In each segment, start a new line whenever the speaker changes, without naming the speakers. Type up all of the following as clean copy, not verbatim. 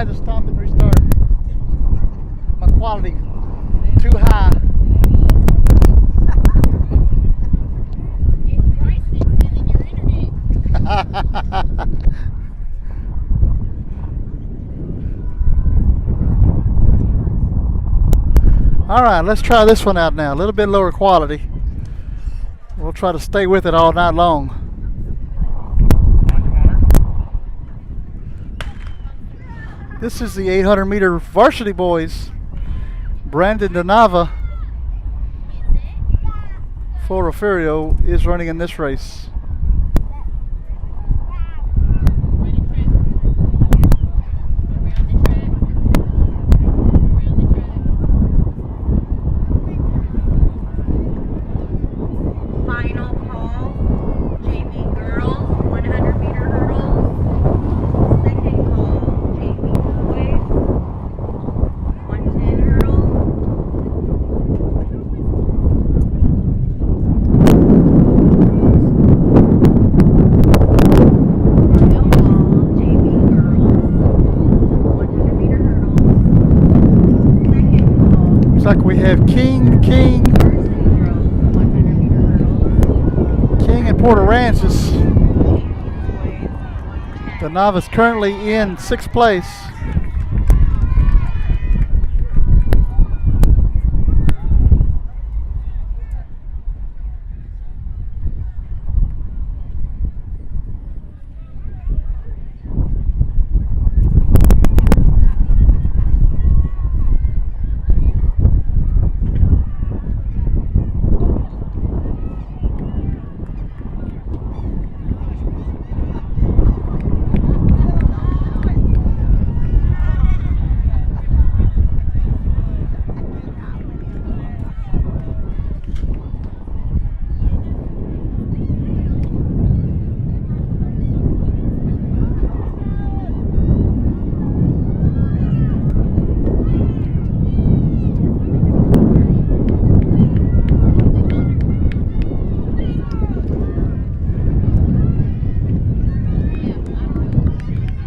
had to stop and restart. My quality too high. Alright, let's try this one out now. A little bit lower quality. We'll try to stay with it all night long. This is the 800 meter Varsity boys. Brandon DeNava for Refugio is running in this race. We have King and Port Aransas. DeNava's currently in 6th place.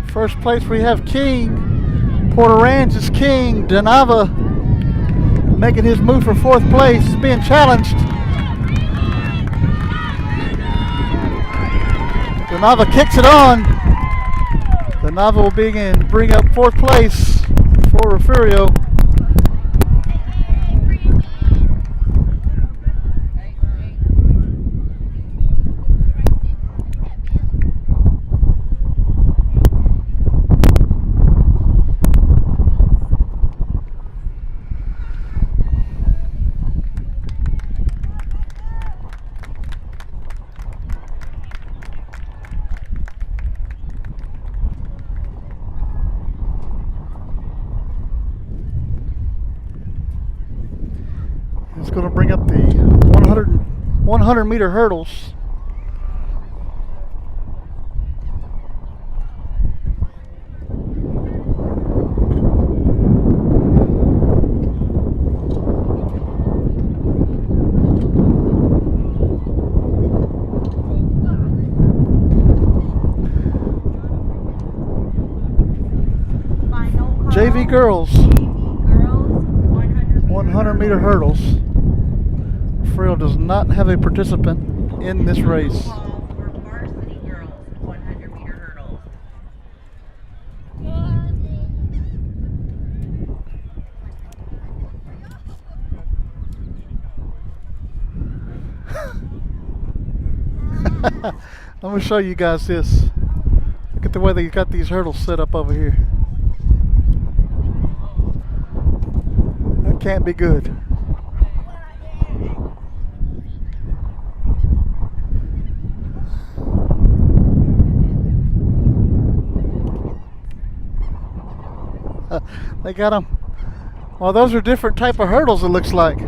First place we have King, Port Aransas King, DeNava making his move for 4th place, being challenged. DeNava kicks it on. DeNava will bring up 4th place for Refugio. It's going to bring up the 100 meter hurdles. JV girls, 100 meter hurdles. Refugio does not have a participant in this race.
For Varsity girls, 100 meter hurdles.
Let me show you guys this. Look at the way they got these hurdles set up over here. That can't be good. They got them. Well, those are different type of hurdles, it looks like.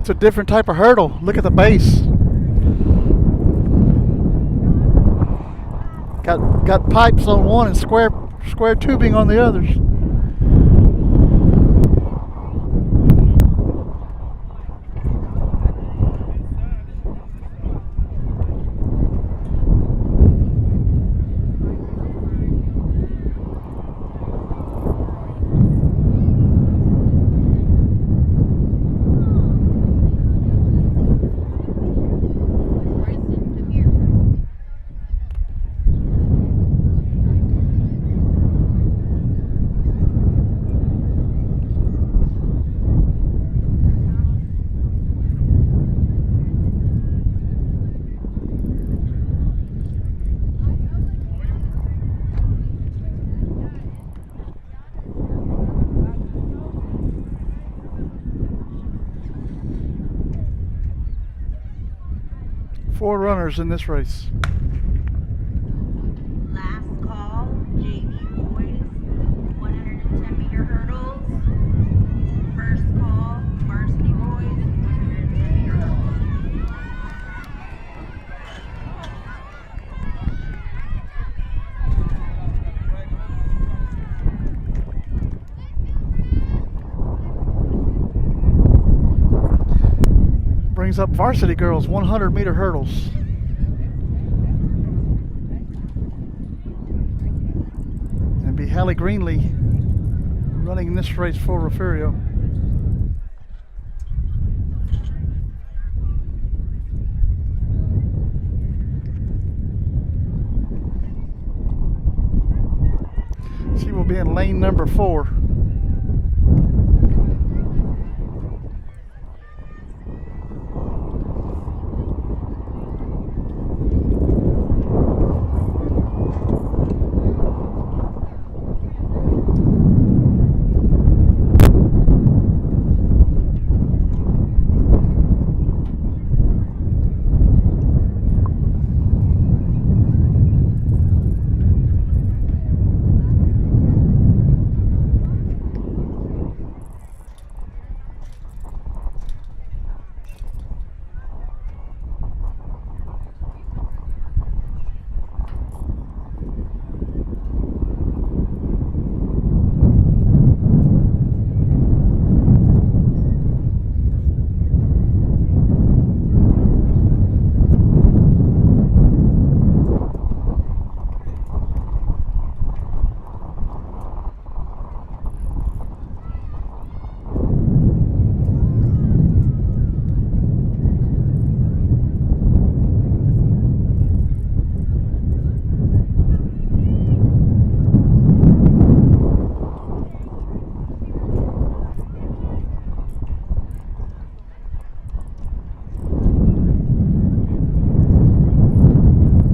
It's a different type of hurdle. Look at the base. Got pipes on one and square tubing on the others. Four runners in this race.
Last call, JV boys, 110-meter hurdles. First call, varsity boys, 110-meter hurdles.
Brings up varsity girls 100-meter hurdles. And be Hallie Greenlee running this race for Refugio. She will be in lane number 4.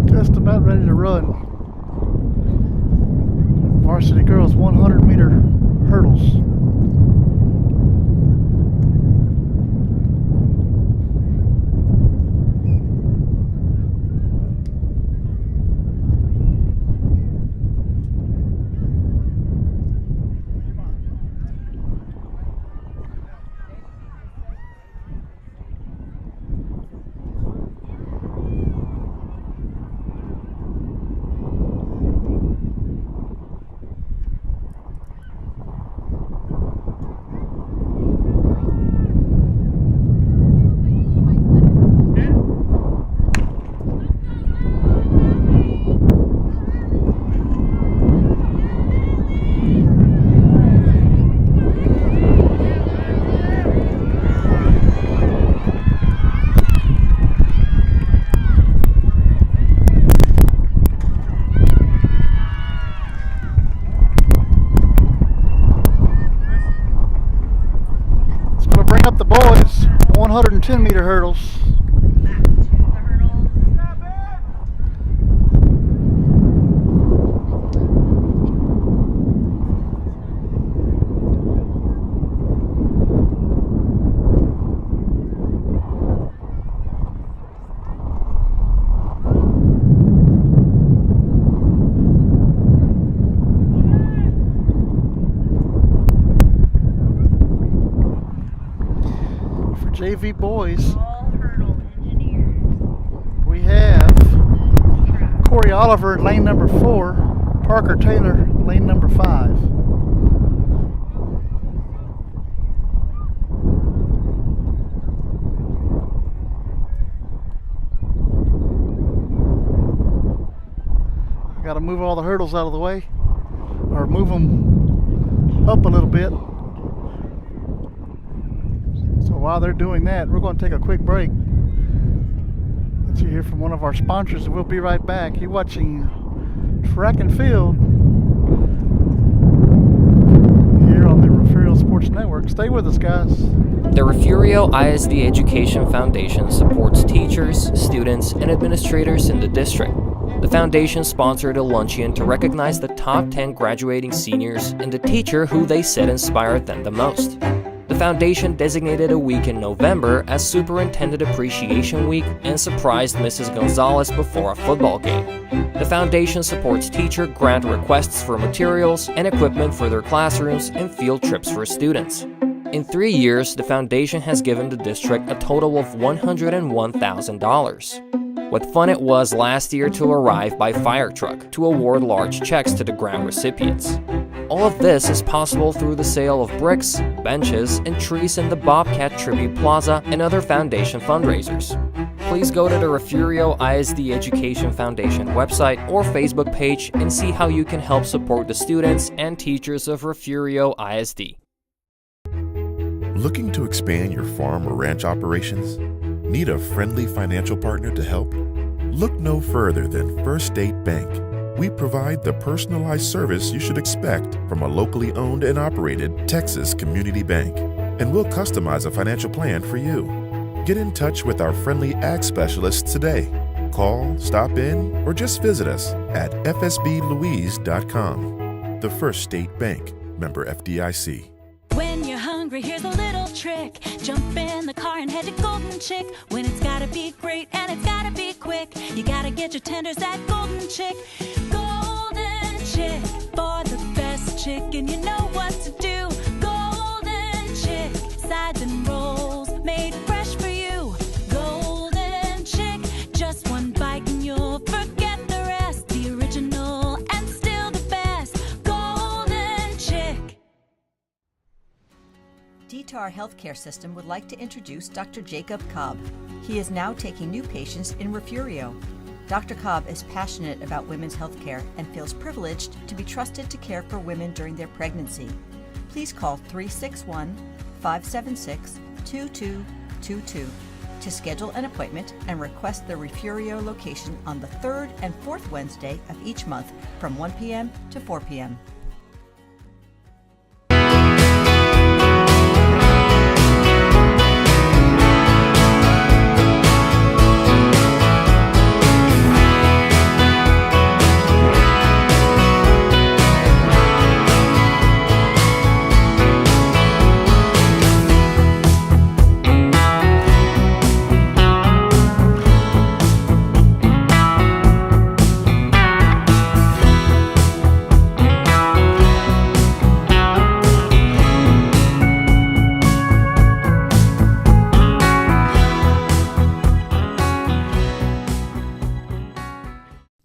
Just about ready to run. Varsity girls 100-meter hurdles. Bring up the boys 110-meter hurdles.
Back to the hurdles.
JV boys.
All hurdle engineers.
We have
Track.
Corey Oliver in lane number 4, Parker Taylor lane number 5. Got to move all the hurdles out of the way, or move them up a little bit. So while they're doing that, we're going to take a quick break. Let you hear from one of our sponsors, and we'll be right back. You're watching Track and Field here on the Refugio Sports Network. Stay with us, guys.
The Refugio ISD Education Foundation supports teachers, students, and administrators in the district. The foundation sponsored a luncheon to recognize the top 10 graduating seniors and the teacher who they said inspired them the most. The foundation designated a week in November as Superintendent Appreciation Week and surprised Mrs. Gonzalez before a football game. The foundation supports teacher grant requests for materials and equipment for their classrooms and field trips for students. In 3 years, the foundation has given the district a total of $101,000. What fun it was last year to arrive by fire truck to award large checks to the grant recipients. All of this is possible through the sale of bricks, benches, and trees in the Bobcat Tribute Plaza and other foundation fundraisers. Please go to the Refugio ISD Education Foundation website or Facebook page and see how you can help support the students and teachers of Refugio ISD.
Looking to expand your farm or ranch operations? Need a friendly financial partner to help? Look no further than First State Bank. We provide the personalized service you should expect from a locally owned and operated Texas community bank, and we'll customize a financial plan for you. Get in touch with our friendly ag specialists today. Call, stop in, or just visit us at fsblouise.com. The First State Bank, member FDIC.
When you're hungry, here's a little trick. Jump in the car and head to Golden Chick. When it's gotta be great and it's gotta be quick, you gotta get your tenders at Golden Chick. Golden Chick, for the best chicken, you know what to do. Golden Chick, sides and rolls, made fresh for you. Golden Chick, just one bite and you'll forget the rest. The original and still the best. Golden Chick.
DTAR Healthcare System would like to introduce Dr. Jacob Cobb. He is now taking new patients in Refugio. Dr. Cobb is passionate about women's healthcare and feels privileged to be trusted to care for women during their pregnancy. Please call 361-576-2222 to schedule an appointment and request the Refugio location on the 3rd and 4th Wednesday of each month from 1 p.m. to 4 p.m.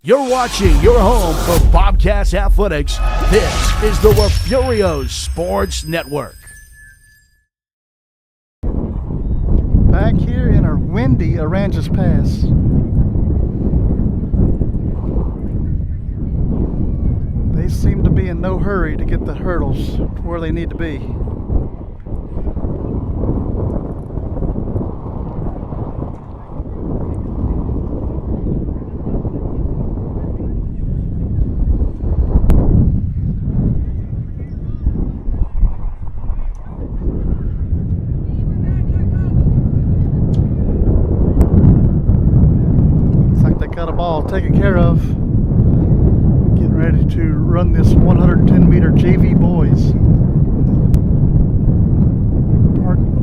You're watching your home for Bobcats Athletics. This is the Refugio Sports Network.
Back here in our windy Aransas Pass. They seem to be in no hurry to get the hurdles to where they need to be. All taken care of. Getting ready to run this 110-meter JV boys.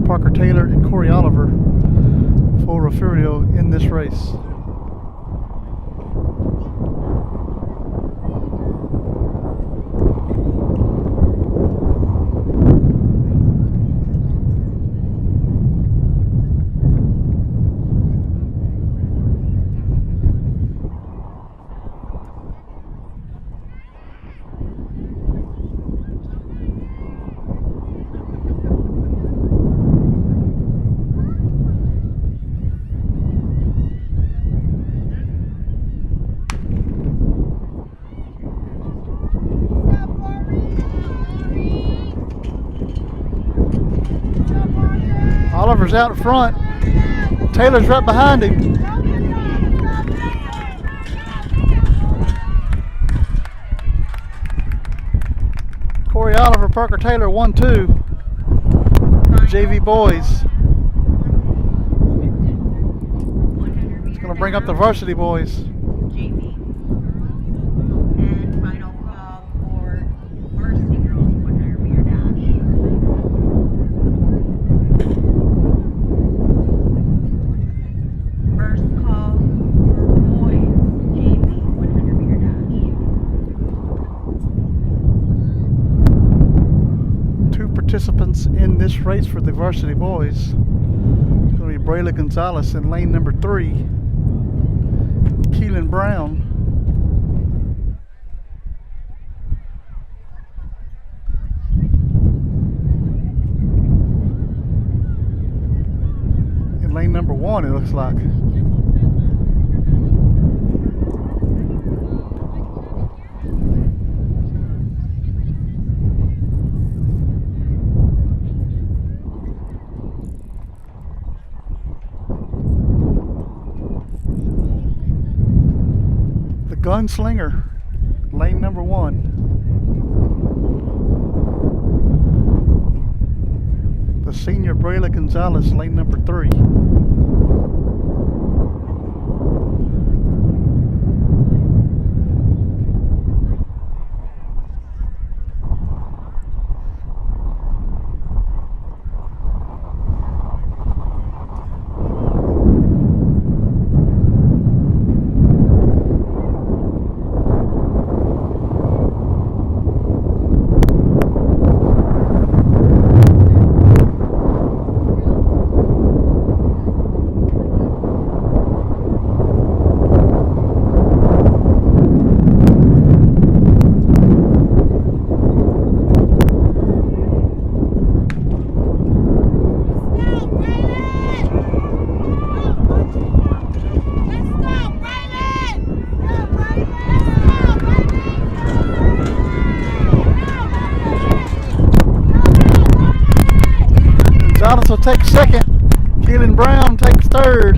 Parker Taylor and Corey Oliver for Refugio in this race. Oliver's out in front. Taylor's right behind him. Corey Oliver, Parker Taylor, 1-2. JV boys. It's going to bring up the varsity boys.
JV. And final call for varsity girls 100 meter dash. First call for boys JV 100 meter dash.
Two participants in this race for the varsity boys. It's going to be Brayla Gonzalez in lane number 3. Keelan Brown. In lane number 1, it looks like. Gunslinger, lane number 1. The senior Brayla Gonzalez, lane number 3. Gonzalez will take second. Keelan Brown takes third.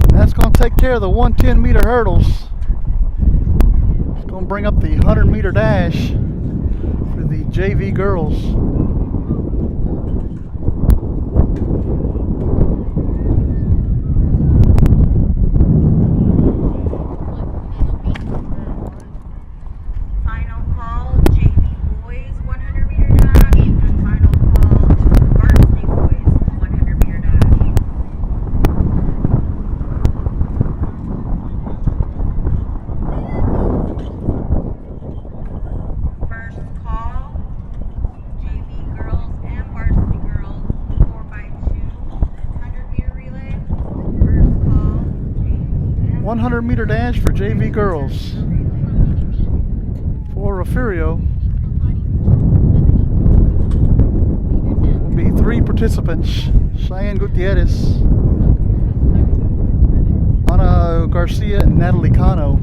And that's going to take care of the 110-meter hurdles. It's going to bring up the 100-meter dash for the JV girls. Meter dash for JV girls. For Refugio will be 3 participants: Cheyenne Gutierrez, Ana Garcia, and Natalie Cano.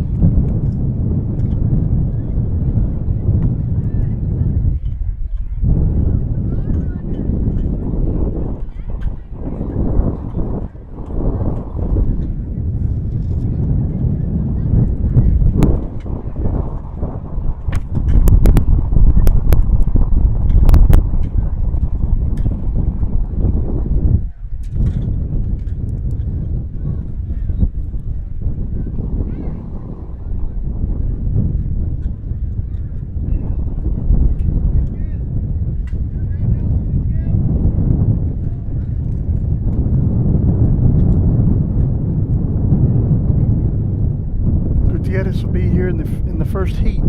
Gutierrez will be here in the first heat.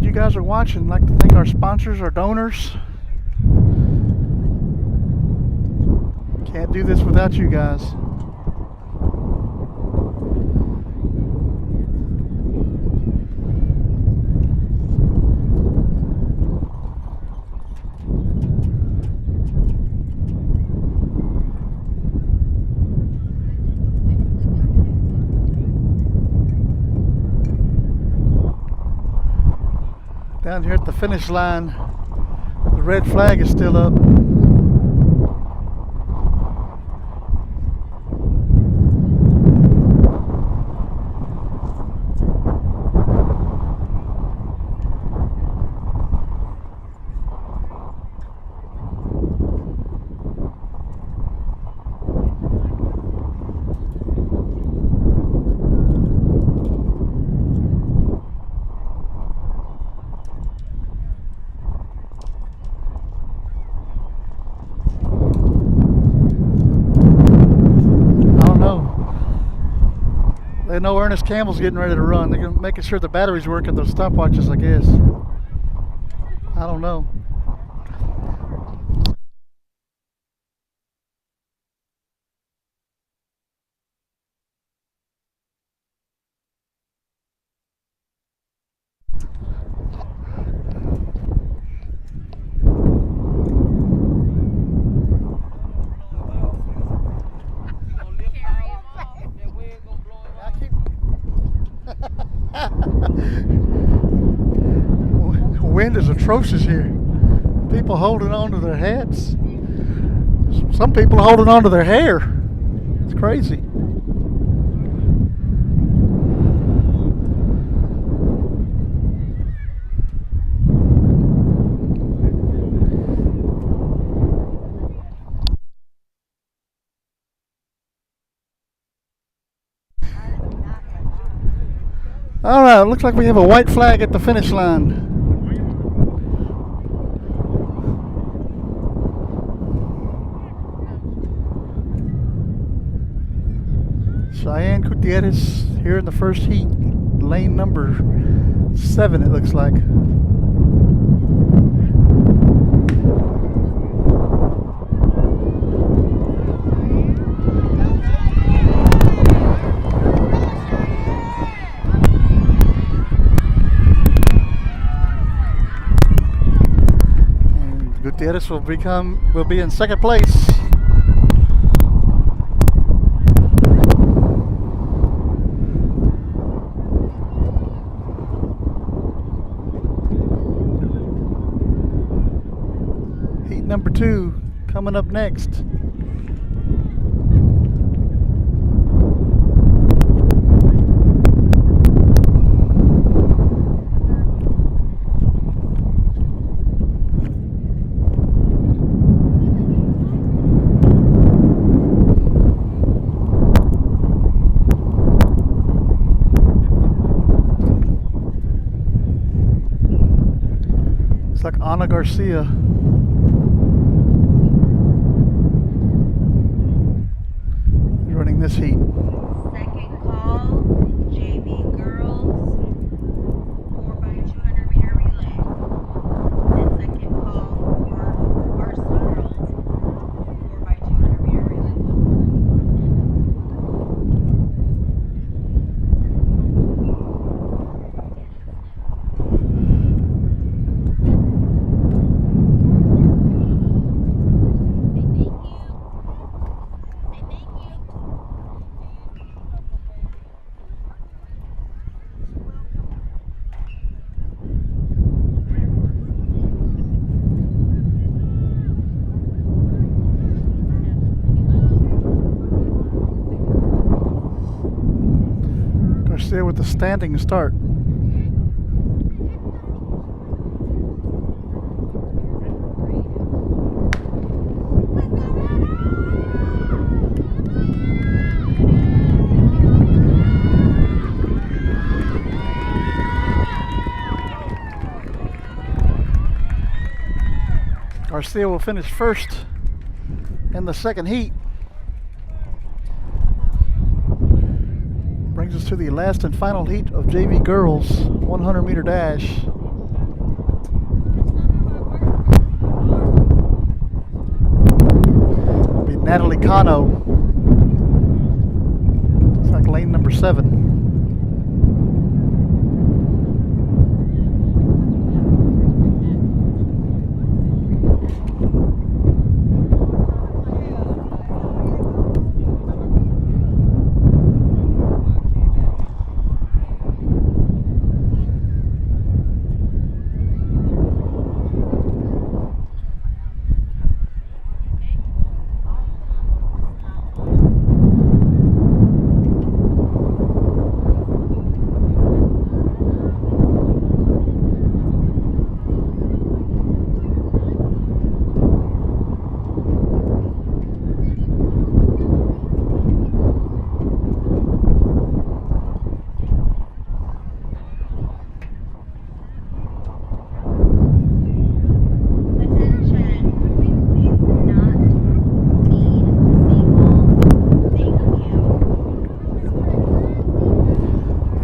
you guys are watching. I'd like to thank our sponsors, our donors. Can't do this without you guys. Down here at the finish line, the red flag is still up. They know Ernest Campbell's getting ready to run. They're making sure the batteries work in those stopwatches, I guess. I don't know. Wind is atrocious here. People holding on to their hats. Some people holding on to their hair. It's crazy. All right, looks like we have a white flag at the finish line. Cheyenne Gutierrez here in the first heat, lane number 7 it looks like. And Gutierrez will be in second place. Number 2 coming up next. It's like Ana Garcia. Running this heat.
Second call, JV girls, 4x200 meter relay. And second call for Varsity girls, 4x200 meter relay.
Garcia with the standing start. Garcia will finish first in the second heat. Brings us to the last and final heat of JV girls 100 meter dash. Natalie Cano. It's like lane number 7.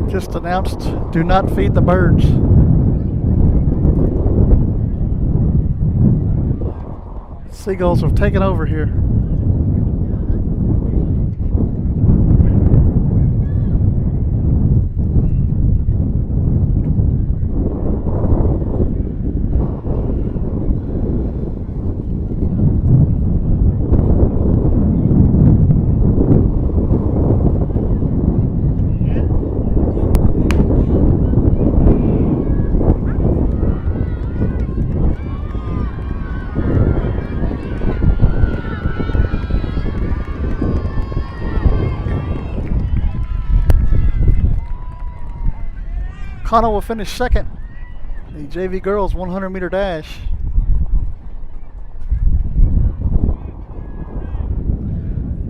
Just announced, do not feed the birds. Seagulls have taken over here. Connor will finish second. The JV girls 100-meter dash.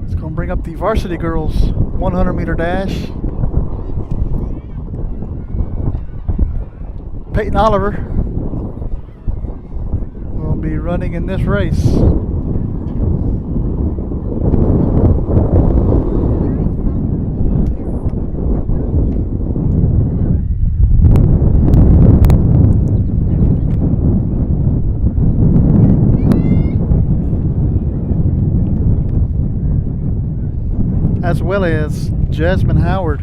It's going to bring up the varsity girls 100-meter dash. Peyton Oliver will be running in this race. As well as Jasmine Howard,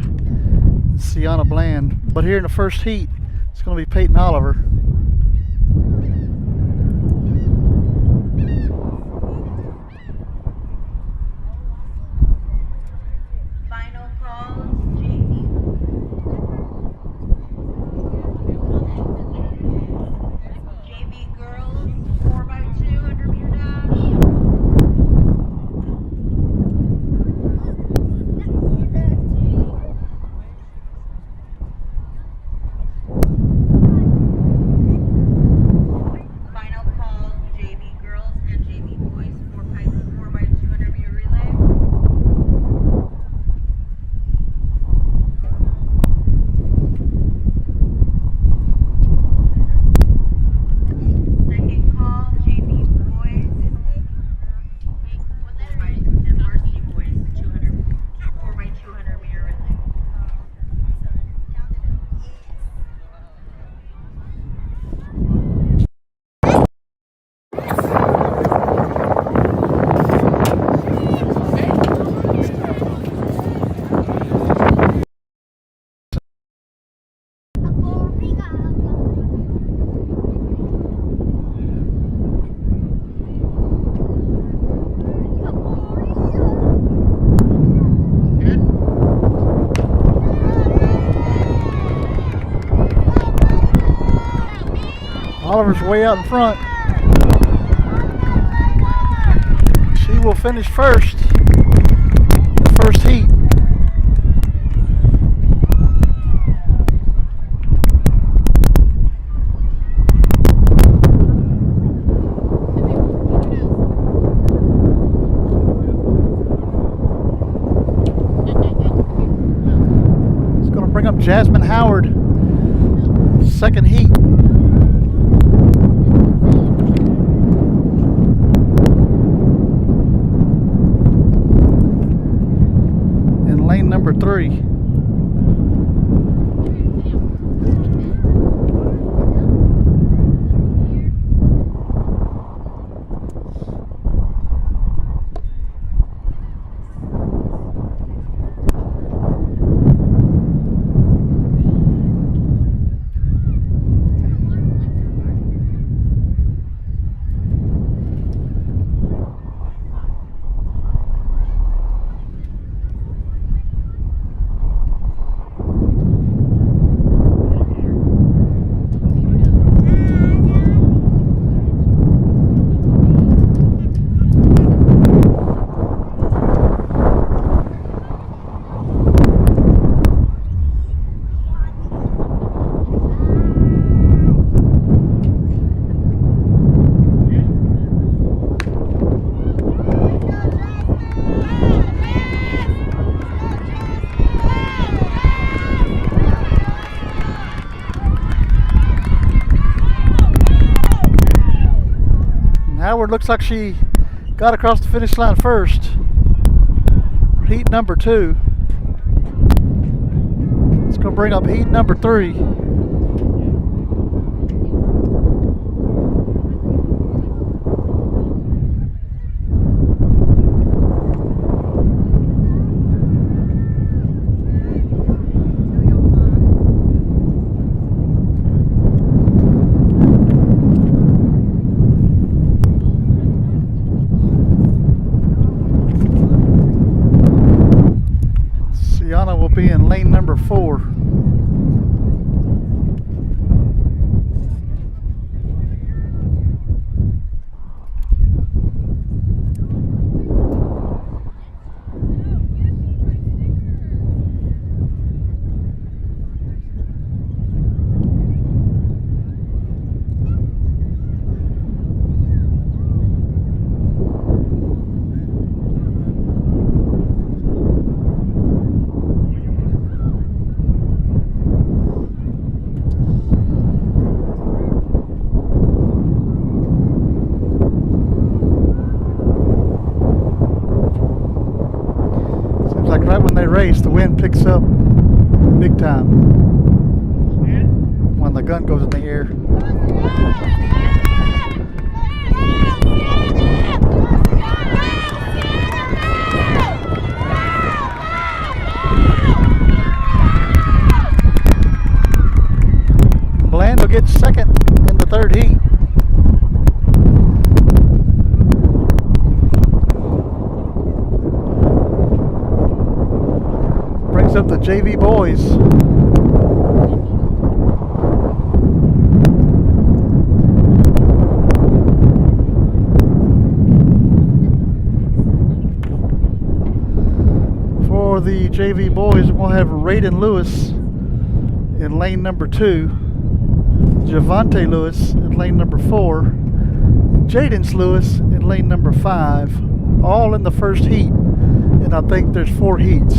Sienna Bland. But here in the first heat, it's going to be Peyton Oliver.
Final call, JV. JV girls, 4x2 100-meter dash.
Oliver's way out in front. She will finish first. The first heat. It's going to bring up Jasmine Howard. Second heat. Number 3. Ford looks like she got across the finish line first. Heat number 2. It's going to bring up heat number 3. Will be in lane number 4. Right when they race, the wind picks up big time when the gun goes in the air. Bland will get second in the 3rd heat. Up the JV boys. For the JV boys, we'll have Raiden Lewis in lane number 2, Javante Lewis in lane number 4, Jadance Lewis in lane number 5, all in the 1st heat, and I think there's 4 heats.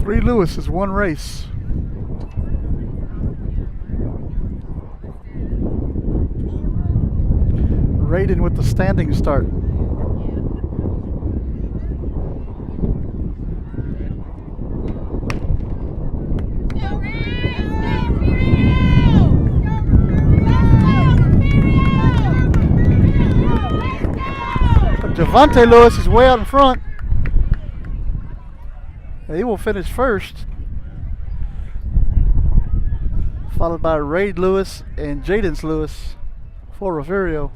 Three Lewises, 1 race. Raiden with the standing start. Javante Lewis is way out in front. He will finish first, followed by Raid Lewis and Jadance Lewis for Refugio.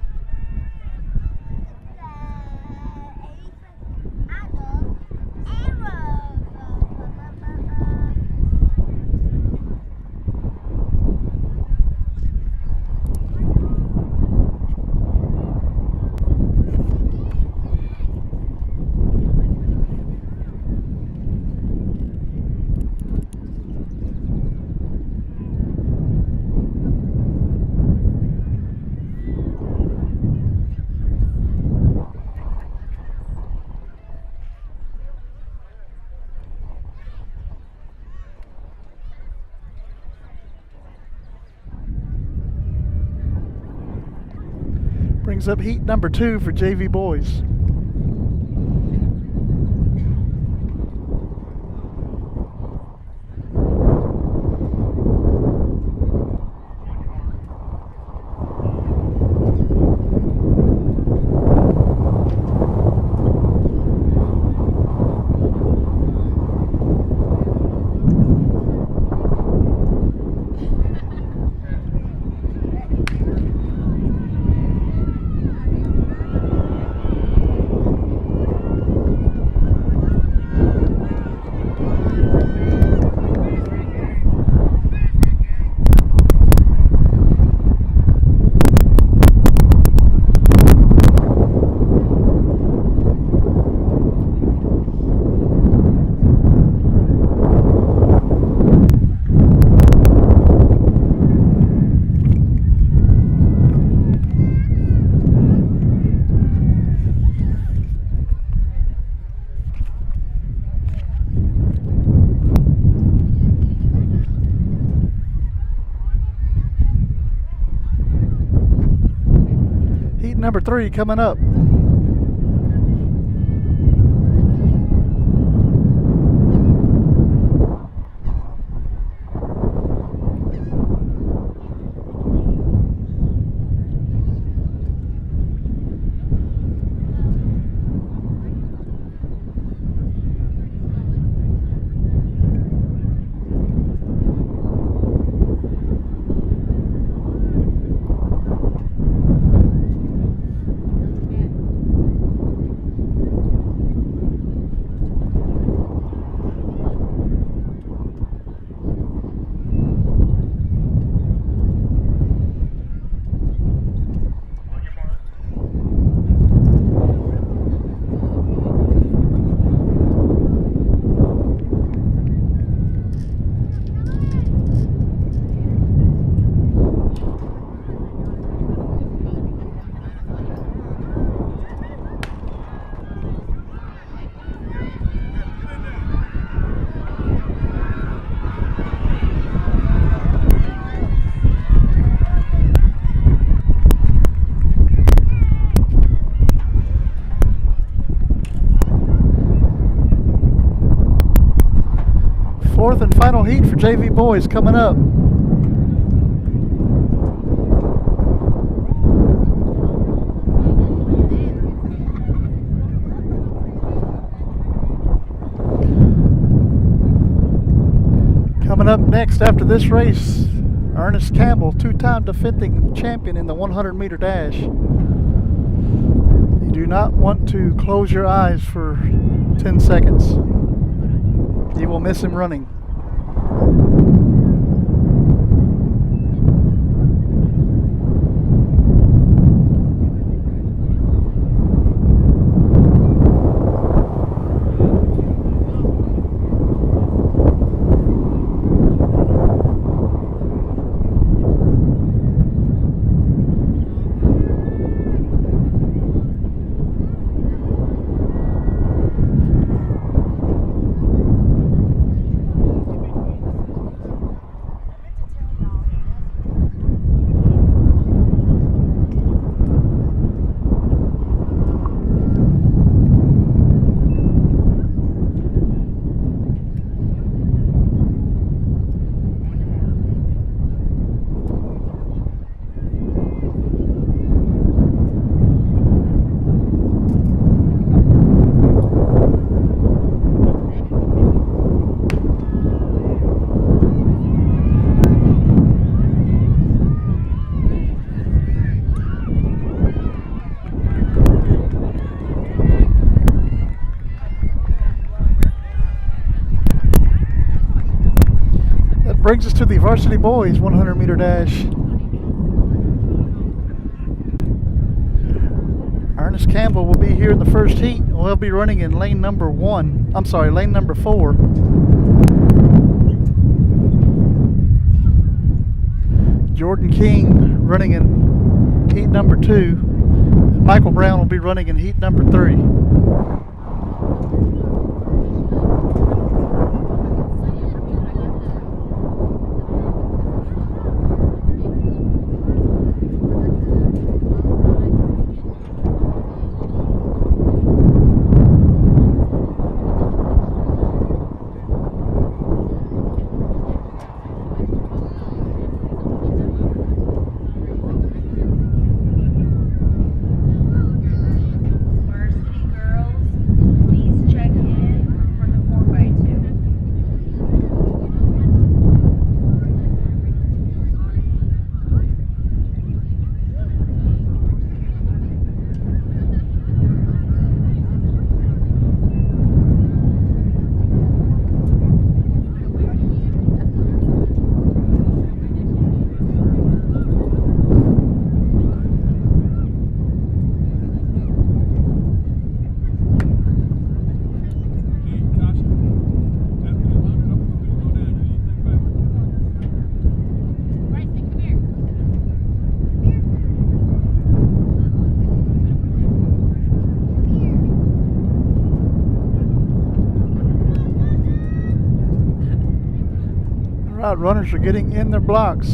Brings up heat number 2 for JV boys. number 3 coming up. Fourth and final heat for JV boys coming up. Coming up next after this race, Ernest Campbell, two-time defending champion in the 100-meter dash. You do not want to close your eyes for 10 seconds. You will miss him running. Brings us to the Varsity boys 100-meter dash. Ernest Campbell will be here in the first heat. We'll be running in lane number 4. Jordan King running in heat number 2. Michael Brown will be running in heat number 3. All right, runners are getting in their blocks.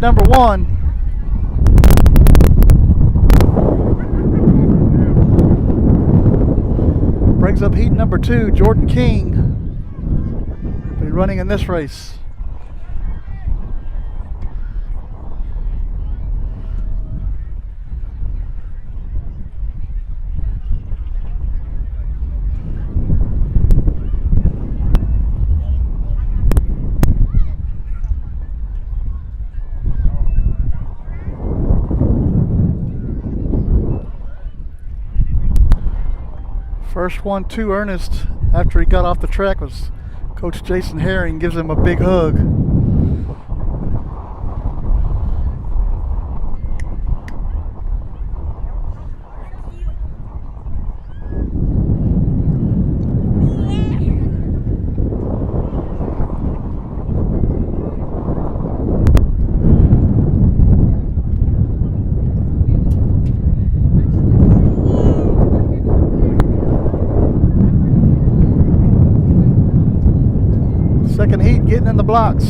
number 1. Brings up heat number 2, Jordan King. Be running in this race. First one to Ernest after he got off the track was Coach Jason Herring. Gives him a big hug. Second heat getting in the blocks.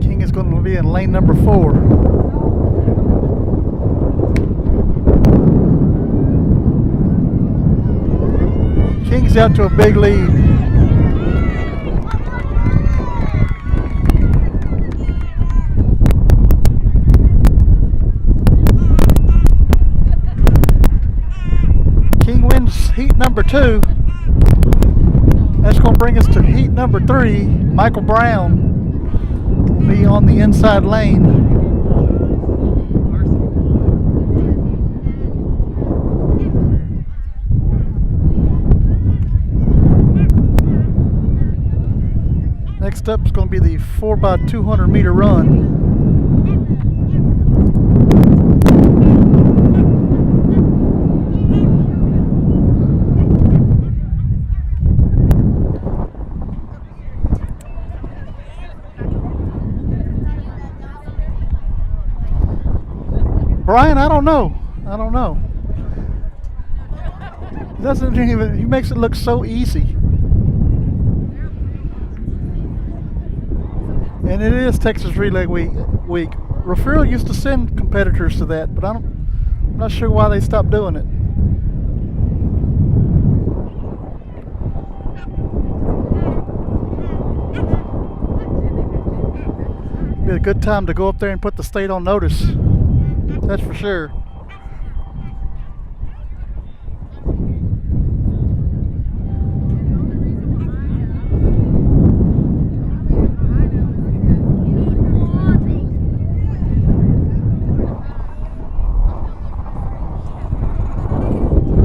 King is going to be in lane number 4. King's out to a big lead. Heat number 2. That's going to bring us to heat number 3. Michael Brown will be on the inside lane. Next up is going to be the 4x200 meter run. Brian, I don't know. Doesn't even, he makes it look so easy. And it is Texas Relay Week. Refugio used to send competitors to that, but I'm not sure why they stopped doing it. Be a good time to go up there and put the state on notice. That's for sure.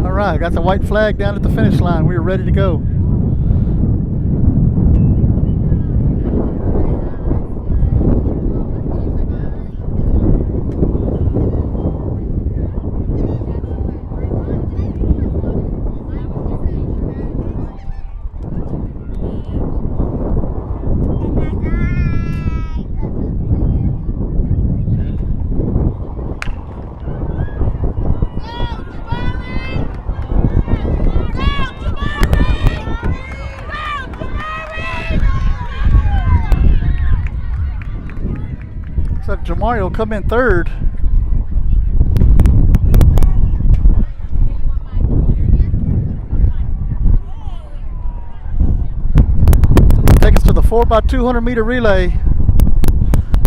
All right, got the white flag down at the finish line. We are ready to go. Jamari will come in third. Take us to the 4x200 meter relay,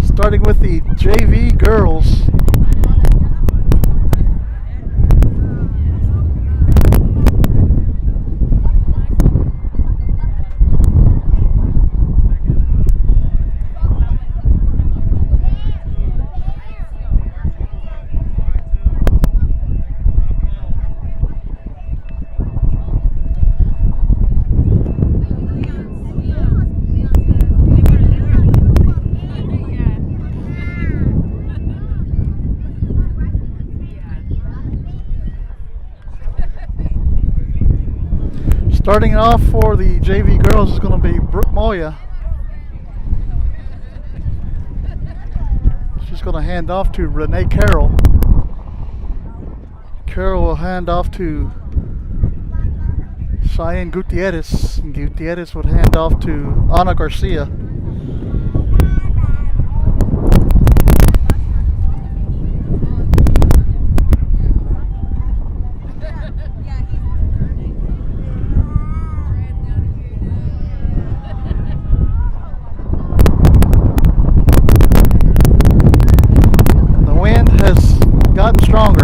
starting with the JV girls. Starting off for the JV girls is going to be Brooke Moya. She's going to hand off to Renee Carroll. Carroll will hand off to Cheyenne Gutierrez. And Gutierrez would hand off to Ana Garcia. The wind has gotten stronger.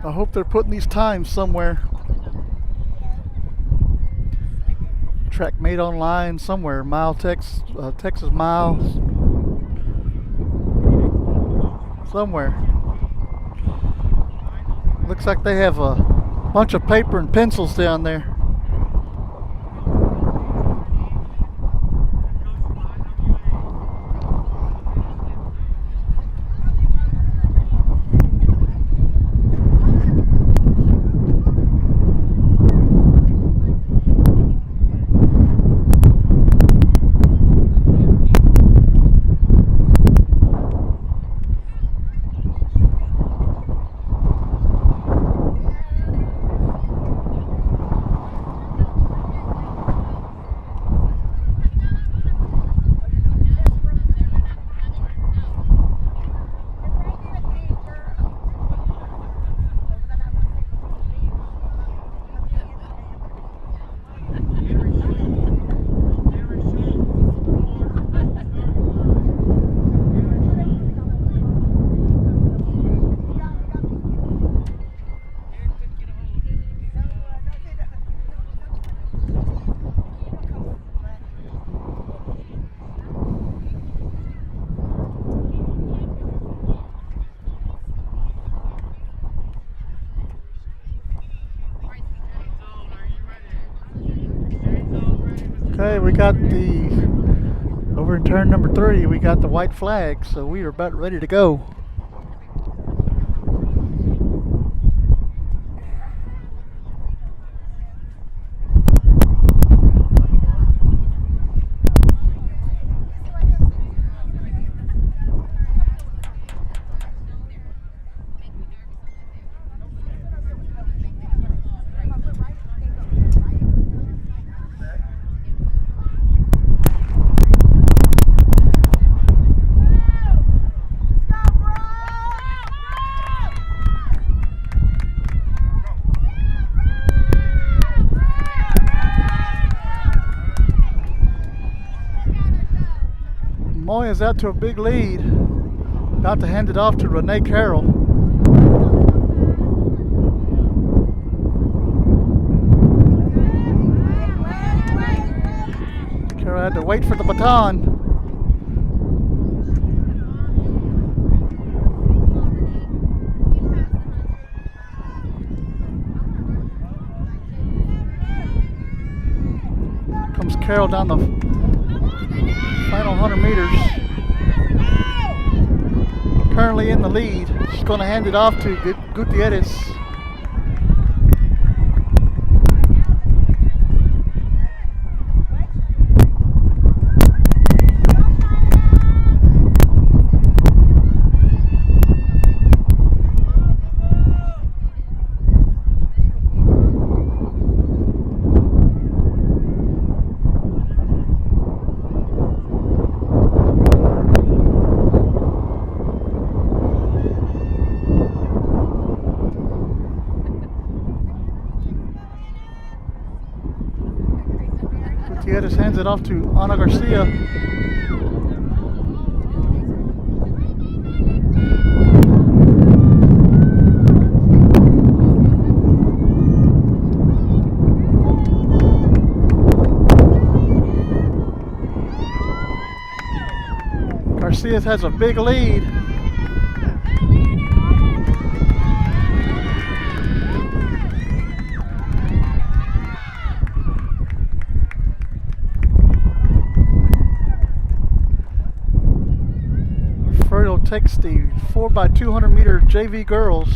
I hope they're putting these times somewhere. Track made online somewhere. Texas miles. Somewhere. Looks like they have a bunch of paper and pencils down there. Okay, we got over in turn number 3, we got the white flag, so we are about ready to go. Moya's out to a big lead. About to hand it off to Renee Carroll. Carroll I had to wait for the baton. Comes Carol down the final 100 meters. Currently in the lead. She's going to hand it off to Gutierrez. Gutierrez hands it off to Ana Garcia. Garcia has a big lead. Takes the 4x200 meter JV girls.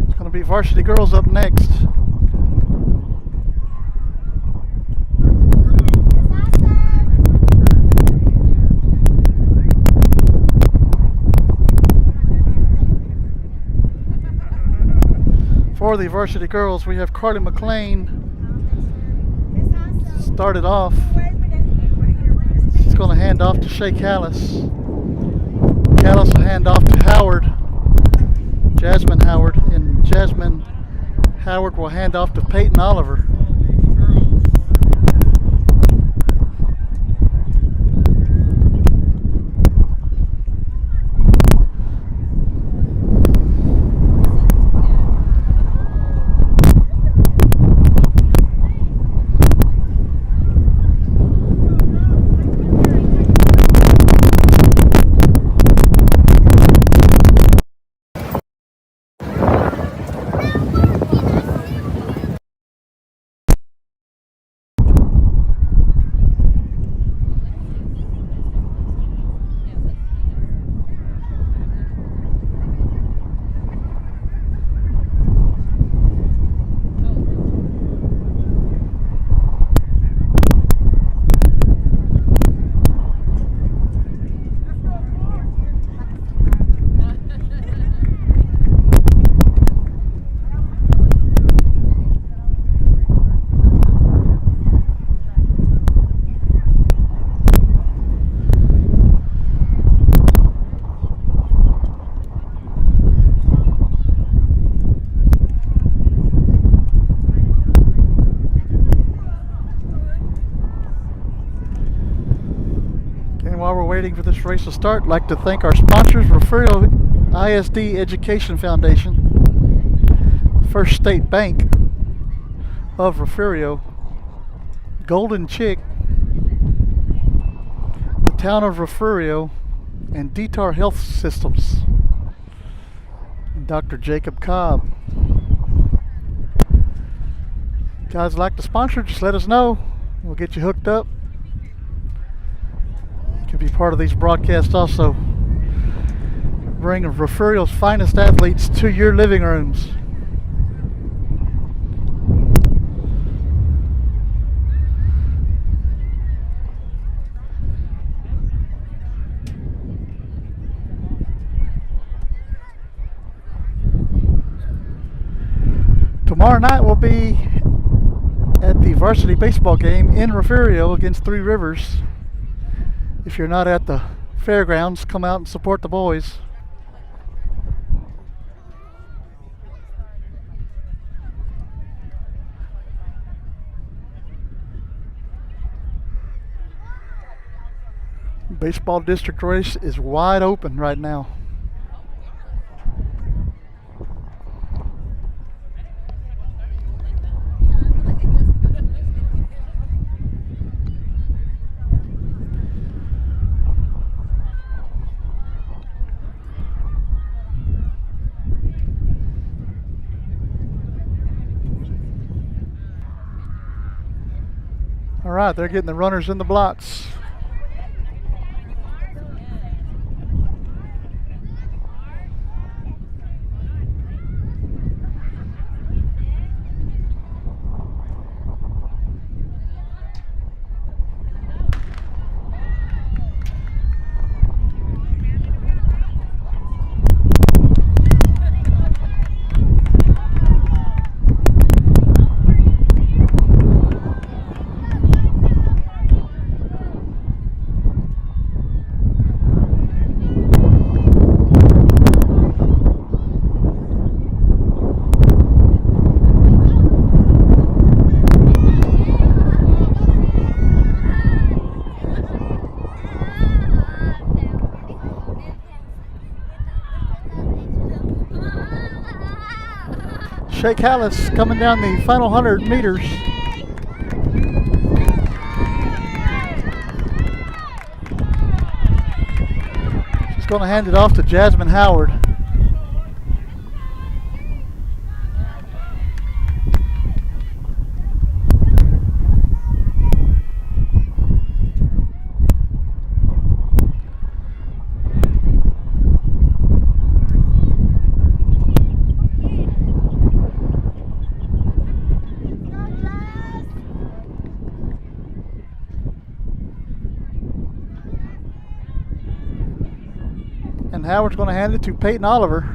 It's going to be varsity girls up next. For the varsity girls, we have Carly McLean started off. She's going to hand off to Shay Callis. Callis will hand off to Howard, Jasmine Howard, and Jasmine Howard will hand off to Peyton Oliver. While we're waiting for this race to start, I'd like to thank our sponsors, Refugio ISD Education Foundation, First State Bank of Refugio, Golden Chick, the town of Refugio, and Detar Health Systems, and Dr. Jacob Cobb. If you guys like to sponsor, just let us know. We'll get you hooked up. Could be part of these broadcasts also. Bring Refugio's finest athletes to your living rooms. Tomorrow night we'll be at the varsity baseball game in Refugio against Three Rivers. If you're not at the fairgrounds, come out and support the boys. Baseball district race is wide open right now. All right, they're getting the runners in the blocks. Shake Hallis coming down the final 100 meters. She's going to hand it off to Jasmine Howard. And Howard's going to hand it to Peyton Oliver.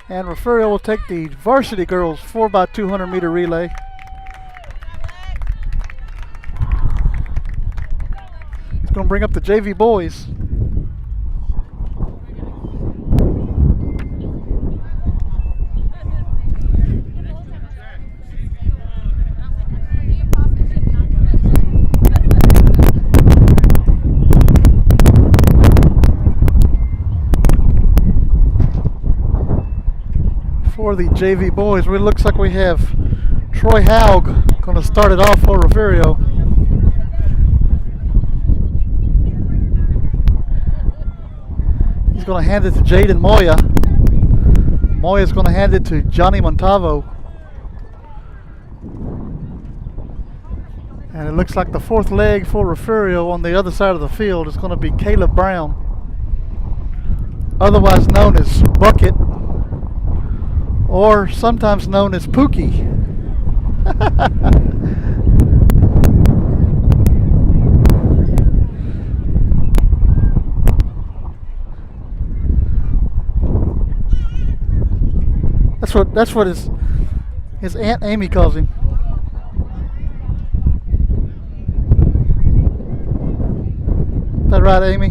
And Refugio will take the varsity girls 4x200 meter relay. It's going to bring up the JV boys. For the JV boys, it looks like we have Troy Haug going to start it off for Refugio. He's going to hand it to Jaden Moya. Moya's going to hand it to Johnny Montavo. And it looks like the fourth leg for Refugio on the other side of the field is going to be Caleb Brown, otherwise known as Bucket, or sometimes known as Pookie. That's what his Aunt Amy calls him. Is that right, Amy?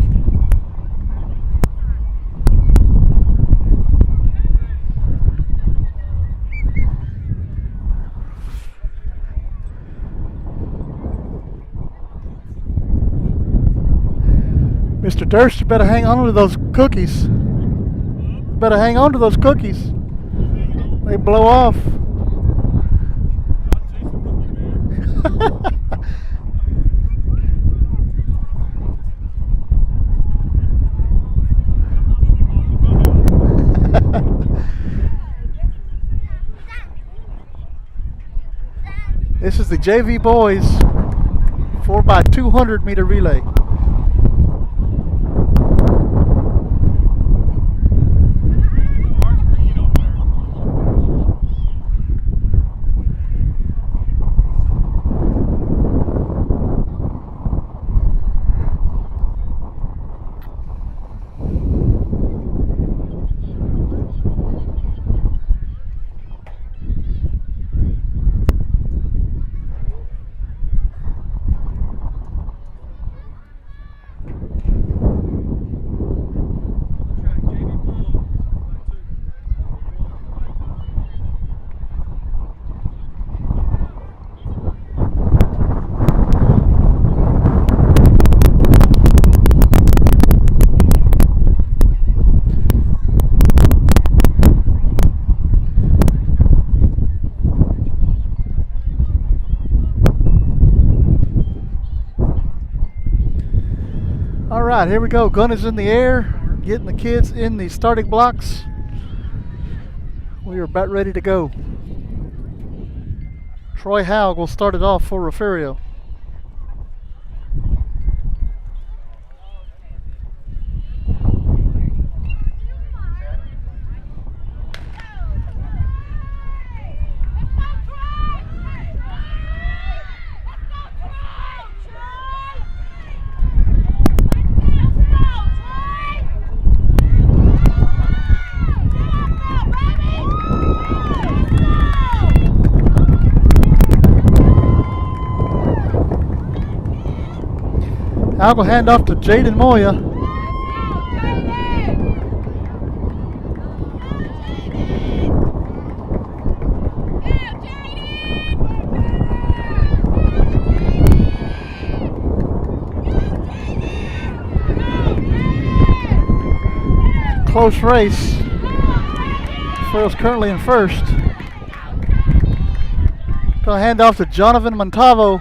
Mr. Durst, you better hang on to those cookies. You better hang on to those cookies. They blow off. This is the JV boys 4x200 meter relay. right, here we go. Gun is in the air, getting the kids in the starting blocks. We are about ready to go. Troy Howell will start it off for Refugio. Howell will hand off to Jaden Moya. Close race. Farrell's currently in first. Gonna hand off to Jonathan Montavo.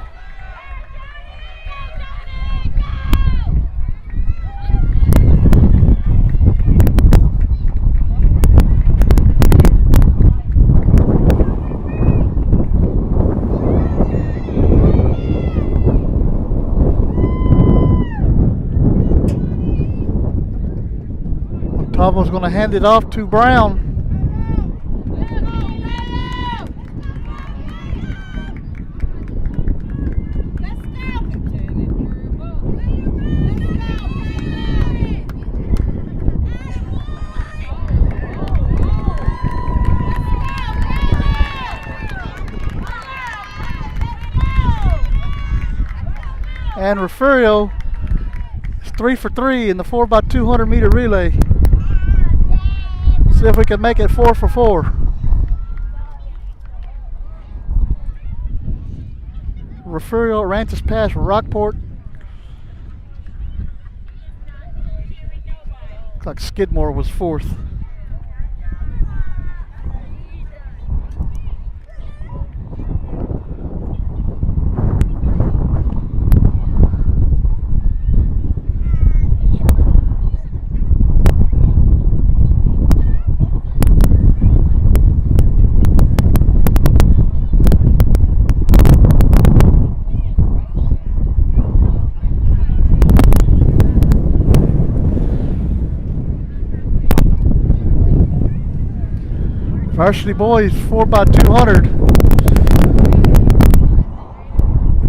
Montavo's gonna hand it off to Brown. And Refugio is 3 for 3 in the 4x200 meter relay. See if we can make it 4 for 4. Refugio, Aransas Pass, Rockport. Looks like Skidmore was 4th. Varsity boys 4x200.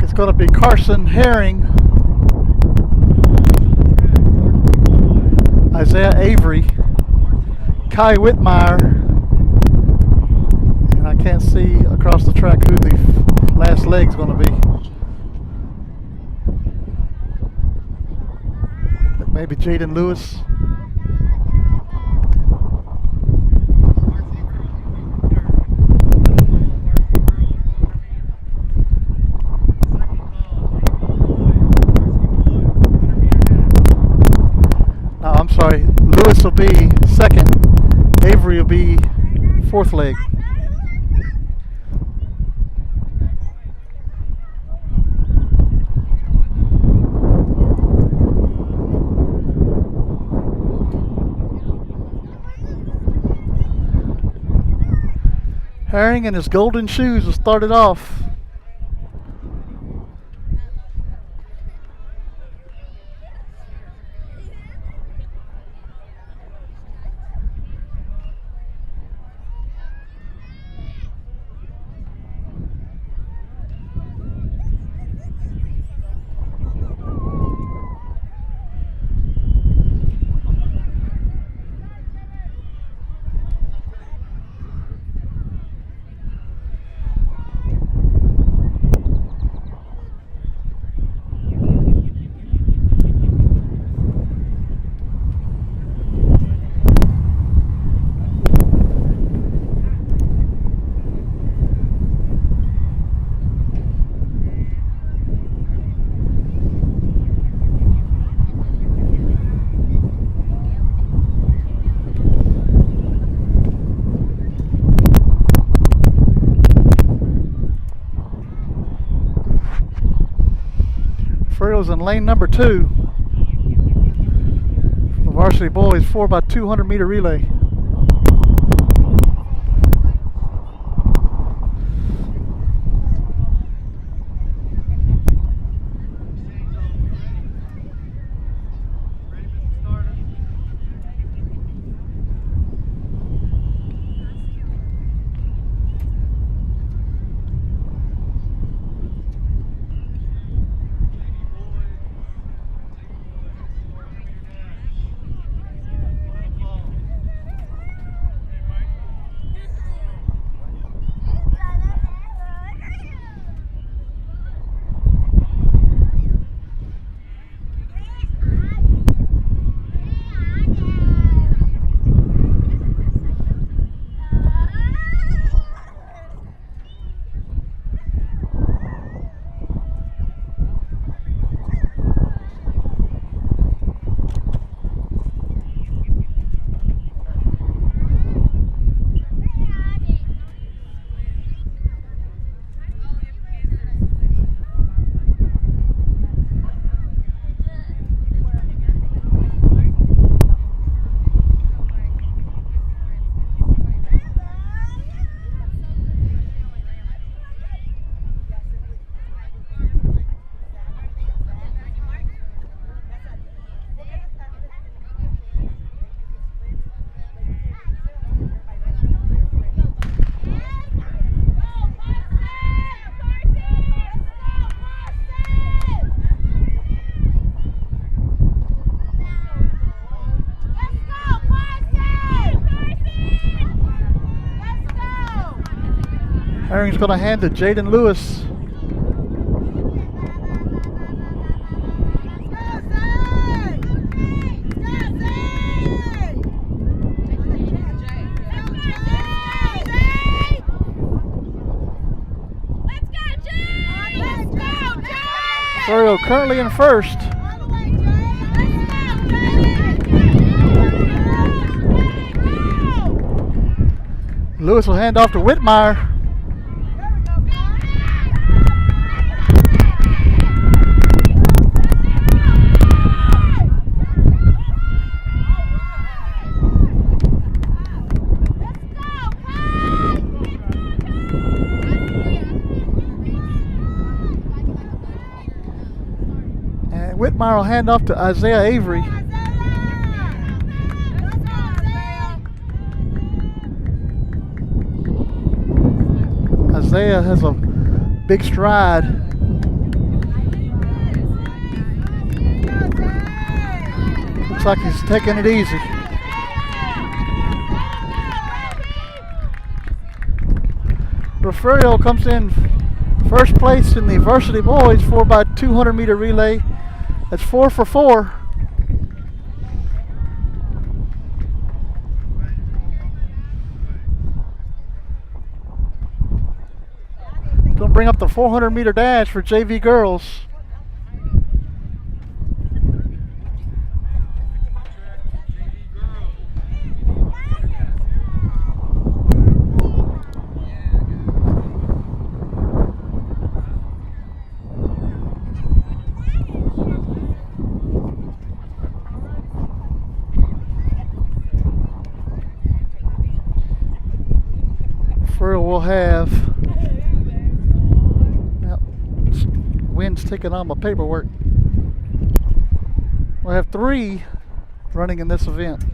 It's going to be Carson Herring, Isaiah Avery, Kai Whitmire, and I can't see across the track who the last leg's going to be. Maybe Jaden Lewis. Sorry, Lewis will be second, Avery will be 4th leg. Herring in his golden shoes will start it off. Furrell's in lane number 2. Varsity Boys 4x200 meter relay. Herring's going to hand to Jaden Lewis. Ferriero currently in first. Lewis will hand off to Whitmire. Whitmire will hand off to Isaiah Avery. Isaiah has a big stride. Looks like he's taking it easy. Refugio comes in first place in the Varsity Boys 4x200 meter relay. That's 4 for 4. Gonna bring up the 400 meter dash for JV girls. We'll have, well, wind's ticking on my paperwork. We'll have 3 running in this event.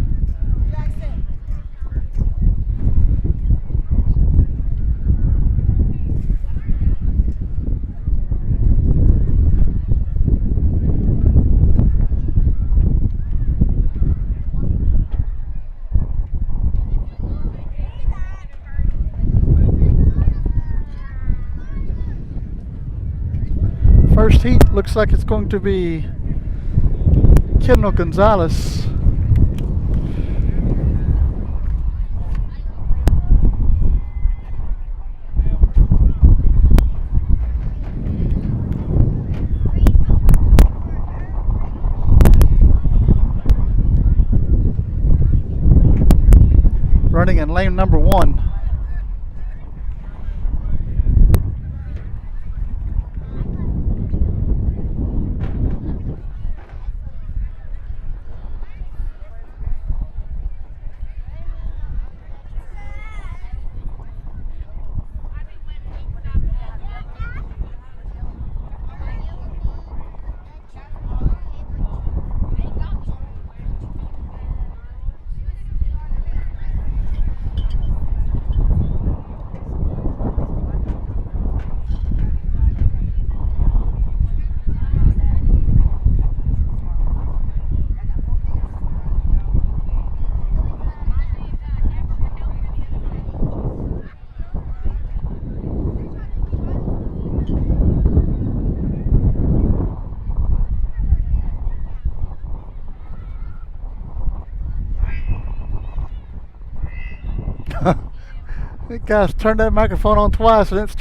First heat looks like it's going to be Kendall Gonzalez. Running in lane number 1. That guy's turned that microphone on twice and it's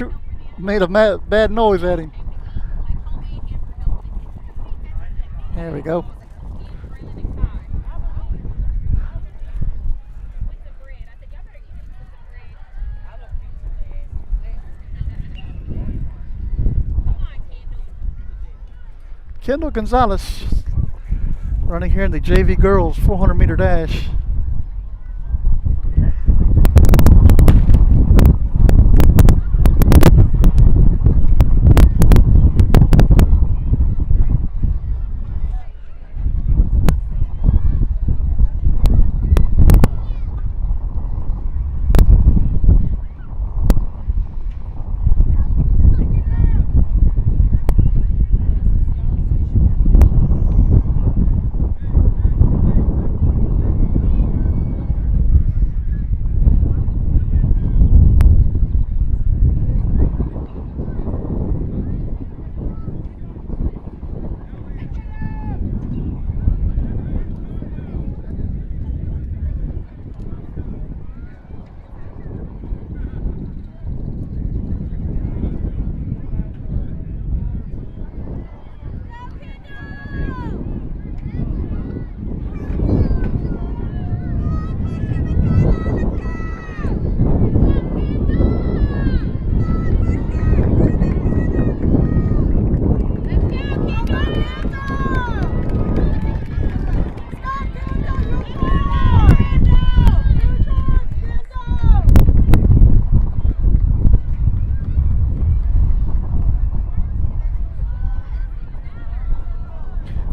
made a bad noise at him. There we go. Kendall Gonzalez running here in the JV girls 400 meter dash.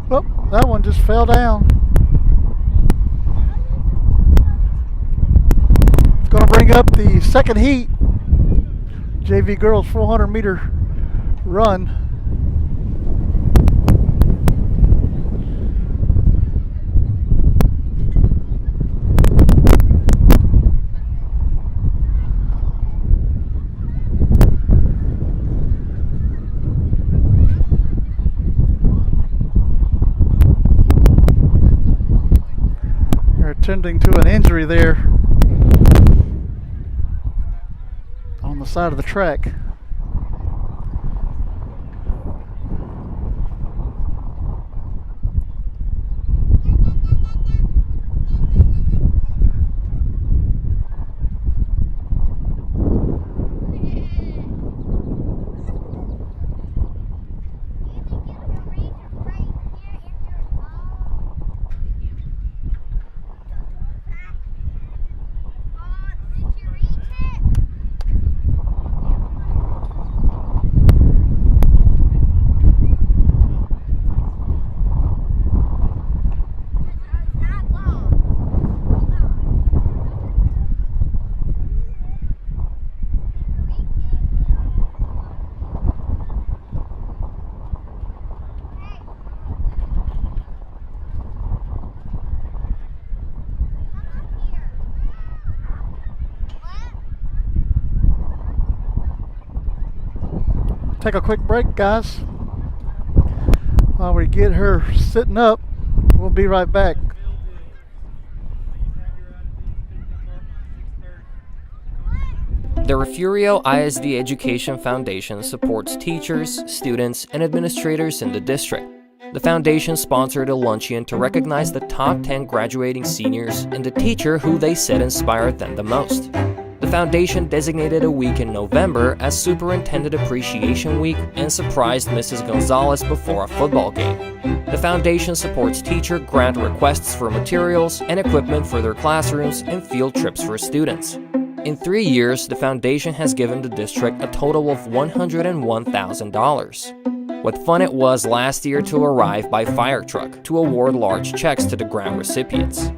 Well, that one just fell down. It's going to bring up the second heat. JV girls 400 meter run. Tending to an injury there on the side of the track. Take a quick break, guys. While we get her sitting up, we'll be right back.
The Refugio ISD Education Foundation supports teachers, students, and administrators in the district. The foundation sponsored a luncheon to recognize the top 10 graduating seniors and the teacher who they said inspired them the most. The foundation designated a week in November as Superintendent Appreciation Week and surprised Mrs. Gonzalez before a football game. The foundation supports teacher grant requests for materials and equipment for their classrooms and field trips for students. In 3 years, the foundation has given the district a total of $101,000. What fun it was last year to arrive by fire truck to award large checks to the grant recipients.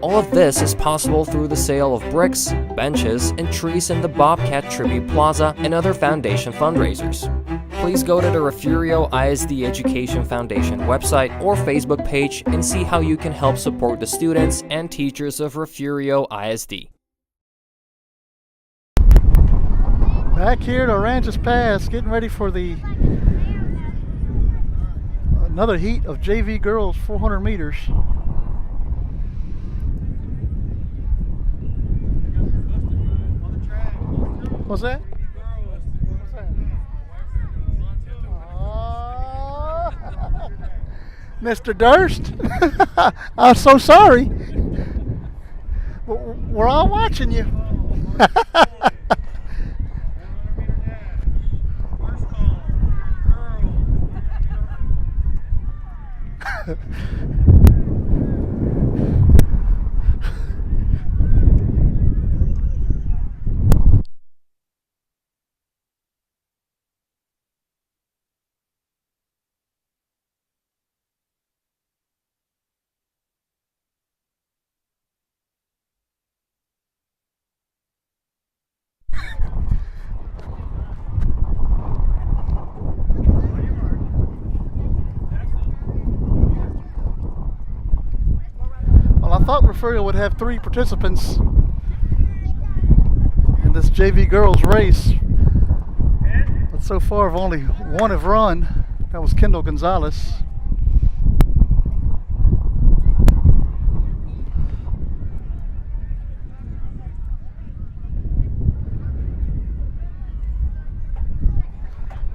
All of this is possible through the sale of bricks, benches, and trees in the Bobcat Tribute Plaza and other foundation fundraisers. Please go to the Refugio ISD Education Foundation website or Facebook page and see how you can help support the students and teachers of Refugio ISD.
Back here at Aransas Pass, getting ready for another heat of JV girls 400 meters. What's that? What's that? Oh, Mr. Durst, I'm so sorry. We're all watching you. Well, I thought Referral would have 3 participants in this JV girls race, but so far only one have run. That was Kendall Gonzalez.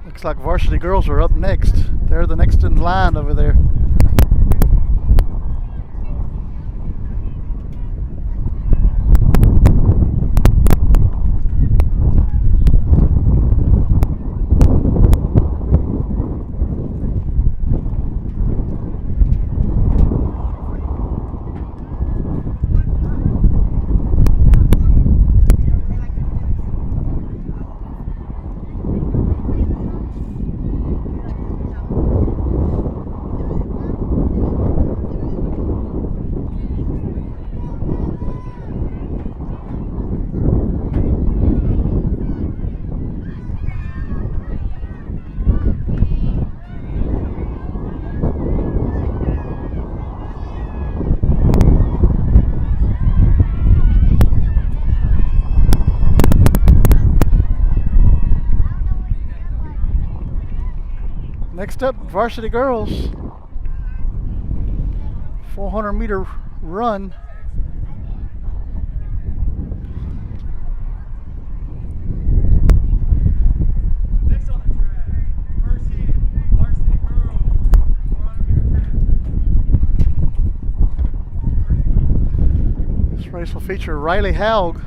Looks like Varsity girls are up next. They're the next in line over there. Next up, Varsity girls, 400-meter run.
Next on the track, first heat, Varsity girls, 400-meter track.
This race will feature Riley Haug.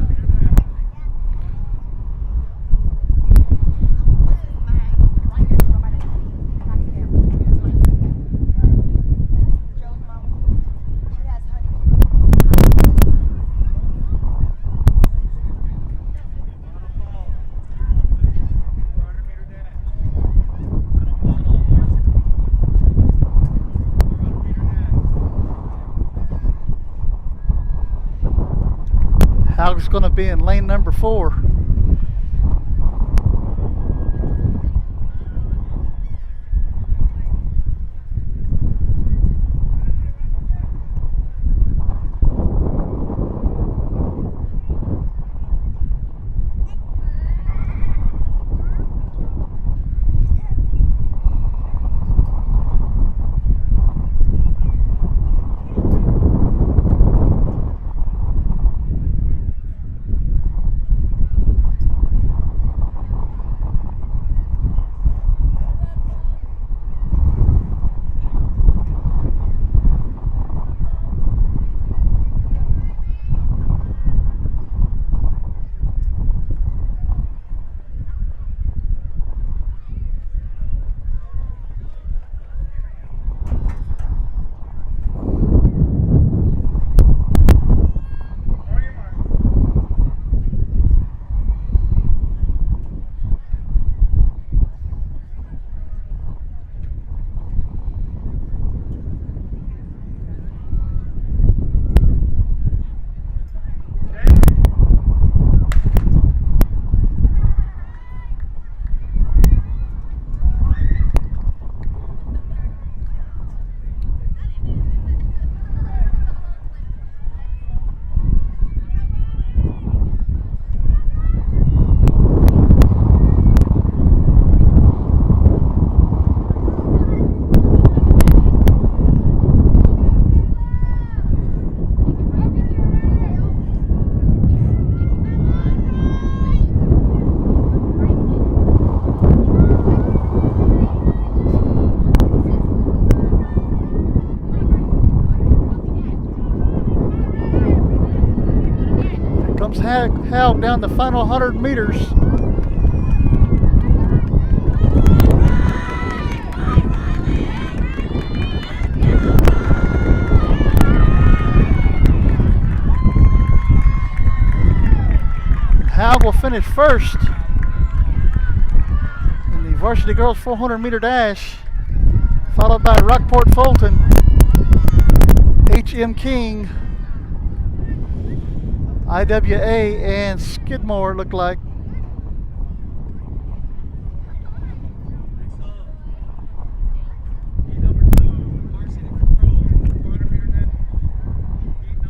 Haug's going to be in lane number 4. Comes Haug down the final 100 meters. Haug will finish first in the Varsity Girls 400 meter dash, followed by Rockport Fulton, H.M. King, IWA, and Skidmore look like.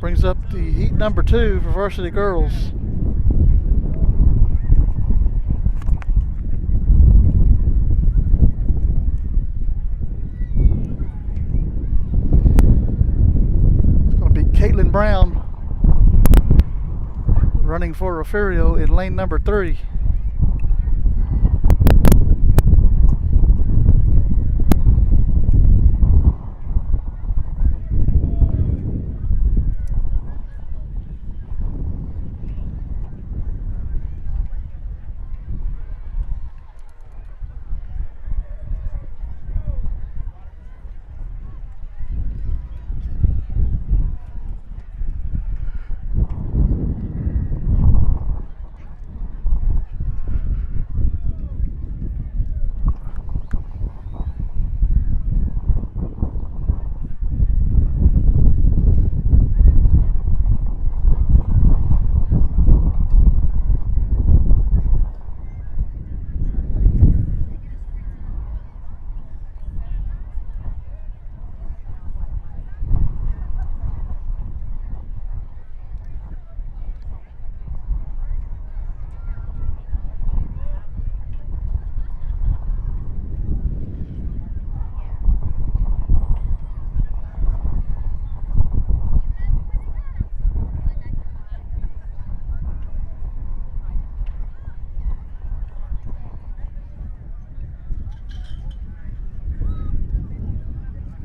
Brings up the heat number 2 for Varsity Girls. Caitlin Brown running for Refugio in lane number 3.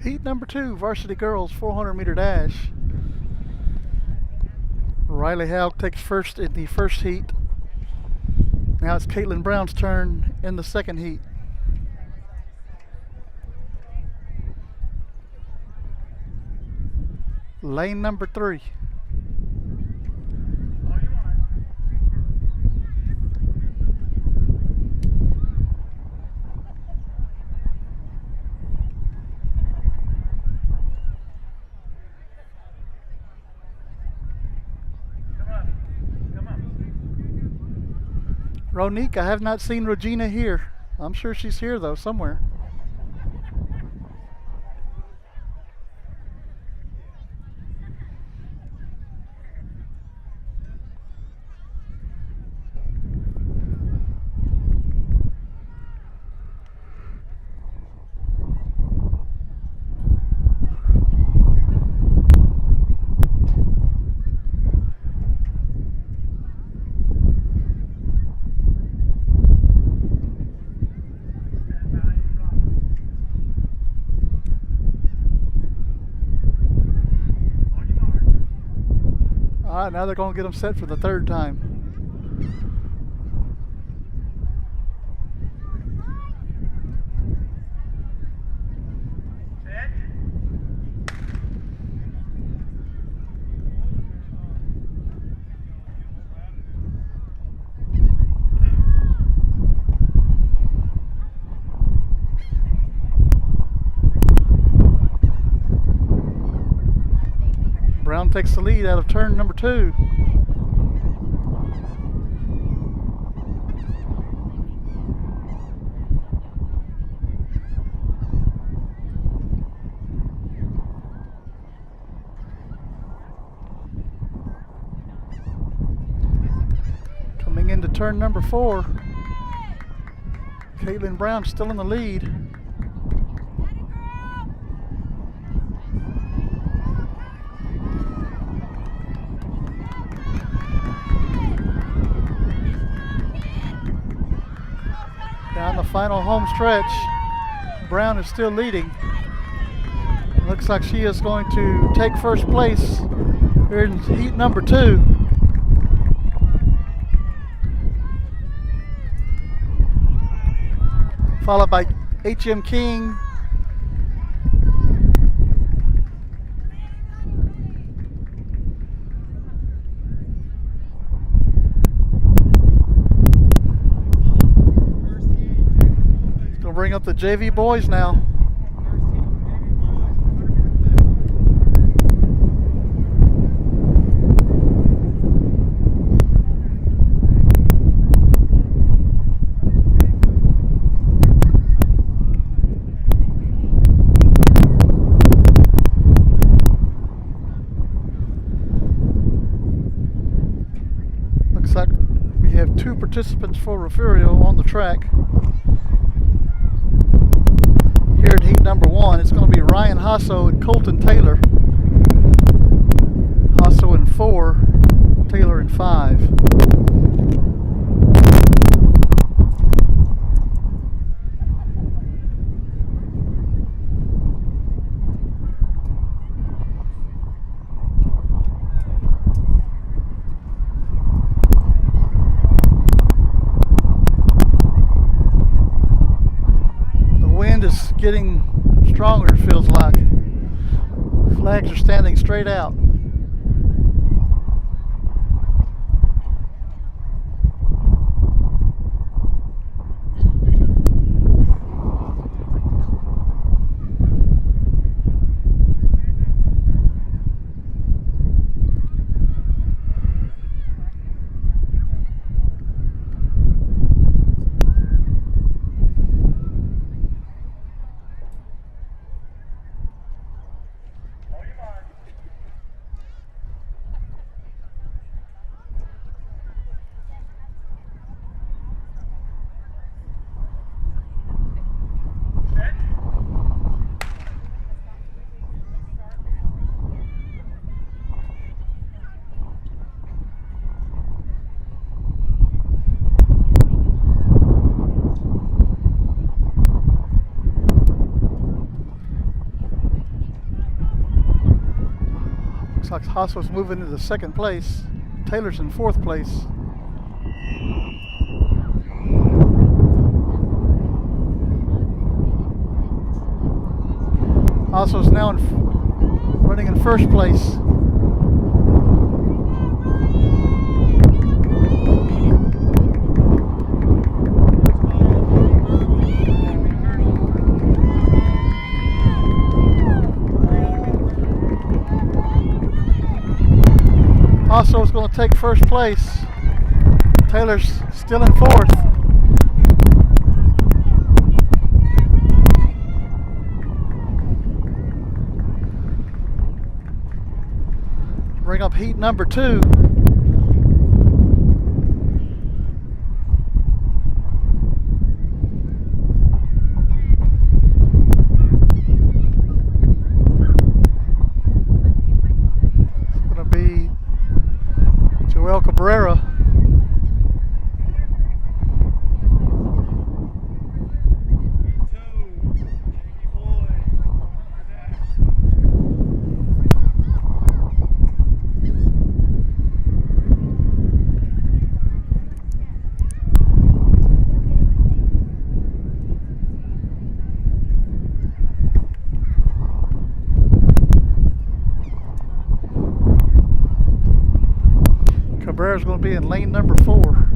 Heat number 2, Varsity Girls 400 meter dash. Riley Haug takes first in the first heat. Now it's Caitlin Brown's turn in the second heat. Lane number 3. Ronique, I have not seen Regina here. I'm sure she's here though, somewhere. All right, now they're going to get them set for the third time. Brown takes the lead out of turn number 2. Coming into turn number 4, Caitlin Brown still in the lead. Down the final home stretch, Brown is still leading. Looks like she is going to take first place here in heat number 2. followed by H.M. King. Gonna bring up the JV boys now. Looks like we have 2 participants for Refugio on the track. Here in heat number 1, it's going to be Ryan Hasso and Colton Taylor. Hasso in 4, Taylor in 5. Is getting stronger, it feels like. Flags are standing straight out. Looks like Hasso's moving into 2nd place. Taylor's in 4th place. Hasso's now running in 1st place. Hasso's going to take 1st place. Taylor's still in 4th. Bring up heat number 2. Cabrera. Cabrera's going to be in lane number 4.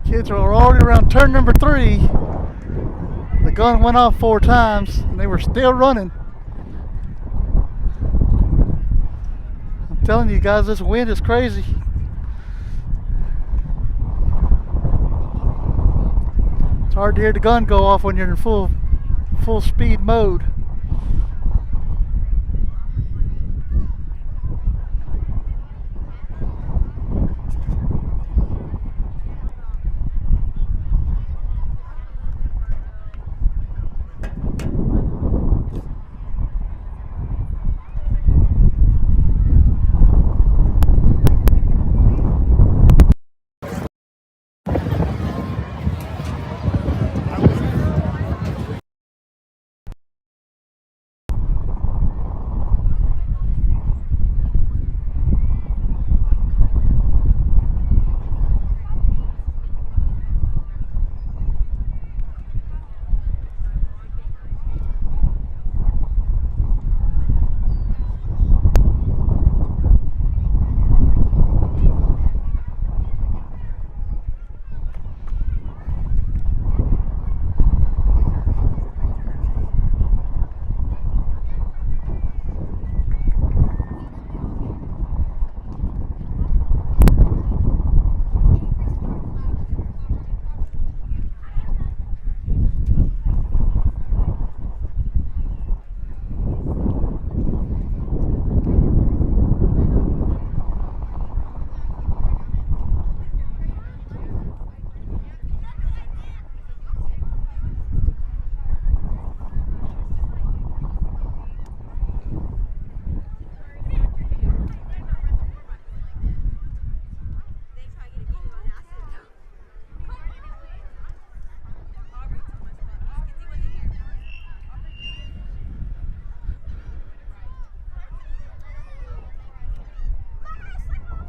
Kids are already around turn number 3. The gun went off 4 times and they were still running. I'm telling you guys, this wind is crazy. It's hard to hear the gun go off when you're in full speed mode.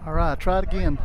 All right, try it again.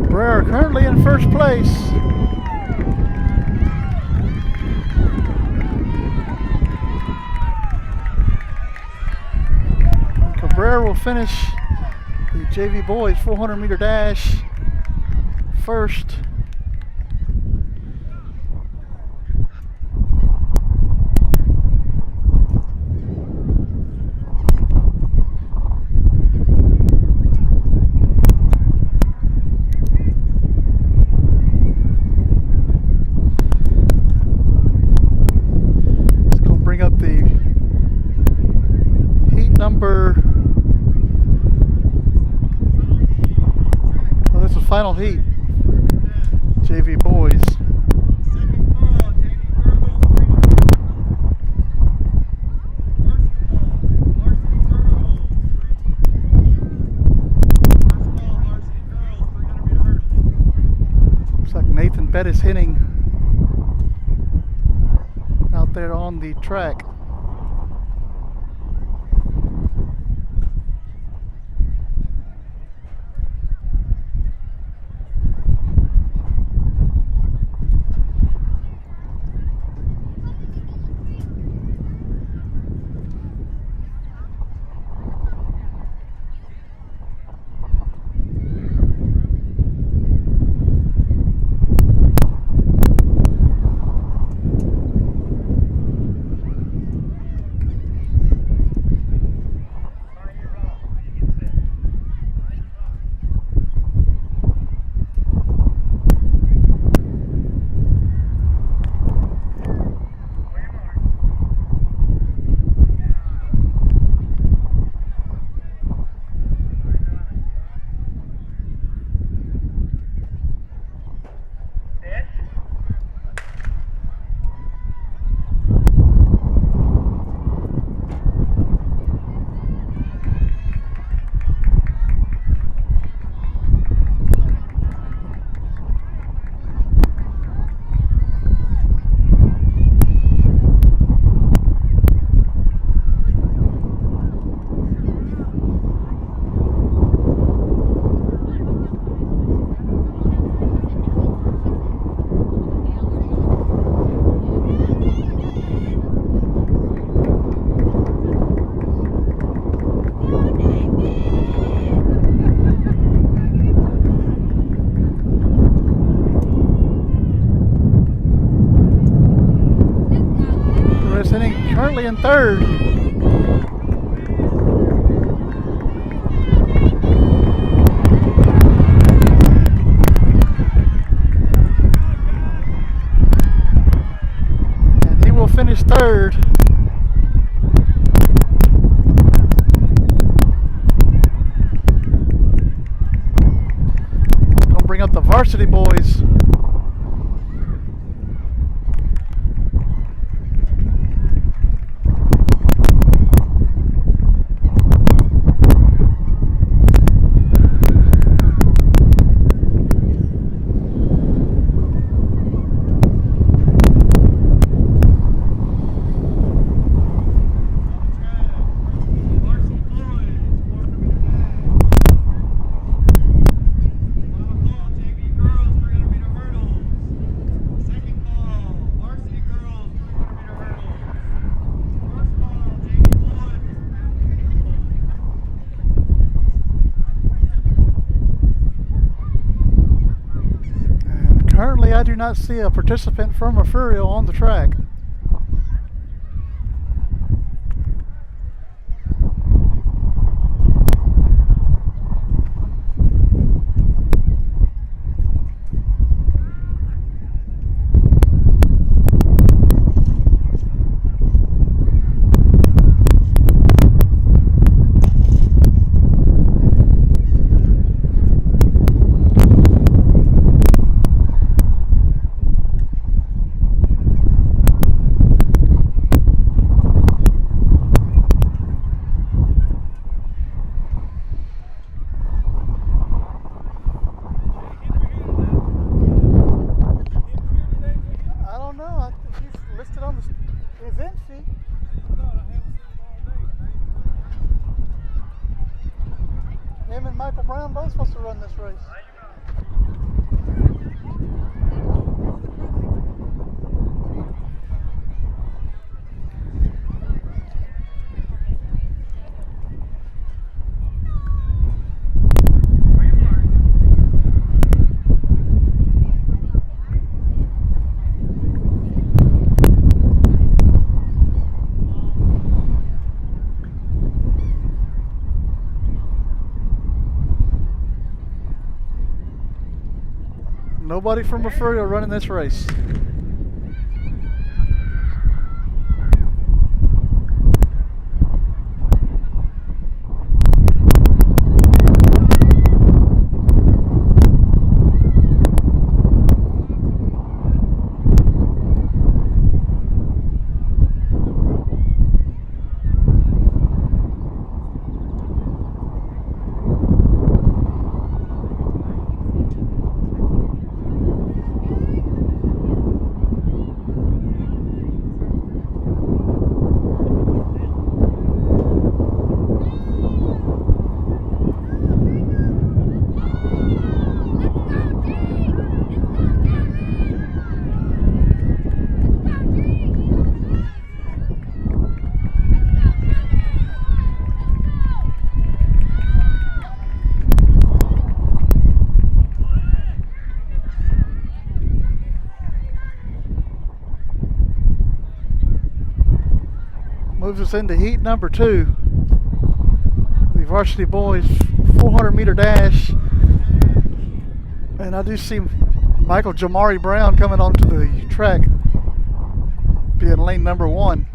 Cabrera currently in first place. Cabrera will finish the JV boys 400-meter dash first. Final heat, JV boys.
Second call, JV girls, 300.
Looks like Nathan Bettis hitting out there on the track. actually in third. And he will finish third. Gonna bring up the Varsity boys. Currently, I do not see a participant from Refugio on the track. Him and Michael Brown both supposed to run this race. Nobody from Refugio running this race. Moves us into heat number 2. The Varsity boys 400-meter dash. And I do see Michael Jamari Brown coming onto the track, being lane number 1.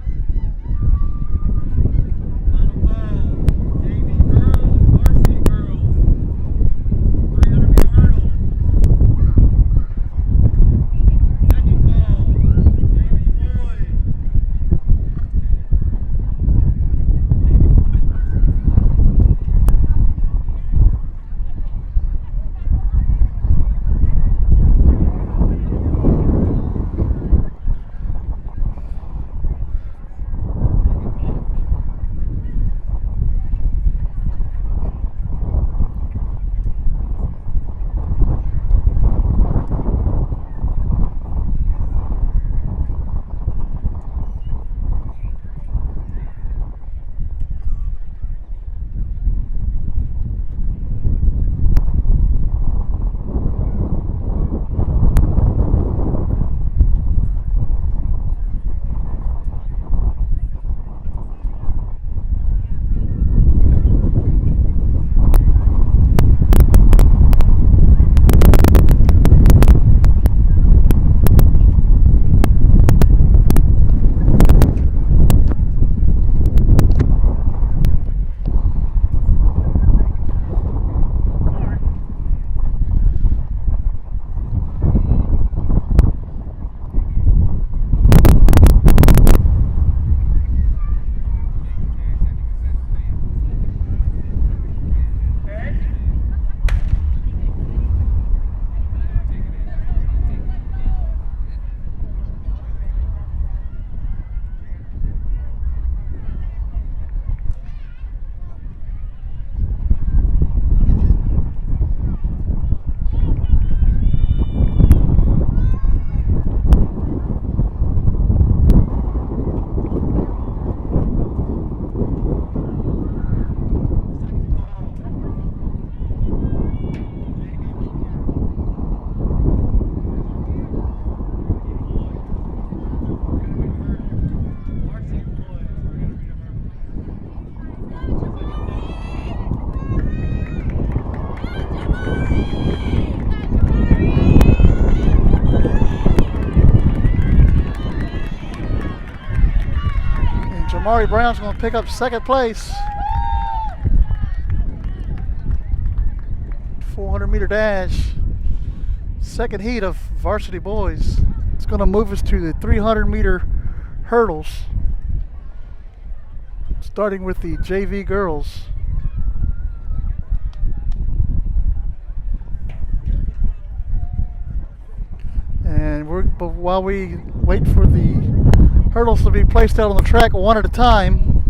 Kamari Brown's going to pick up second place. 400-meter dash. Second heat of varsity boys. It's going to move us to the 300-meter hurdles. Starting with the JV girls. And while we wait for the hurdles to be placed out on the track one at a time,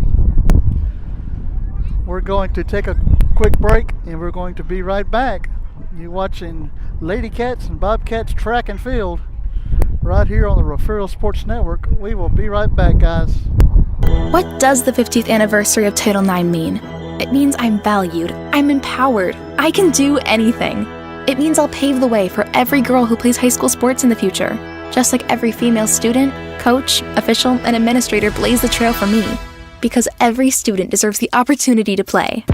we're going to take a quick break and we're going to be right back. You're watching Lady Cats and Bobcats track and field right here on the Referral Sports Network. We will be right back, guys.
What does the 50th anniversary of Title IX mean? It means I'm valued, I'm empowered, I can do anything. It means I'll pave the way for every girl who plays high school sports in the future, just like every female student, coach, official, and administrator blazed the trail for me, because every student deserves the opportunity to play.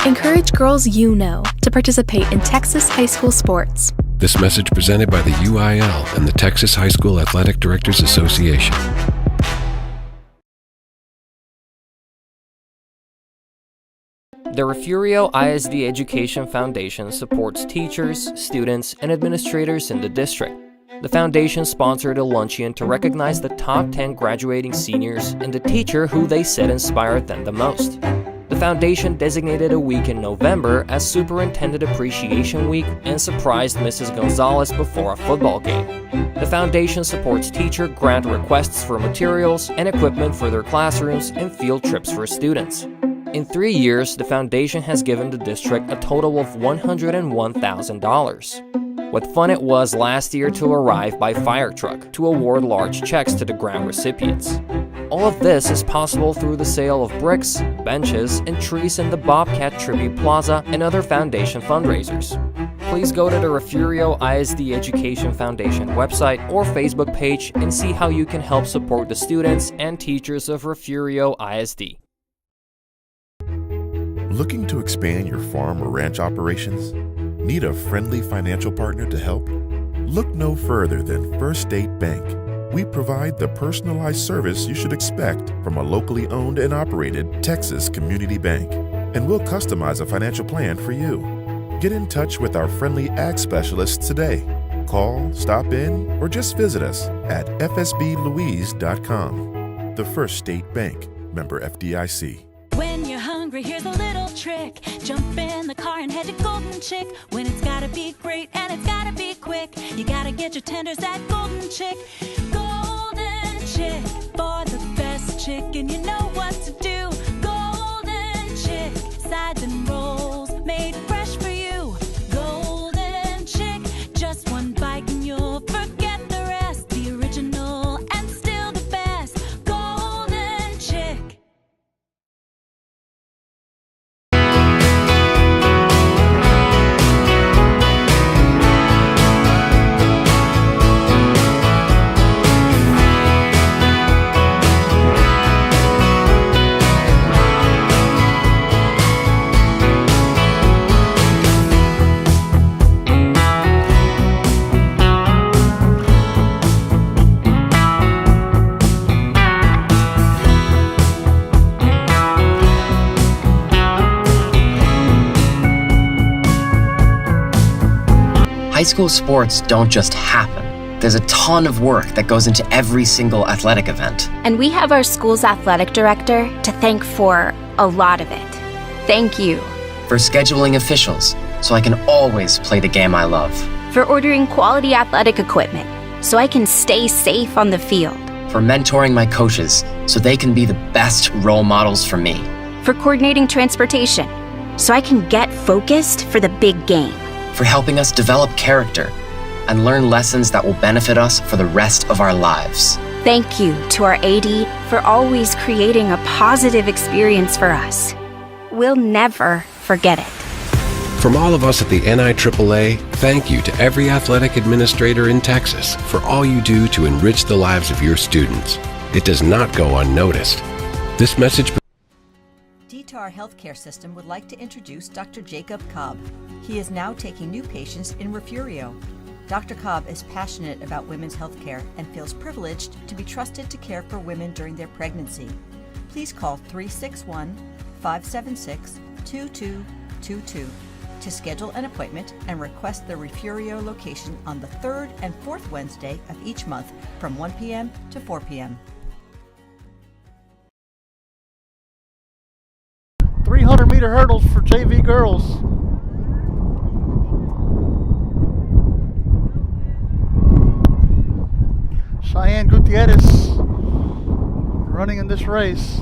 Encourage girls you know to participate in Texas high school sports.
This message presented by the UIL and the Texas High School Athletic Directors Association.
The Refugio ISD Education Foundation supports teachers, students, and administrators in the district. The foundation sponsored a luncheon to recognize the top 10 graduating seniors and the teacher who they said inspired them the most. The foundation designated a week in November as Superintendent Appreciation Week and surprised Mrs. Gonzalez before a football game. The foundation supports teacher grant requests for materials and equipment for their classrooms and field trips for students. In 3 years, the foundation has given the district a total of $101,000. What fun it was last year to arrive by fire truck to award large checks to the grant recipients. All of this is possible through the sale of bricks, benches, and trees in the Bobcat Tribute Plaza and other foundation fundraisers. Please go to the Refugio ISD Education Foundation website or Facebook page and see how you can help support the students and teachers of Refugio ISD.
Looking to expand your farm or ranch operations? Need a friendly financial partner to help? Look no further than First State Bank. We provide the personalized service you should expect from a locally owned and operated Texas community bank. And we'll customize a financial plan for you. Get in touch with our friendly ag specialists today. Call, stop in, or just visit us at fsblouise.com. The First State Bank, member FDIC.
When you're hungry, here's a little trick. Jump in the car and head to Golden Chick. When it's gotta be great and it's gotta be quick, you gotta get your tenders at Golden Chick. Golden Chick, for the best chicken, you know what to do. Golden Chick, sides and rolls made fresh for you. Golden Chick, just one bite and you'll forget the rest. The original and still the best. Golden Chick.
High school sports don't just happen. There's a ton of work that goes into every single athletic event.
And we have our school's athletic director to thank for a lot of it. Thank you.
For scheduling officials, so I can always play the game I love.
For ordering quality athletic equipment, so I can stay safe on the field.
For mentoring my coaches, so they can be the best role models for me.
For coordinating transportation, so I can get focused for the big game.
For helping us develop character and learn lessons that will benefit us for the rest of our lives.
Thank you to our AD for always creating a positive experience for us. We'll never forget it.
From all of us at the NIAAA, thank you to every athletic administrator in Texas for all you do to enrich the lives of your students. It does not go unnoticed. This message.
DTAR Healthcare System would like to introduce Dr. Jacob Cobb. He is now taking new patients in Refugio. Dr. Cobb is passionate about women's healthcare and feels privileged to be trusted to care for women during their pregnancy. please call 361-576-2222 to schedule an appointment and request the Refugio location on the 3rd and 4th Wednesday of each month from 1 p.m. to 4 p.m.
300-meter hurdles for JV girls. Cheyenne Gutierrez running in this race.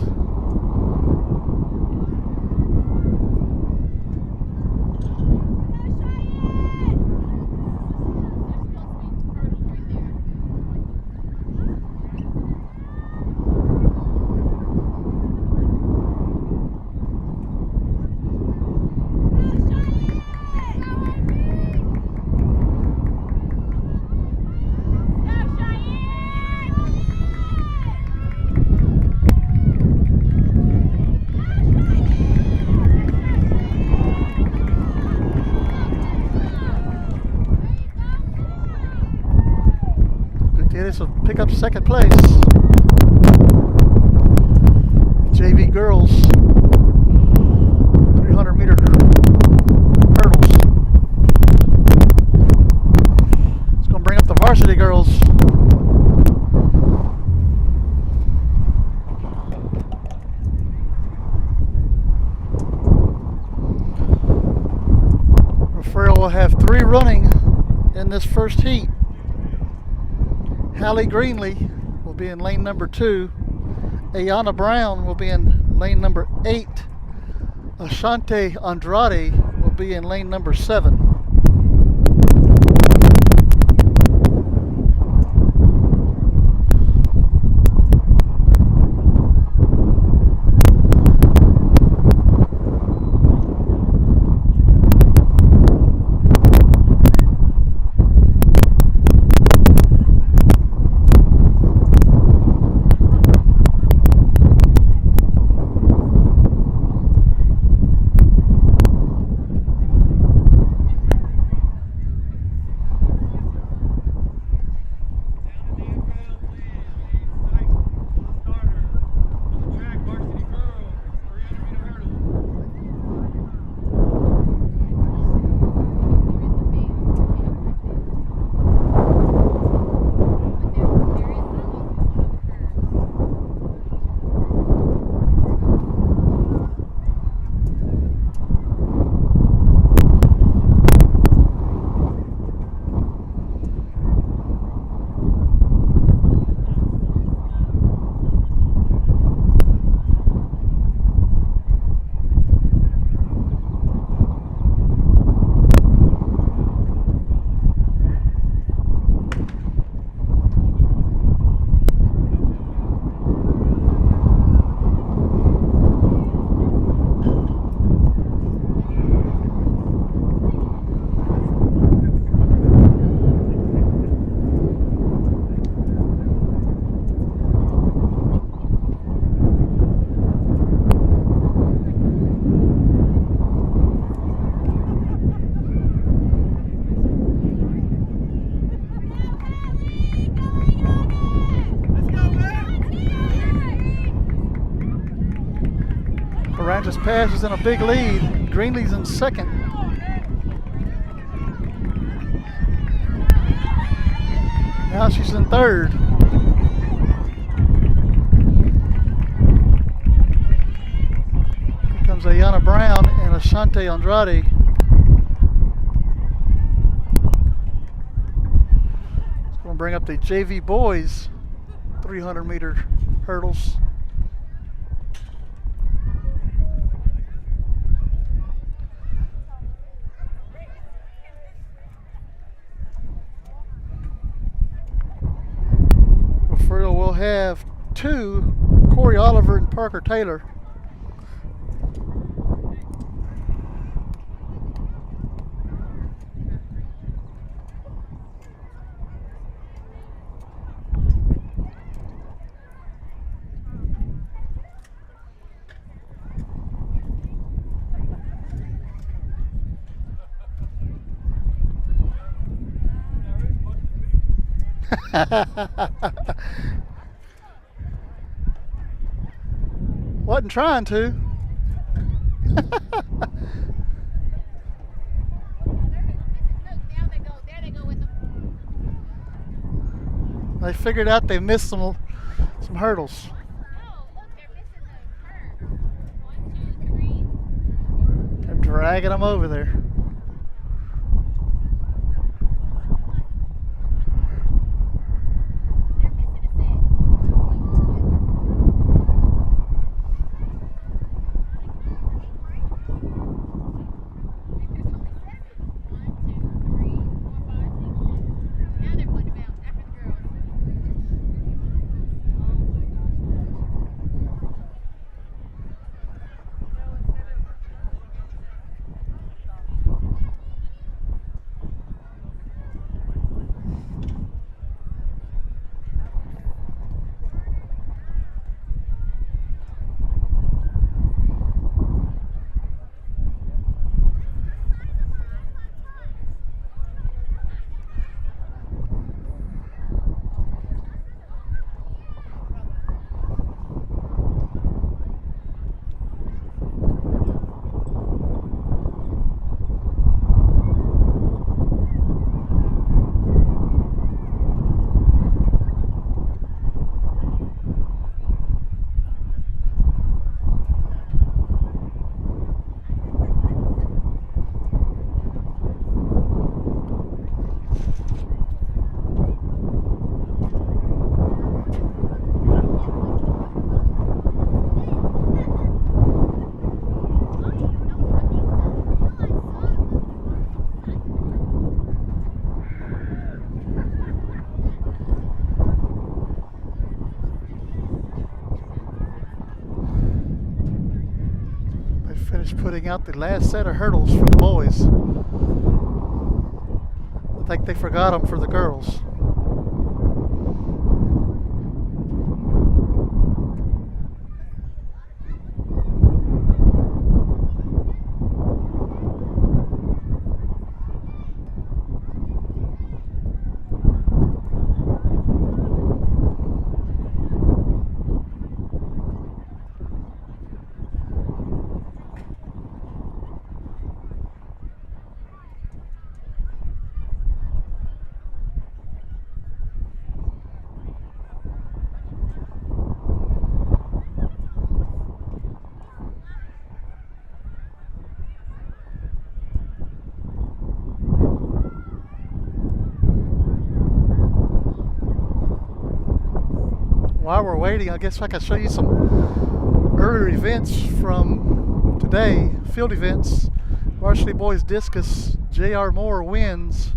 Gutierrez will pick up second place. JV girls 300-meter hurdles. It's going to bring up the varsity girls. Referral will have 3 running in this first heat. Hallie Greenlee will be in lane number 2. Ayana Brown will be in lane number 8. Ashante Andrade will be in lane number 7. Aransas Pass is in a big lead. Greenlee's in second. Now she's in third. Here comes Ayana Brown and Ashante Andrade. It's going to bring up the JV boys 300-meter hurdles. We'll have 2, Corey Oliver and Parker Taylor. Wasn't trying to. They figured out they missed some hurdles. They're dragging them over there. Finished putting out the last set of hurdles for the boys. I think they forgot them for the girls. While we're waiting, I guess I can show you some earlier events from today, field events. Varsity Boys Discus, J.R. Moore wins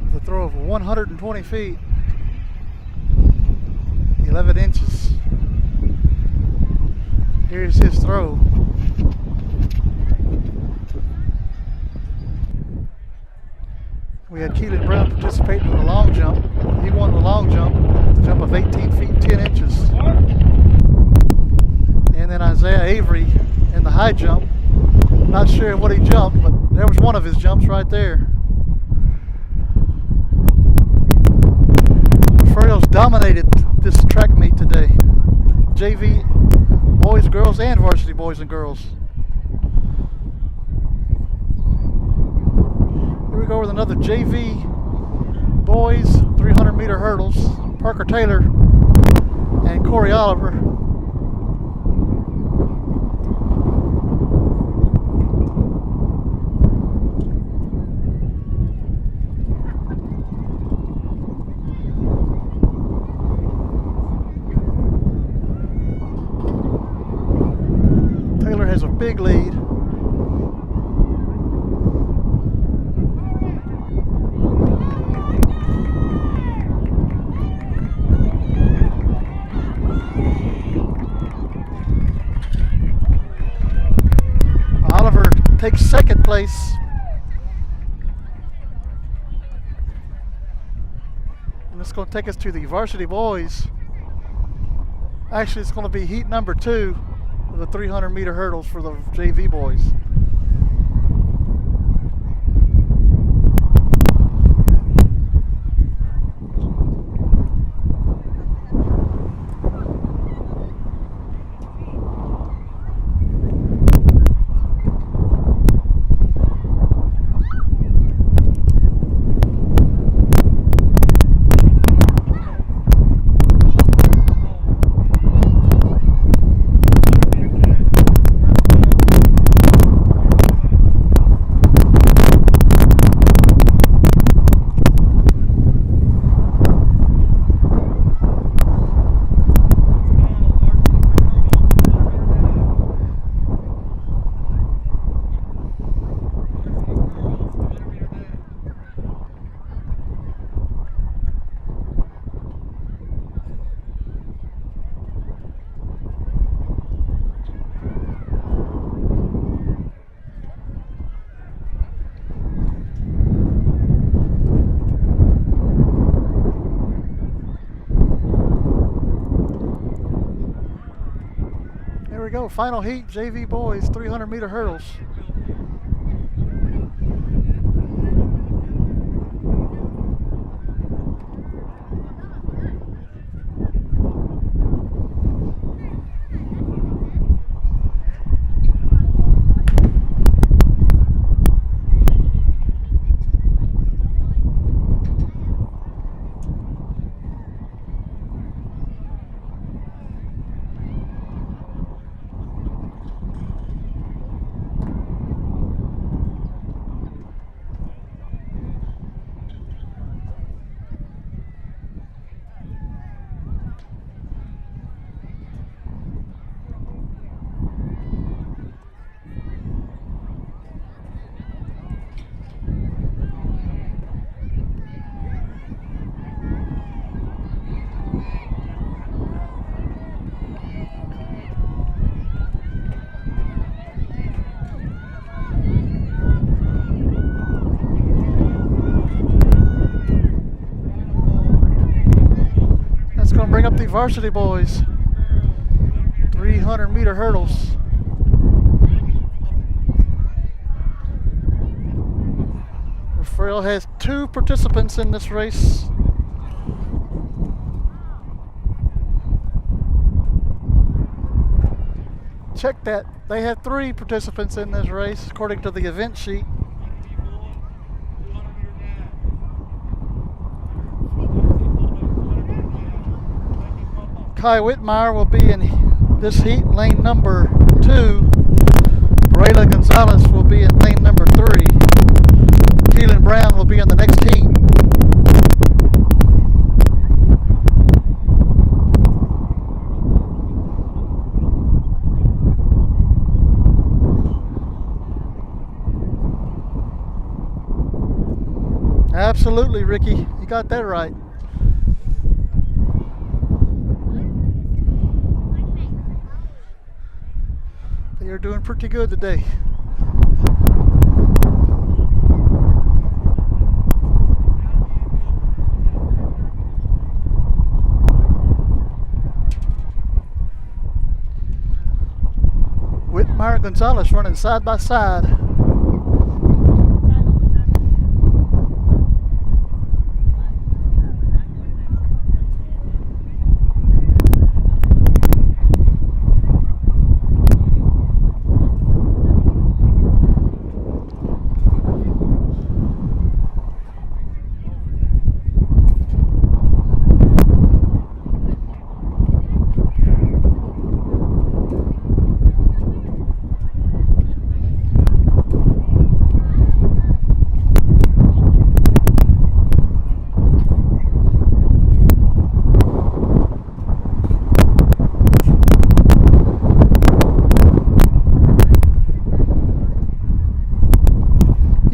with a throw of 120 feet, 11 inches. Here's his throw. We had Keelan Brown participating in the long jump. He won the long jump, the jump of 18 feet 10 inches. And then Isaiah Avery in the high jump. Not sure what he jumped, but there was one of his jumps right there. Furriel's dominated this track meet today. JV boys, girls, and varsity boys and girls. Here we go with another JV boys 300-meter hurdles. Parker Taylor and Corey Oliver. Taylor has a big lead. Takes second place. And it's going to take us to the varsity boys. Actually, it's going to be heat number 2 of the 300-meter hurdles for the JV boys. go. Final heat, JV boys, 300-meter hurdles. Bring up the varsity boys. 300-meter hurdles. Rafael has 2 participants in this race. Check that. They have 3 participants in this race, according to the event sheet. Kai Whitmire will be in this heat, lane number 2. Brayla Gonzalez will be in lane number 3. Keelan Brown will be in the next heat. Absolutely, Ricky. You got that right. You're doing pretty good today. Whitmire Gonzalez running side by side.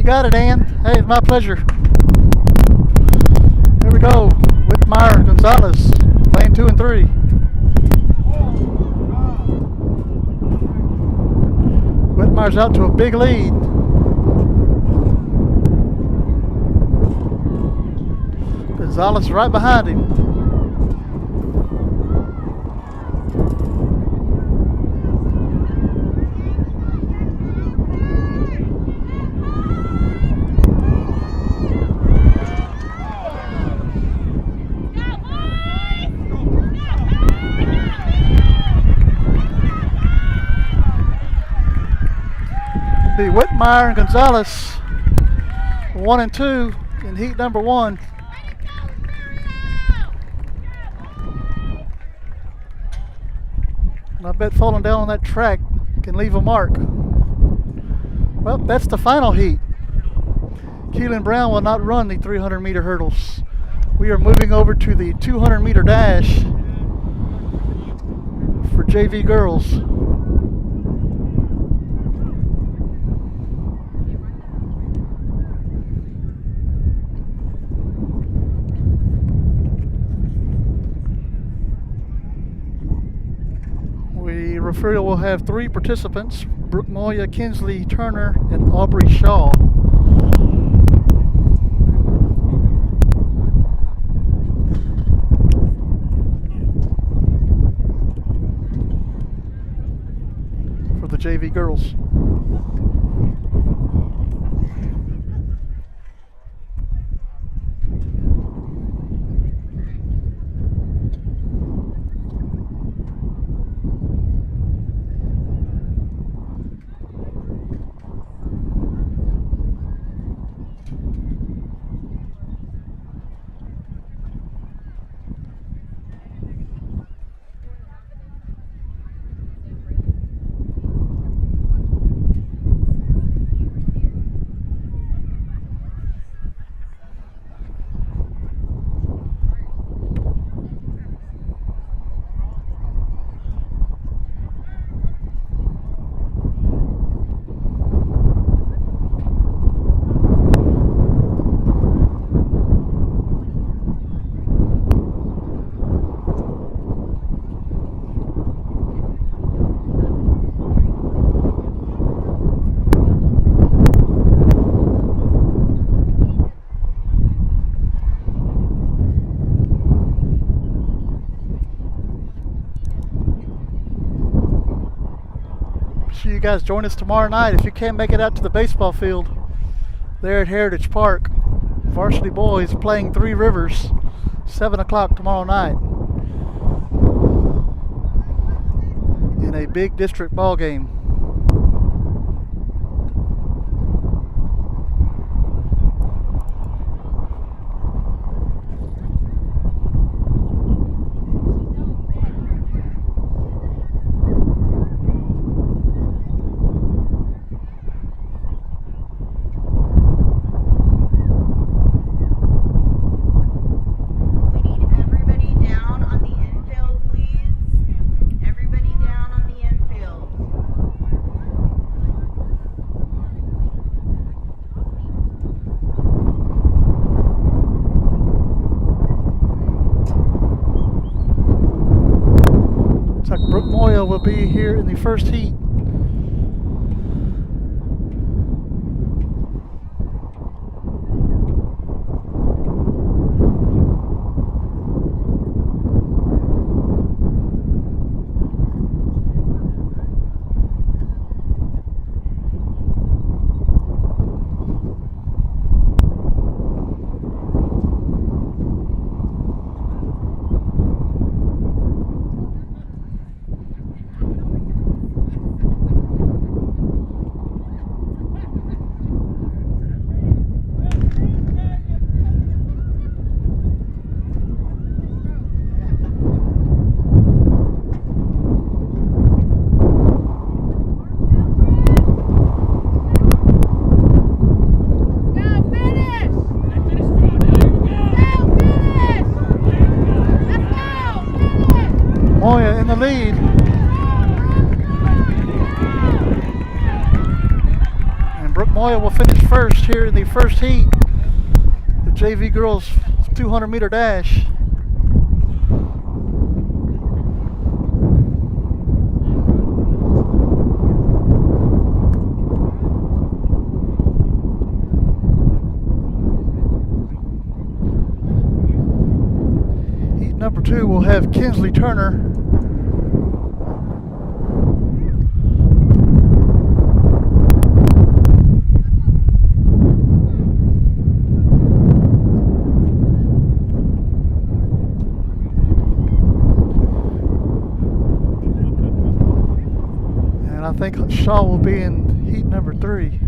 Got it, Ann. Hey, it's my pleasure. Here we go. Whitmire Gonzalez, lane 2 and 3. Whitmire's out to a big lead. Gonzalez right behind him. Whitmire and Gonzalez 1 and 2 in heat number 1. And I bet falling down on that track can leave a mark. Well, that's the final heat. Keelan Brown will not run the 300-meter hurdles. We are moving over to the 200-meter dash for JV girls. Referral will have 3 participants: Brooke Moya, Kinsley Turner, and Aubrey Shaw. JV girls. Sure you guys join us tomorrow night if you can't make it out to the baseball field there at Heritage Park. Varsity boys playing Three Rivers, 7 o'clock tomorrow night in a big district ball game. Will be here in the first heat. Moya in the lead. And Brooke Moya will finish first here in the first heat. The JV girls 200-meter dash. Heat number 2 will have Kinsley Turner. I think Shaw will be in heat number 3.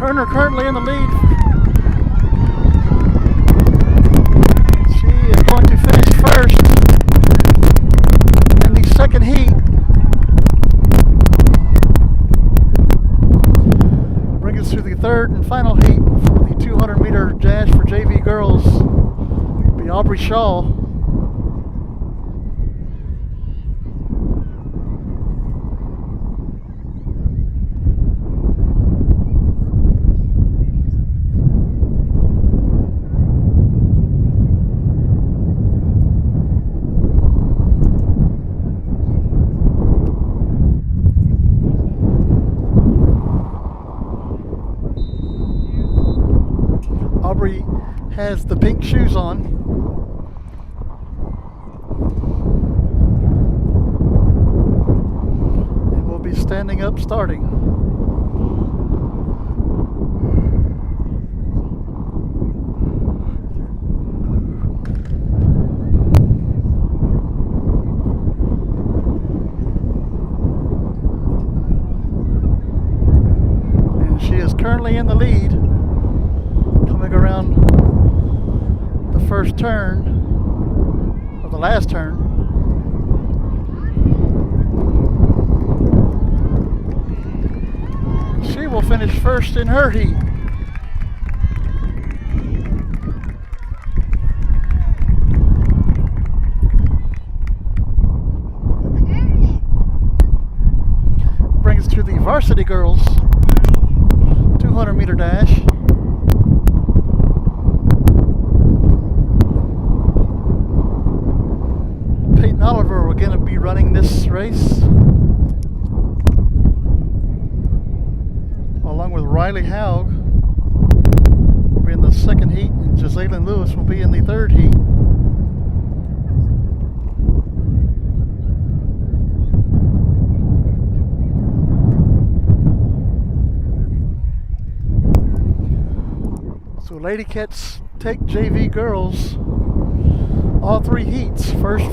Turner currently in the lead. She is going to finish first in the second heat. Bring us to the third and final heat for the 200-meter dash for JV girls. It'll be Aubrey Shaw. Aubrey has the pink shoes on. And will be standing up starting. And she is currently in the lead. Coming around the first turn, or the last turn. She will finish first in her heat. Brings us to the varsity girls 200-meter dash. Oliver will again be running this race along with Riley Haug. Will be in the second heat, and Jazalyn Lewis will be in the third heat. So Lady Cats take JV girls all three heats, first.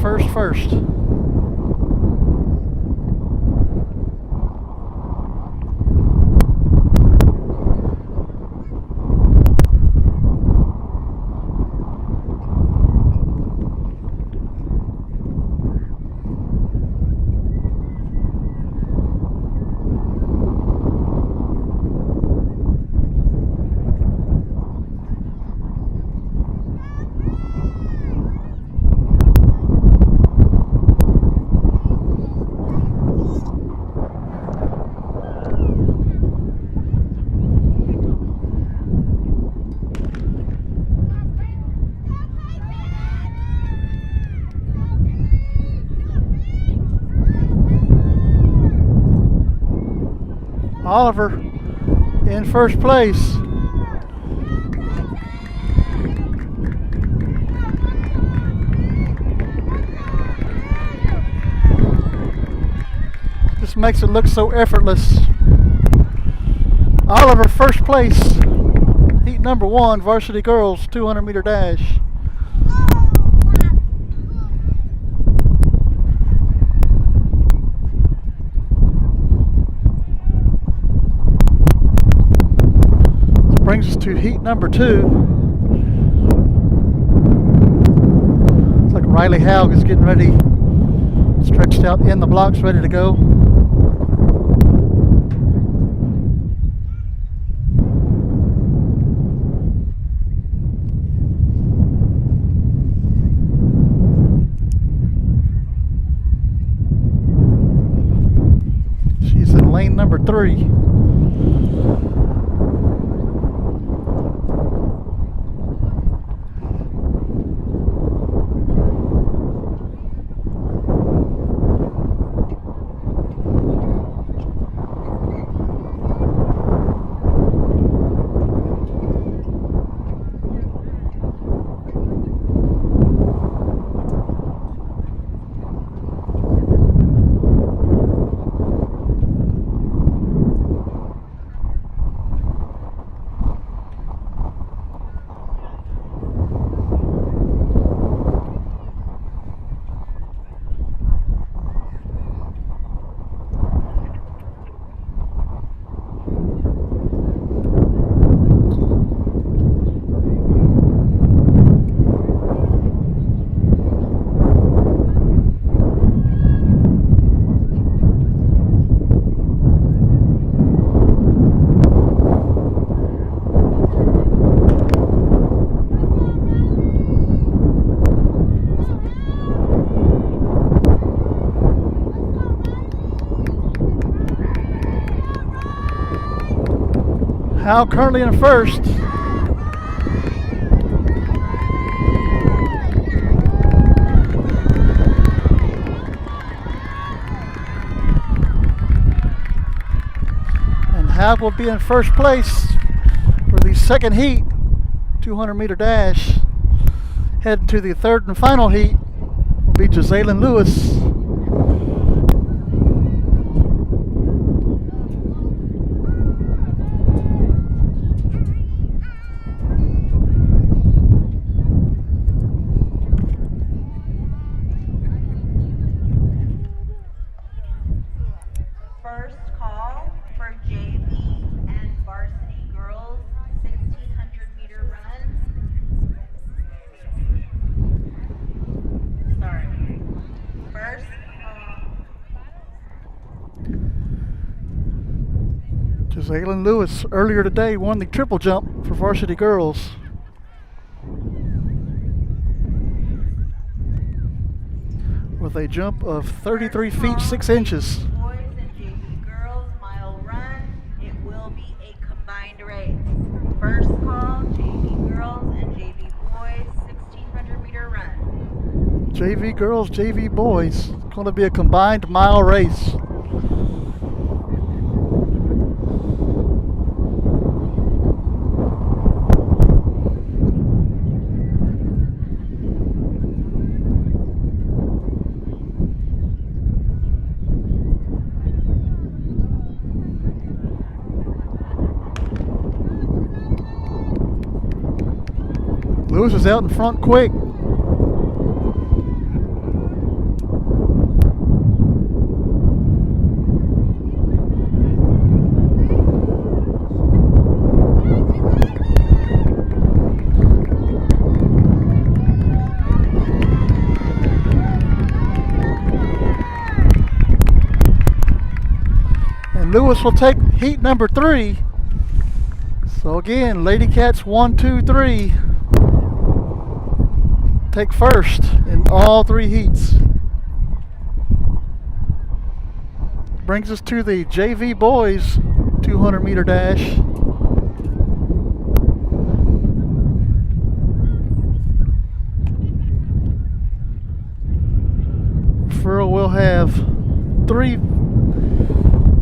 Oliver in first place. Just makes it look so effortless. Oliver first place, heat number 1, varsity girls 200-meter dash. Brings us to heat number 2. Looks like Riley Haug is getting ready, stretched out in the blocks, ready to go. She's in lane number 3. Hal currently in first. And Hal will be in first place for the second heat, 200-meter dash. Heading to the third and final heat will be Jazalyn Lewis.
First call for JV and varsity girls 1600-meter run. Sorry. First call.
Jazalyn Lewis earlier today won the triple jump for varsity girls. With a jump of 33 feet 6 inches.
Boys and JV girls mile run. It will be a combined race. First call, JV girls and JV boys 1600-meter run.
JV girls, JV boys. It's going to be a combined mile race. Lewis is out in front quick. And Lewis will take heat number 3. So again, Lady Cats 1, 2, 3. Take first in all 3 heats. Brings us to the JV boys 200-meter dash. Referral will have 3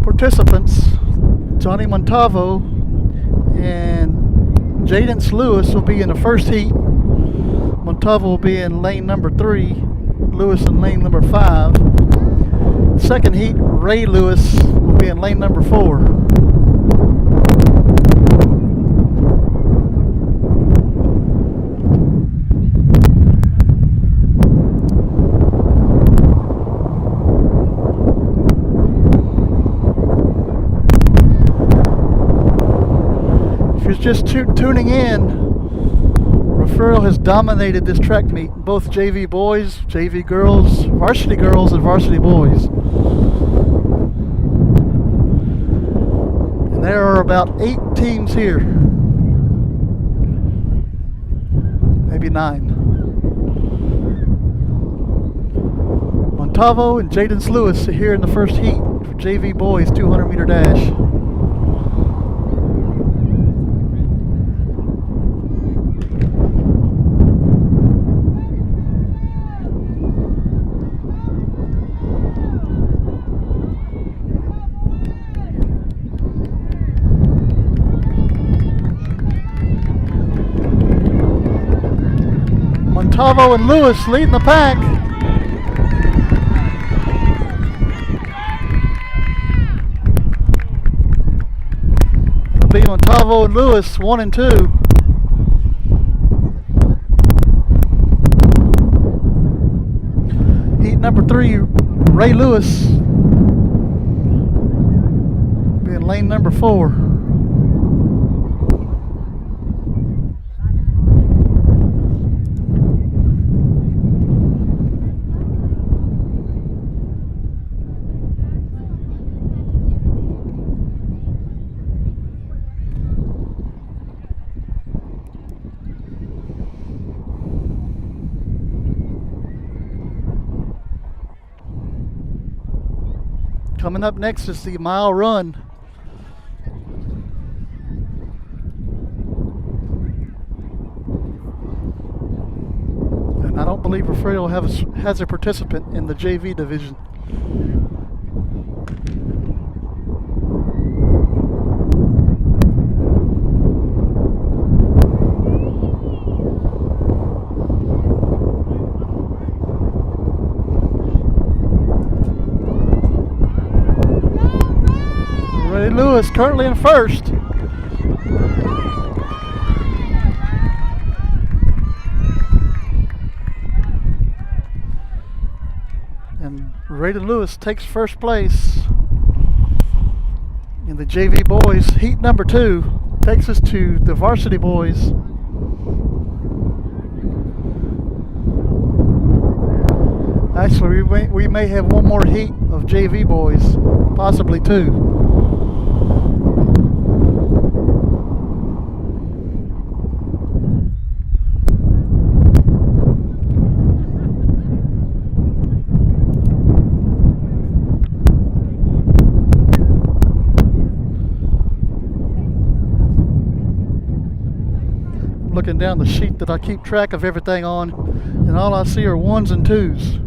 participants. Johnny Montalvo and Jadance Lewis will be in the first heat. Montalvo will be in lane number 3, Lewis in lane number 5. Second heat, Ray Lewis will be in lane number 4. If you're just tuning in, Referral has dominated this track meet, both JV boys, JV girls, and varsity boys. And there are about 8 teams here. Maybe 9. Montalvo and Jadance Lewis are here in the first heat for JV boys 200-meter dash. Montalvo and Lewis leading the pack. It'll be Montalvo and Lewis 1 and 2. Heat number 3, Ray Lewis will be in lane number 4. Coming up next is the mile run. believe Refugio has a participant in the JV division. Ray Lewis currently in first. And Raiden Lewis takes first place in the JV boys. Heat number 2 takes us to the varsity boys. Actually, we may have one more heat of JV boys, possibly 2. Looking down the sheet that I keep track of everything on, and all I see are 1s and 2s.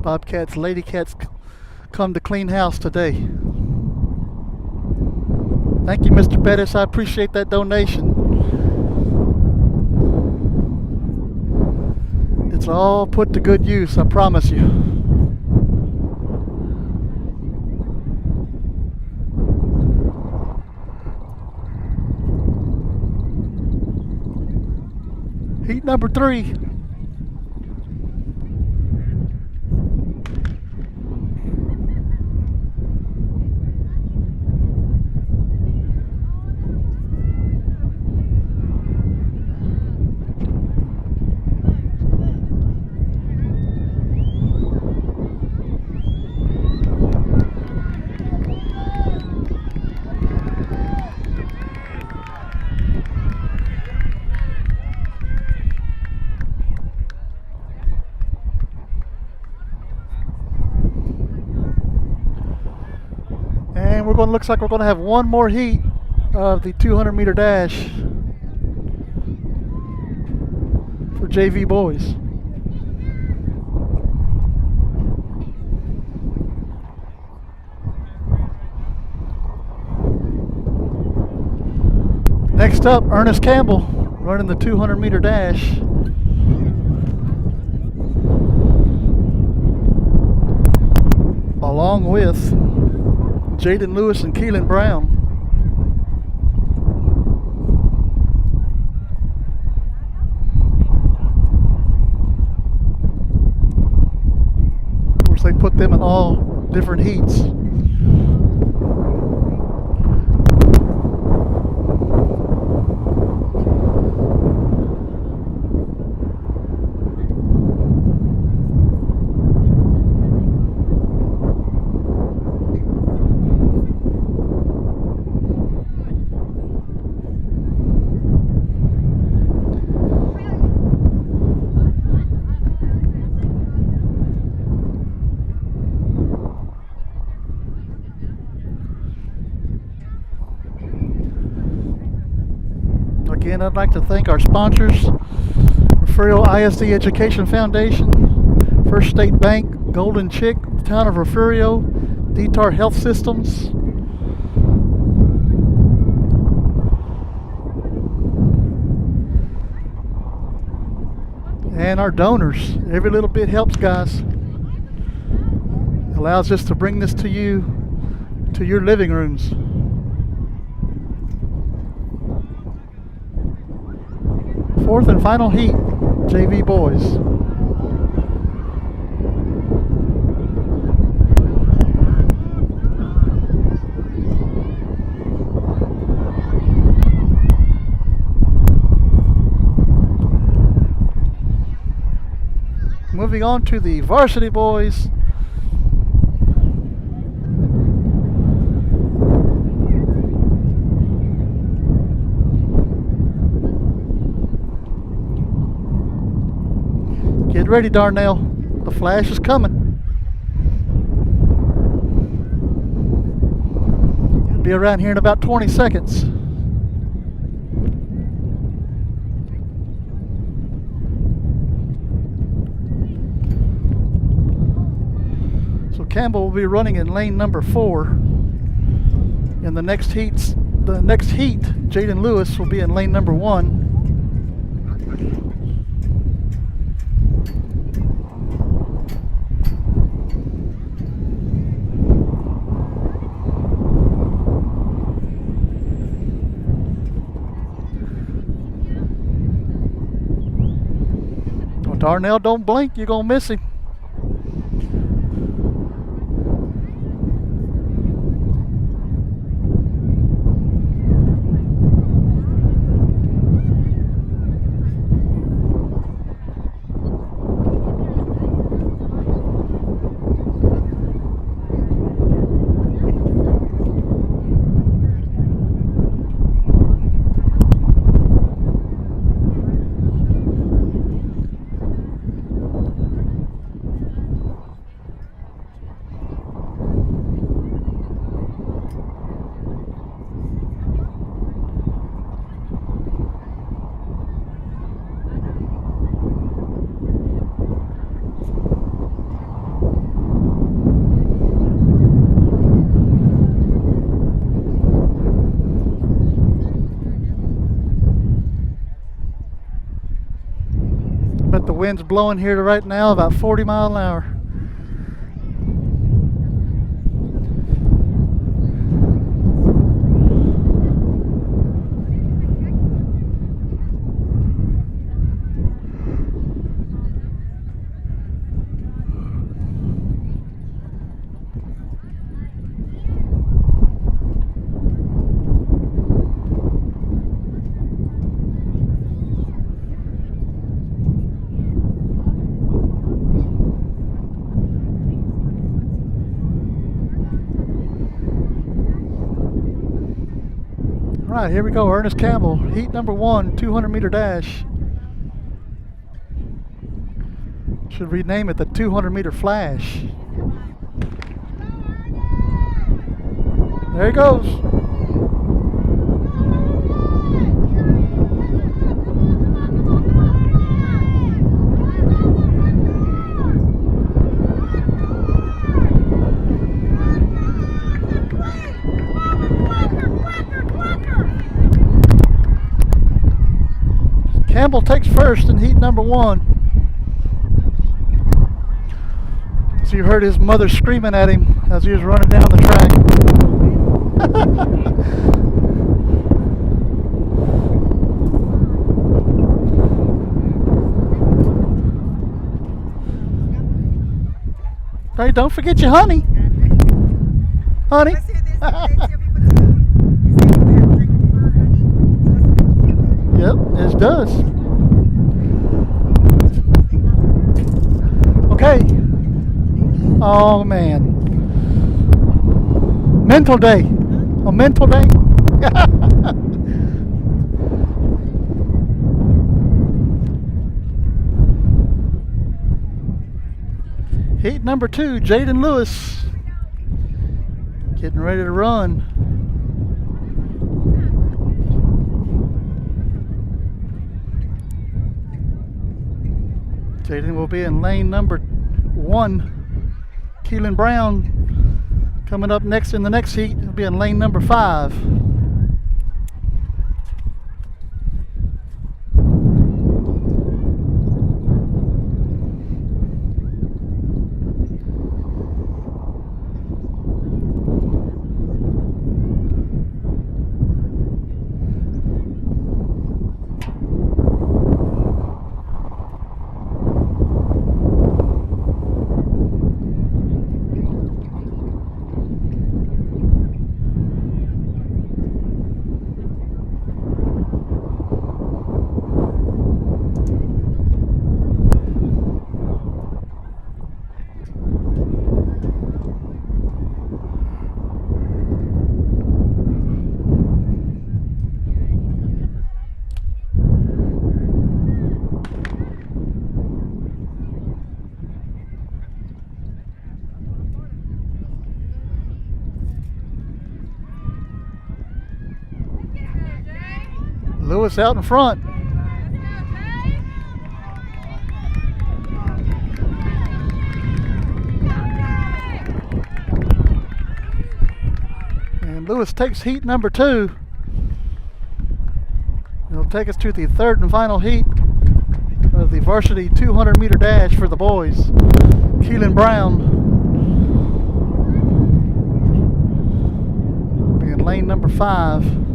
Bobcats, Lady Cats come to clean house today. Thank you, Mr. Pettis. I appreciate that donation. It's all put to good use, I promise you. Heat number 3. And looks like we're going to have one more heat of the 200-meter dash for JV boys. Next up, Ernest Campbell running the 200-meter dash. Along with Jaden Lewis and Keelan Brown. Of course, they put them in all different heats. Again, I'd like to thank our sponsors, Refugio ISD Education Foundation, First State Bank, Golden Chick, the Town of Refugio, DTAR Health Systems, and our donors. Every little bit helps, guys. Allows us to bring this to you, to your living rooms. Fourth and final heat, JV boys. Moving on to the varsity boys. Get ready, Darnell. The flash is coming. Be around here in about 20 seconds. So Campbell will be running in lane number 4. In the next heat, Jaden Lewis will be in lane number 1. Well, Darnell, don't blink, you're gonna miss him. But the wind's blowing here right now about 40 miles an hour. All right, here we go. Ernest Campbell, heat number 1, 200-meter dash. Should rename it the 200-meter flash. There he goes. Campbell takes first in heat number 1. So you heard his mother screaming at him as he was running down the track. Hey, don't forget your honey. Honey. Yep, it does. Okay. Oh man. Mental day. A mental day. Heat number 2, Jaden Lewis. Getting ready to run. Jaden will be in lane number 1. Keelan Brown coming up next in the next heat. He'll be in lane number 5. Lewis out in front. And Lewis takes heat number 2. It'll take us to the third and final heat of the varsity 200-meter dash for the boys. Keelan Brown in lane number 5.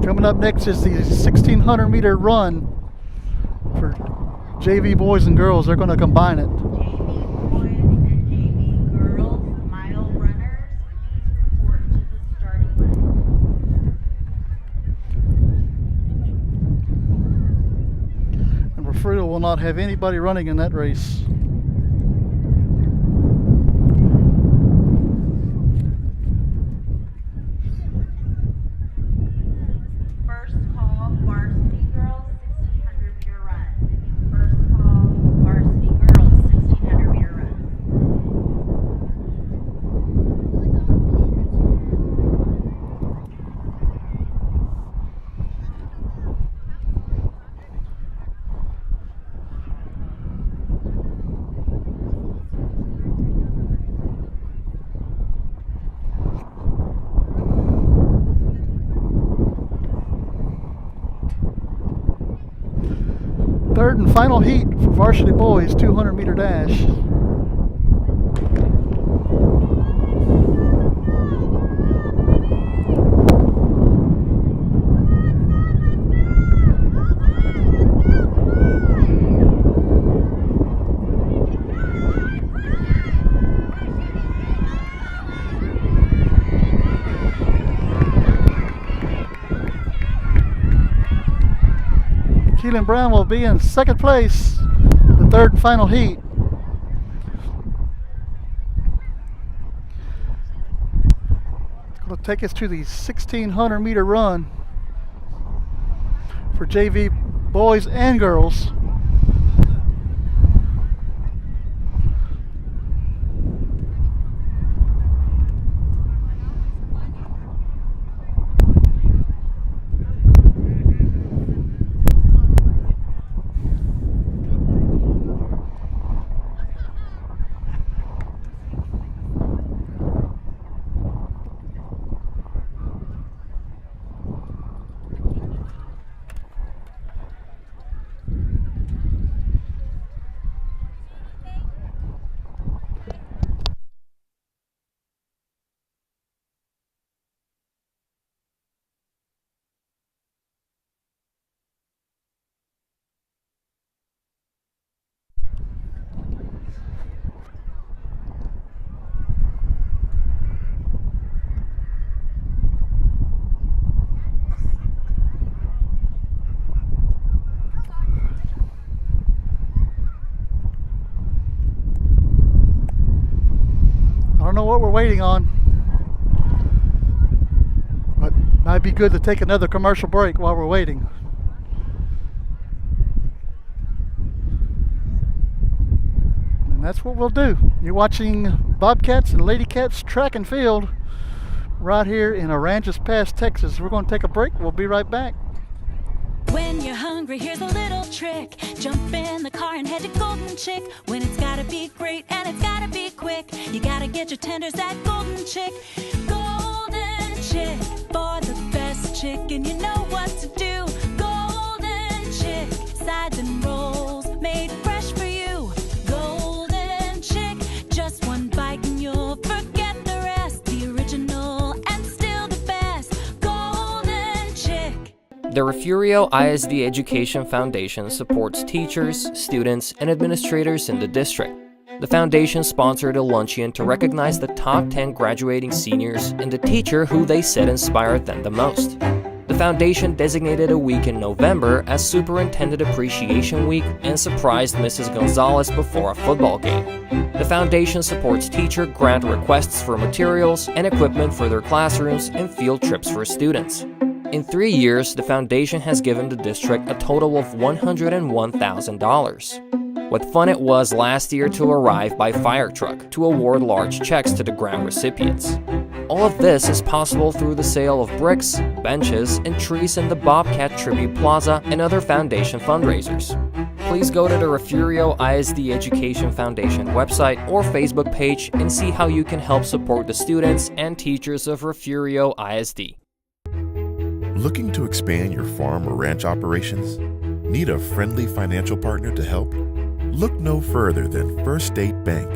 Coming up next is the 1,600-meter run for JV boys and girls. They're going to combine it.
JV boys and JV girls mile runners, please report to the starting line.
And Refrudo will not have anybody running in that race.
First call, Varsity girls, 1,600-meter run. First call, Varsity girls, 1,600-meter run.
Third and final heat for varsity boys 200-meter dash. Keelan Brown will be in second place, the third and final heat. It's going to take us to the 1,600-meter run for JV boys and girls. I don't know what we're waiting on, but it might be good to take another commercial break while we're waiting. And that's what we'll do. You're watching Bobcats and Lady Cats track and field right here in Aransas Pass, Texas. We're going to take a break. We'll be right back.
When you're hungry, here's a little trick. Jump in the car and head to Golden Chick. When it's gotta be great and it's gotta be quick, you gotta get your tenders at Golden Chick. Golden Chick, for the best chicken, you know what to do. Golden Chick, sides and rolls, made fresh for you. Golden Chick, just one bite and you'll forget the rest. The original and still the best. Golden Chick.
The Refugio ISD Education Foundation supports teachers, students, and administrators in the district. The foundation sponsored a luncheon to recognize the top 10 graduating seniors and the teacher who they said inspired them the most. The foundation designated a week in November as Superintendent Appreciation Week and surprised Mrs. Gonzalez before a football game. The foundation supports teacher grant requests for materials and equipment for their classrooms and field trips for students. In 3 years, the foundation has given the district a total of $101,000. What fun it was last year to arrive by fire truck to award large checks to the grant recipients. All of this is possible through the sale of bricks, benches, and trees in the Bobcat Tribute Plaza and other foundation fundraisers. Please go to the Refugio ISD Education Foundation website or Facebook page and see how you can help support the students and teachers of Refugio ISD.
Looking to expand your farm or ranch operations? Need a friendly financial partner to help? Look no further than First State Bank.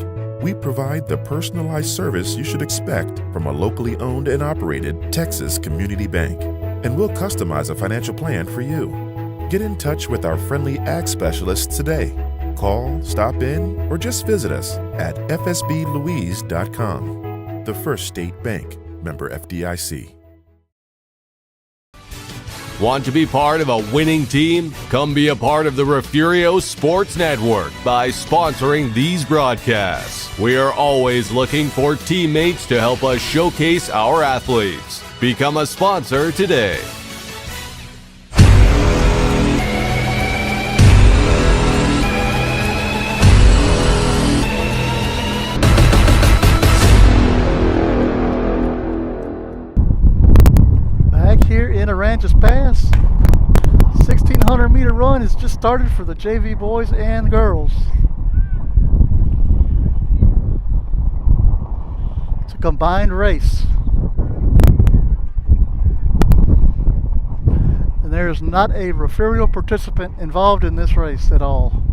We provide the personalized service you should expect from a locally owned and operated Texas community bank, and we'll customize a financial plan for you. Get in touch with our friendly ag specialists today. Call, stop in, or just visit us at fsblouise.com. The First State Bank, member FDIC.
Want to be part of a winning team? Come be a part of the Refugio Sports Network by sponsoring these broadcasts. We are always looking for teammates to help us showcase our athletes. Become a sponsor today.
Here in Aransas Pass, 1600 meter run has just started for the JV boys and girls. It's a combined race, and there is not a referral participant involved in this race at all.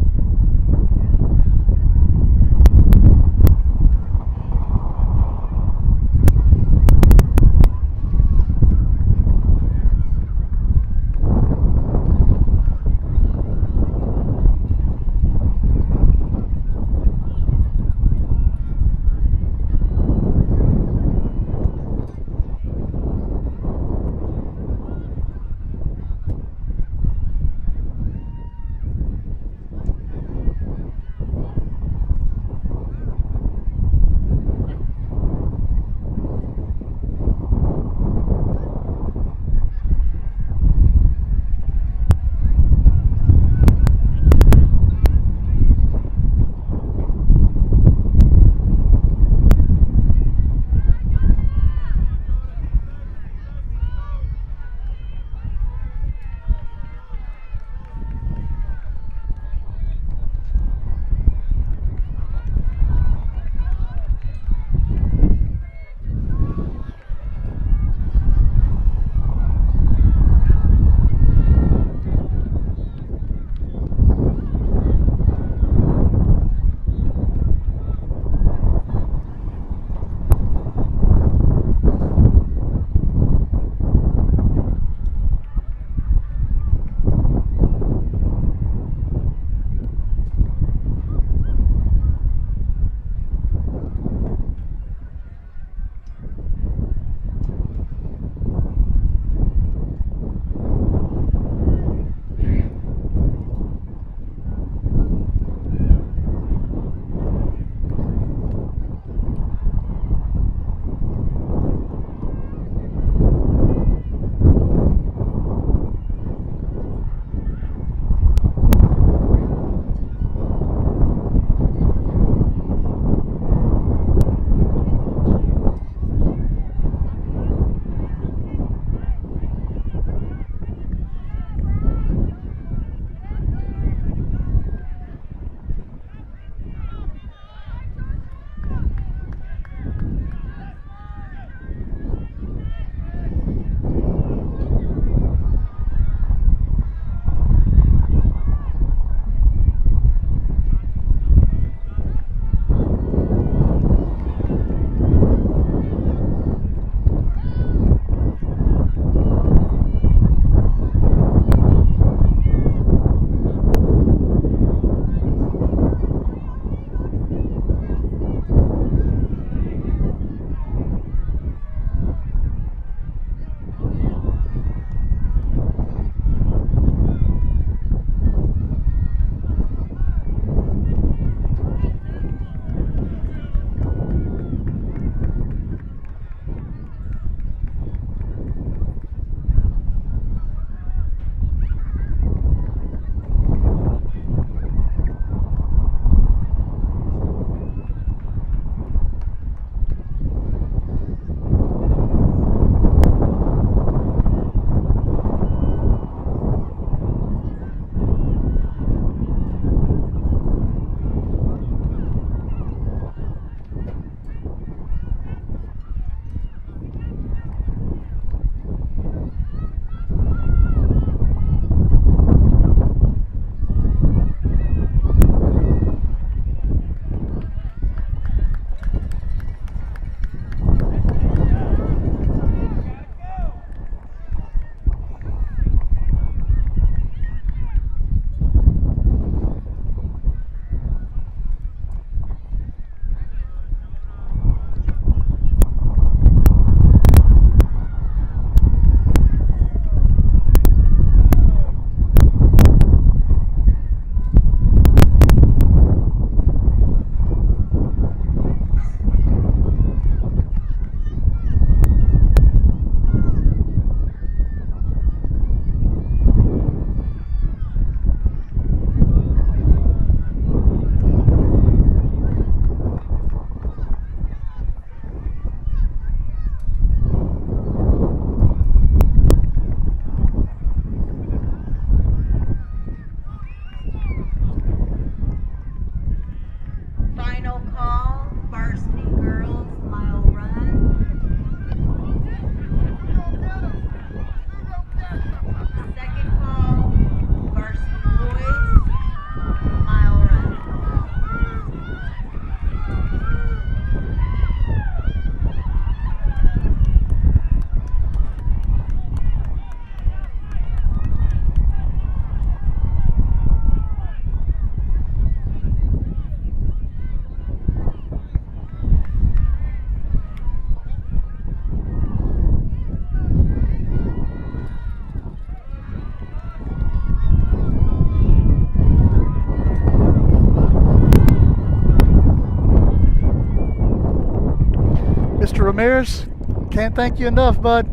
Ramirez, can't thank you enough, bud.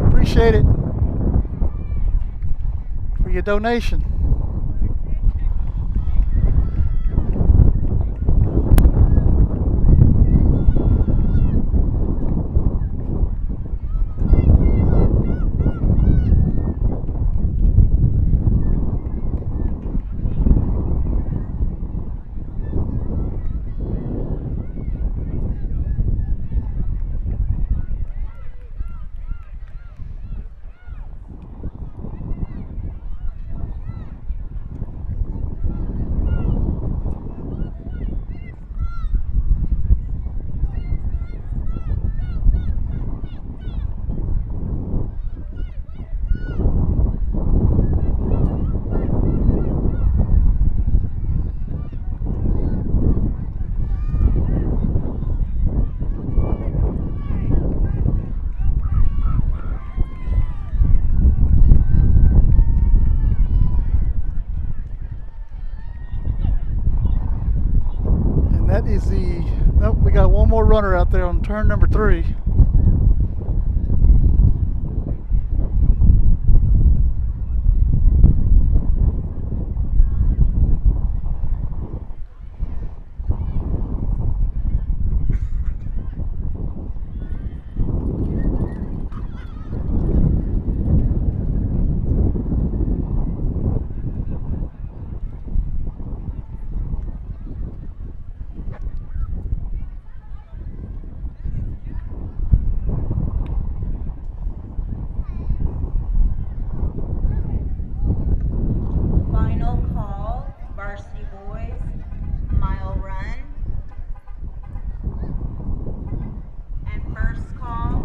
Appreciate it for your donation. That is the, nope, we got one more runner out there on turn number 3.
Final call, Varsity Boys, mile run. And first call,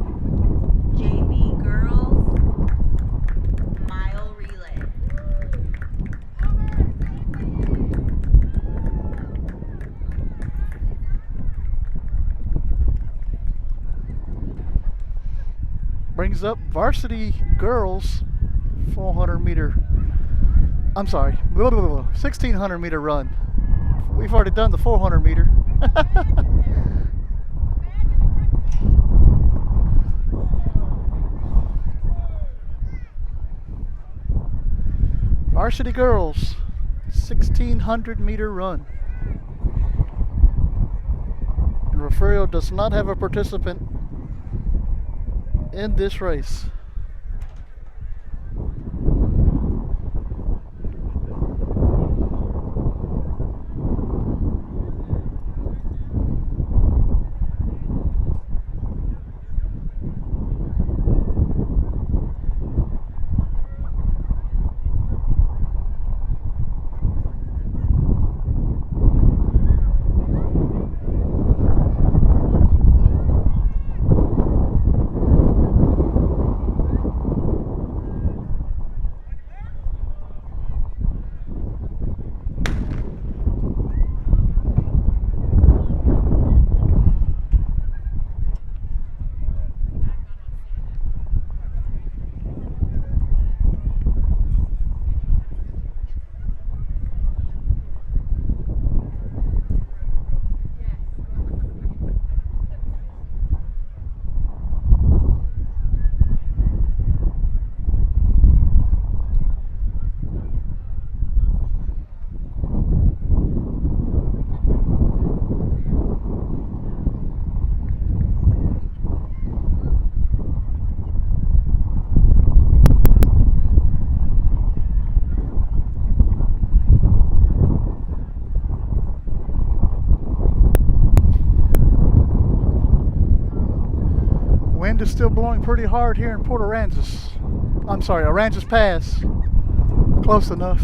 JV Girls, mile relay.
Brings up Varsity Girls 400 meter, I'm sorry, 1600 meter run. We've already done the 400 meter. Varsity Girls 1600 meter run. And Refugio does not have a participant in this race. Wind is still blowing pretty hard here in Port Aransas. I'm sorry, Aransas Pass. Close enough.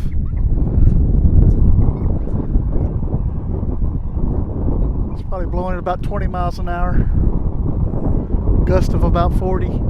It's probably blowing at about 20 miles an hour. Gust of about 40.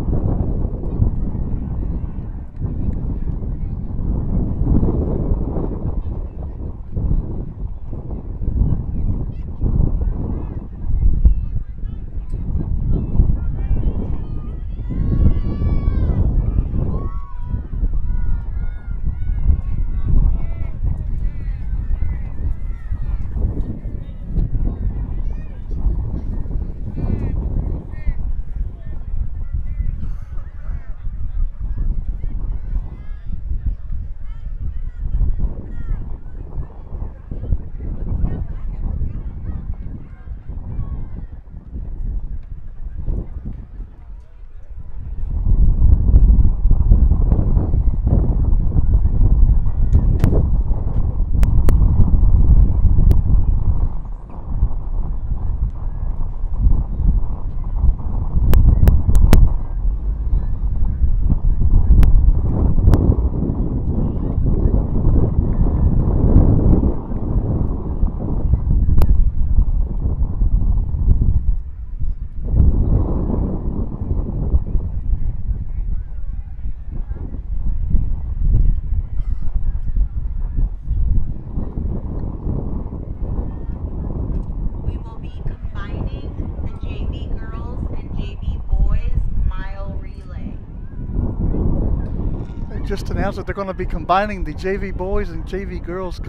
just announced that they're going to be combining the JV boys and JV girls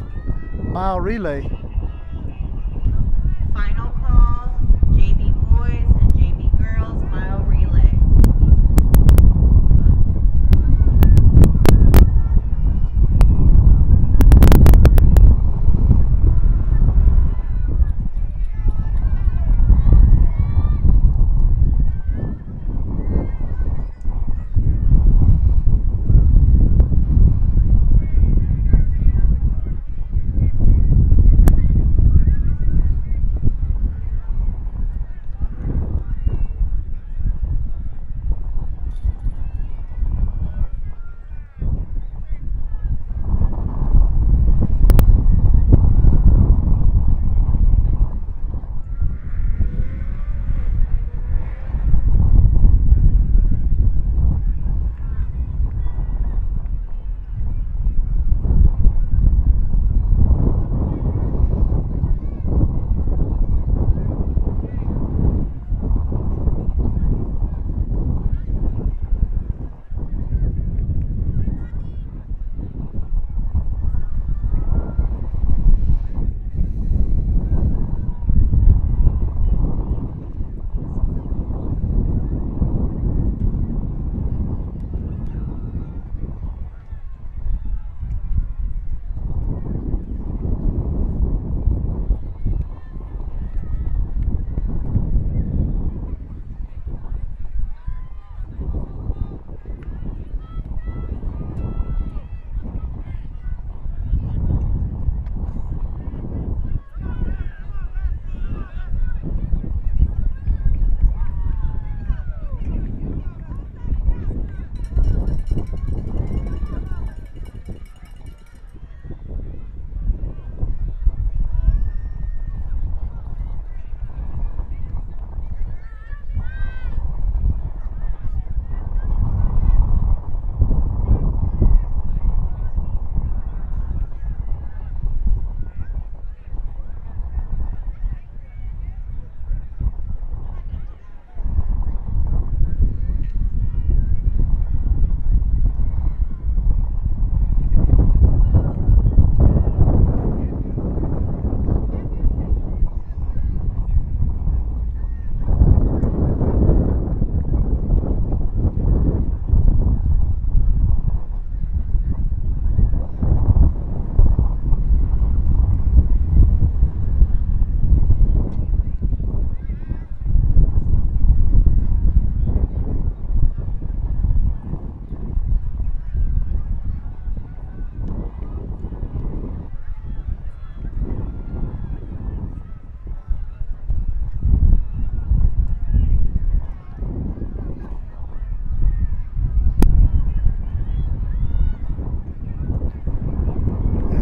mile relay.
Final call, JV boys and JV girls mile relay.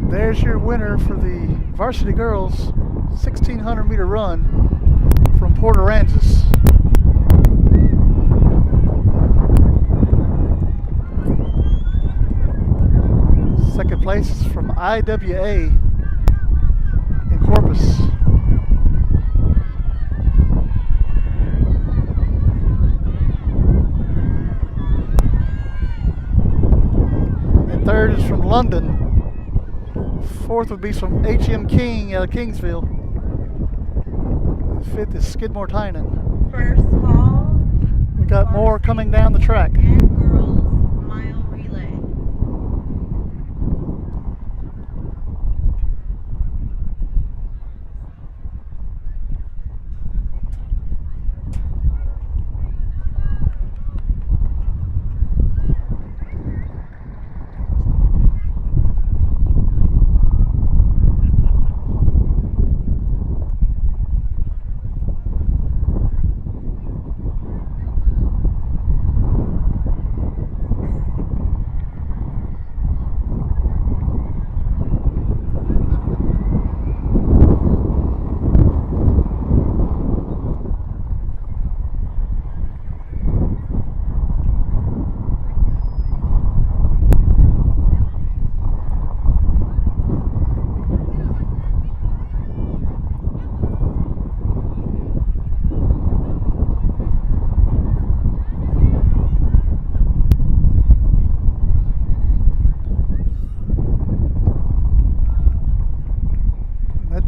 There's your winner for the Varsity Girls 1,600 meter run from Port Aransas. Second place is from IWA in Corpus. And third is from London. Fourth would be from H.M. King out of Kingsville. Fifth is Skidmore Tynan.
First call.
We got more coming down the track.
And girls mile relay.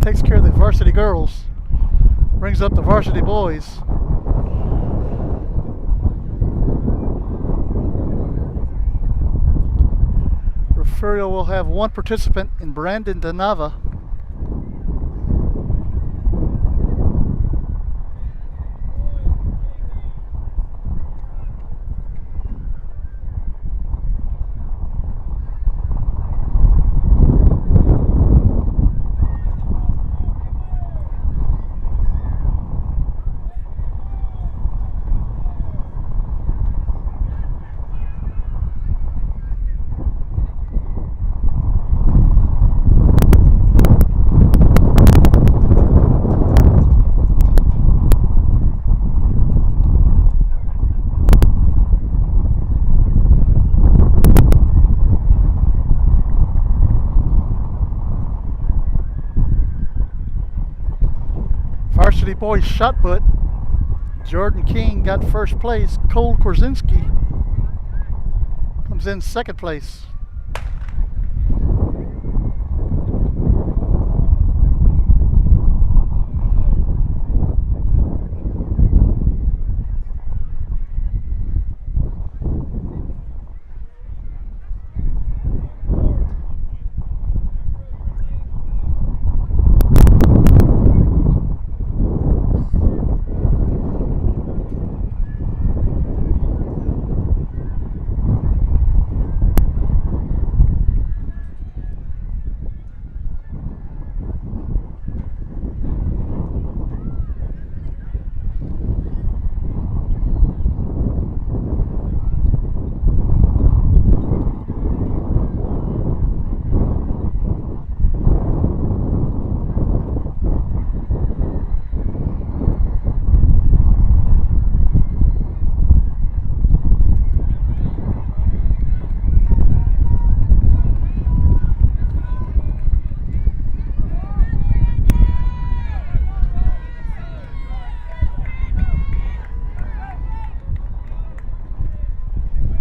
takes care of the varsity girls, brings up the varsity boys. Refugio will have one participant in Brandon Danava. Varsity boys shot put. Jordan King got first place. Cole Korzinski comes in second place.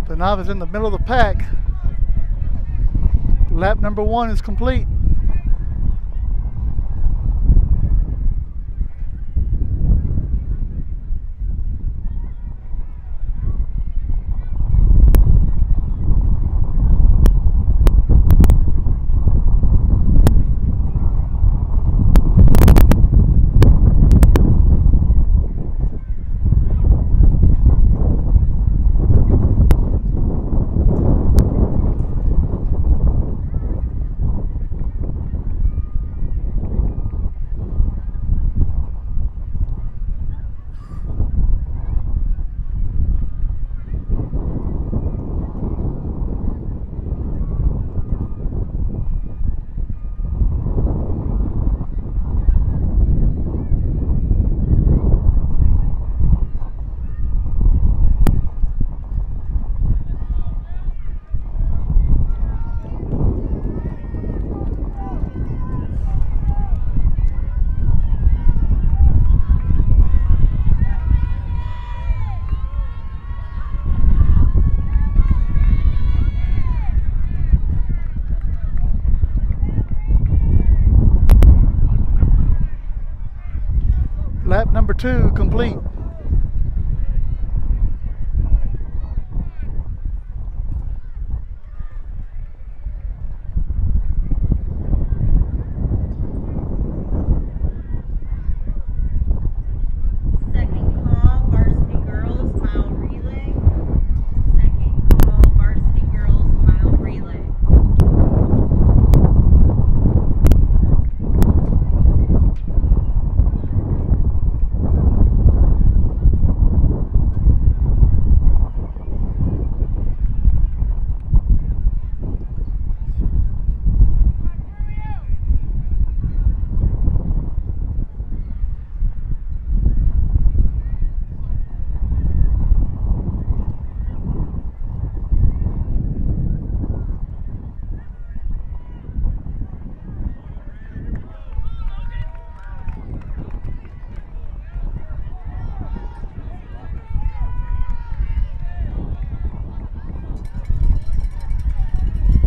Danava's in the middle of the pack. Lap number 1 is complete. Lap number 2 complete.
Second call, varsity girls mile relay. Second call, varsity girls mile relay.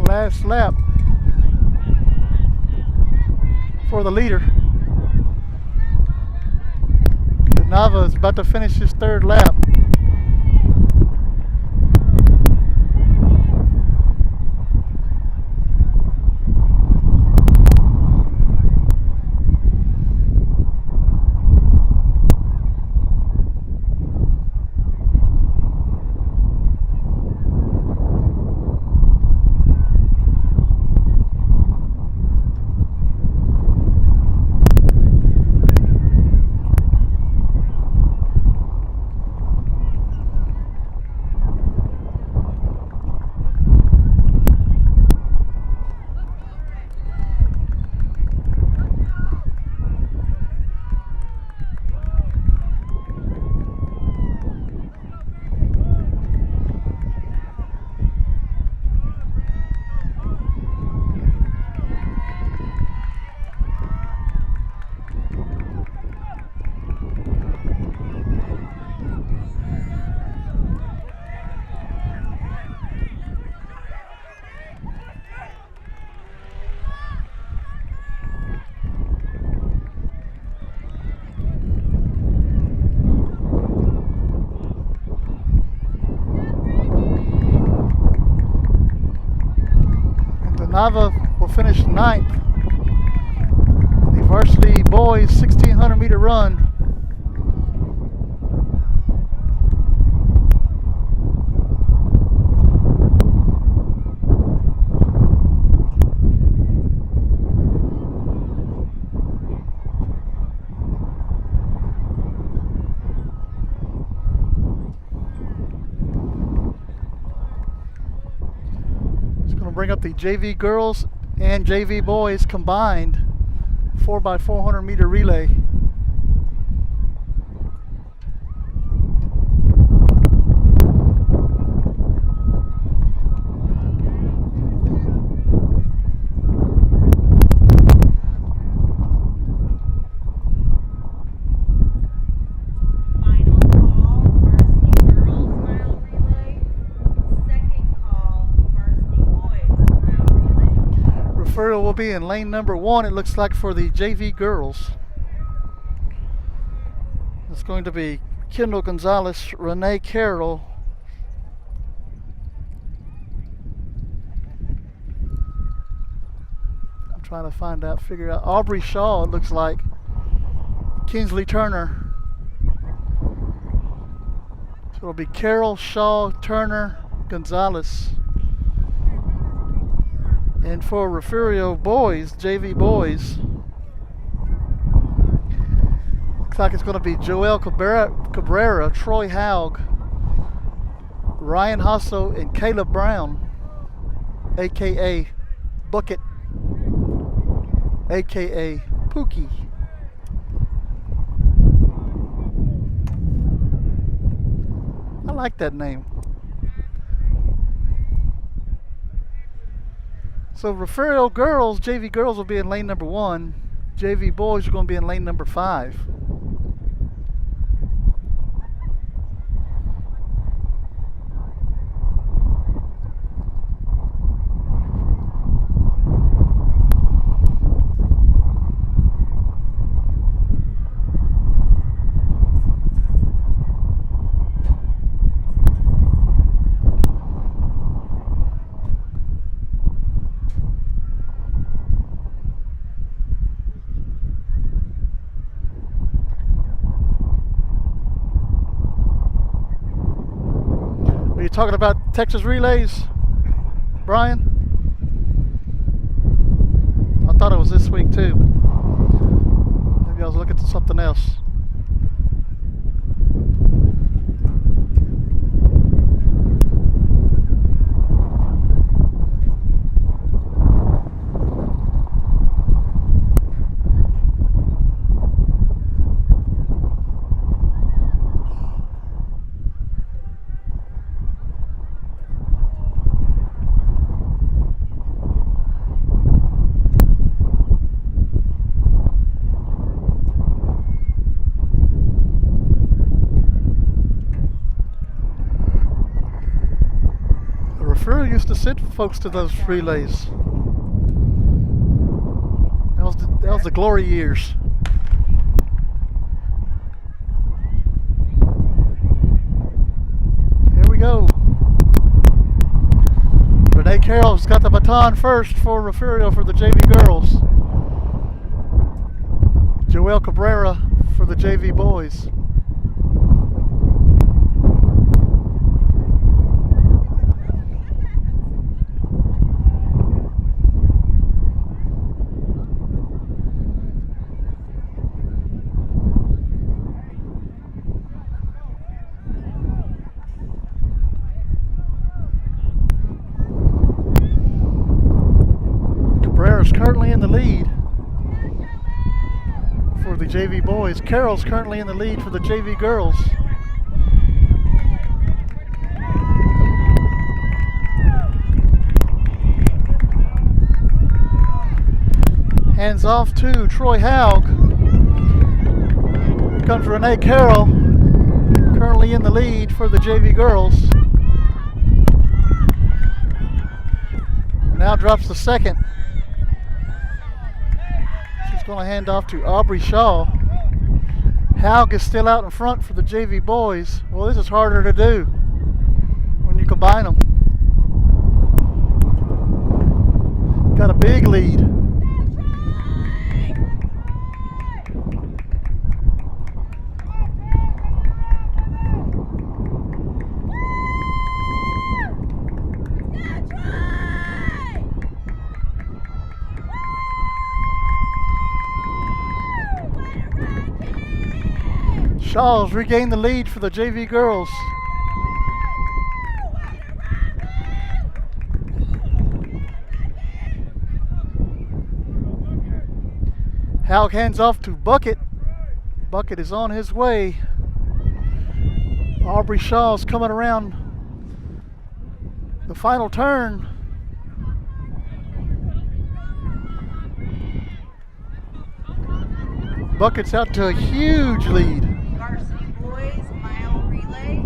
Last lap for the leader. Nava is about to finish his third lap. Nava will finish 9th. The Varsity boys 1600 meter run. Bring up the JV girls and JV boys combined 4x400 meter relay. Will be in lane number 1, it looks like, for the JV girls. It's going to be Kendall Gonzalez, Renee Carroll, I'm trying to figure out Aubrey Shaw, it looks like, Kingsley Turner. So it'll be Carroll, Shaw, Turner, Gonzalez. And for Refugio boys, JV boys, looks like it's going to be Joel Cabrera, Troy Haug, Ryan Hasso, and Caleb Brown, aka Bucket, aka Pookie. I like that name. So Refugio girls, JV girls will be in lane number 1. JV boys are going to be in lane number 5. Talking about Texas relays, Brian? I thought it was this week too, but maybe I was looking at something else. Used to send folks to those relays. That was the glory years. Carroll's got the baton first for Refugio for the JV girls. Joel Cabrera for the JV boys. Cabrera's currently in the lead for the JV boys. Carroll's currently in the lead for the JV girls. Hands off to Troy Haug. Here comes Renee Carroll, currently in the lead for the JV girls. Now drops the second. She's going to hand off to Aubrey Shaw. Haug is still out in front for the JV boys. Well, this is harder to do when you combine them. Got a big lead. Shaw's regained the lead for the JV girls. Haug hands off to Bucket. Bucket is on his way. Aubrey Shaw's coming around the final turn. Bucket's out to a huge lead.
Varsity boys mile relay.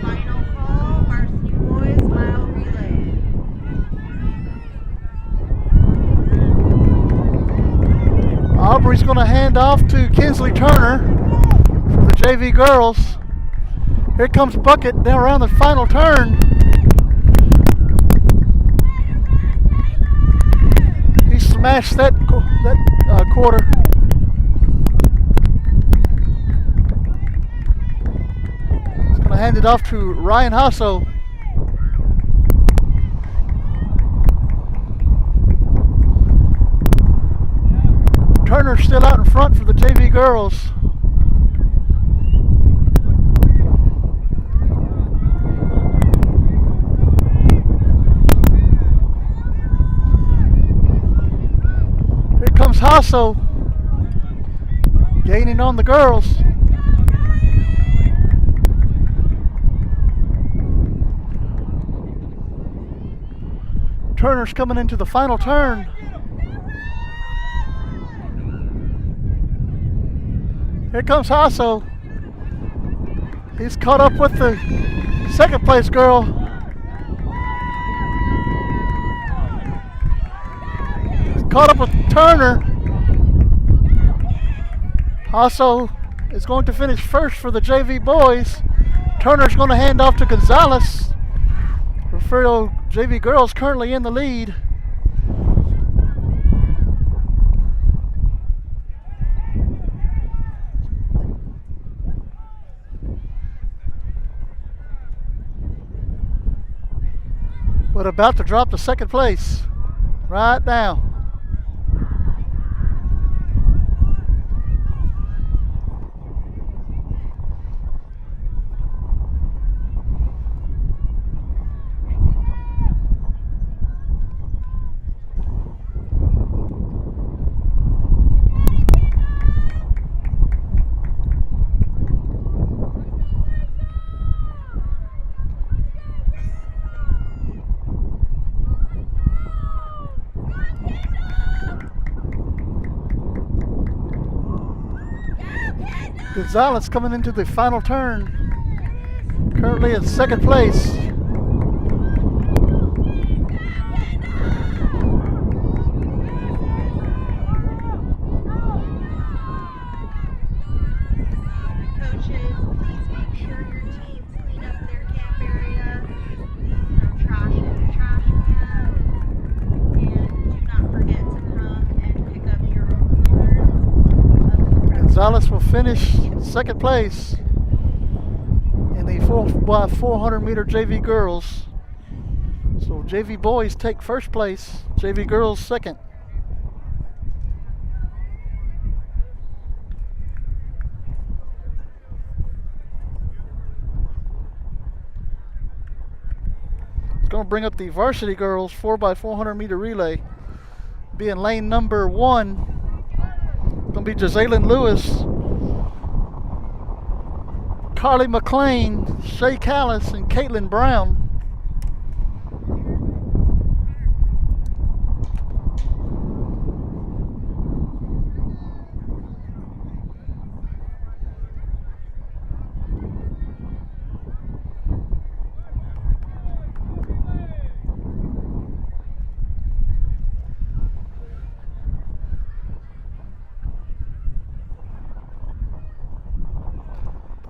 Final call, Varsity boys mile relay.
Aubrey's going to hand off to Kinsley Turner for the JV girls. Here comes Bucket down around the final turn. He smashed that quarter. He's going to hand it off to Ryan Hasso. Turner's still out in front for the JV girls. Here comes Hasso, gaining on the girls. Turner's coming into the final turn. Here comes Hasso. He's caught up with the second place girl. He's caught up with Turner. Hasso is going to finish first for the JV boys. Turner's going to hand off to Gonzalez. Refugio JV girls currently in the lead. But about to drop to second place right now. Gonzalez coming into the final turn, currently in second place.
Coaches, please make sure your teams clean up their camp area. No trash in the trash can.
Callis will finish second place in the 4x400 meter JV girls. So JV boys take first place, JV girls second. It's going to bring up the varsity girls 4x400 meter relay. Be in lane number 1. Going to be Jazalyn Lewis, Carly McLean, Shay Callis, and Caitlin Brown.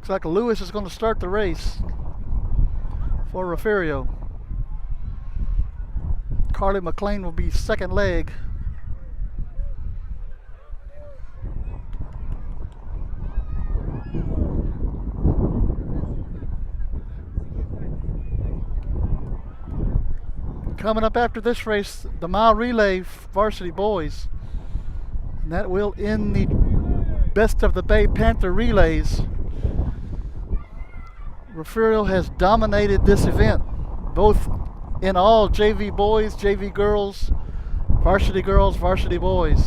Looks like Lewis is going to start the race for Refugio. Carly McLean will be second leg. Coming up after this race, the mile relay varsity boys. And that will end the Best of the Bay Panther relays. Refugio has dominated this event, both in all JV boys, JV girls, varsity boys.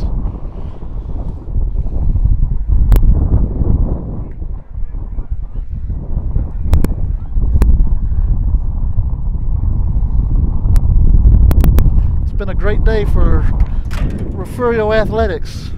It's been a great day for Refugio athletics.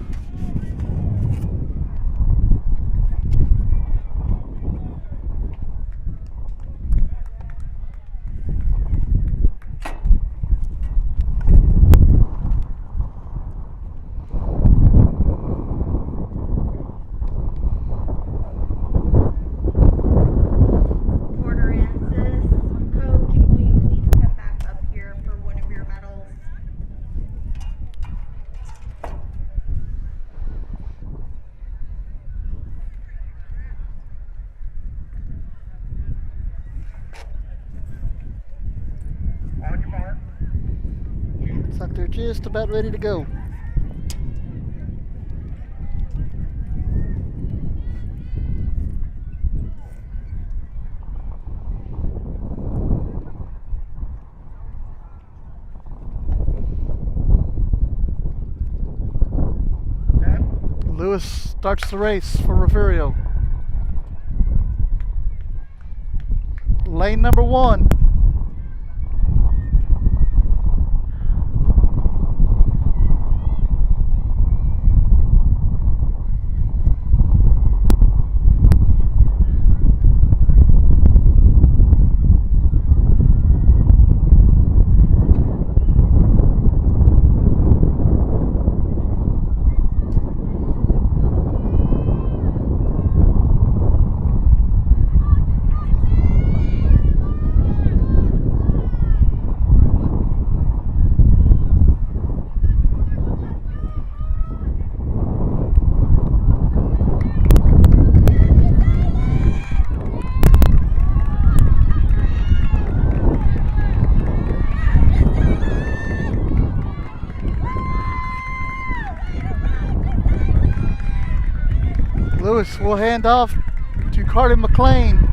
Looks like they're just about ready to go. Lewis starts the race for Refugio. Lane number 1. Lewis will hand off to Carly McLean.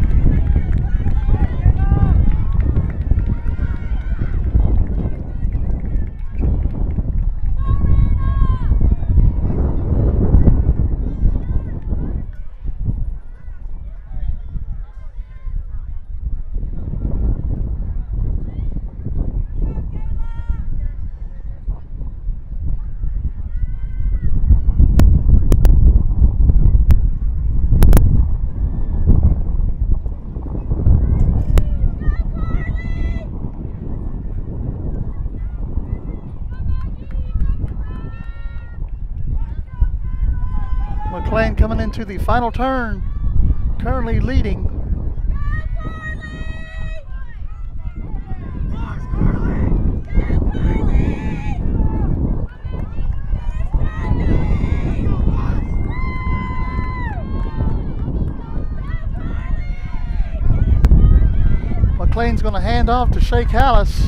McLean coming into the final turn, currently leading. He's going to hand off to Shea Callis.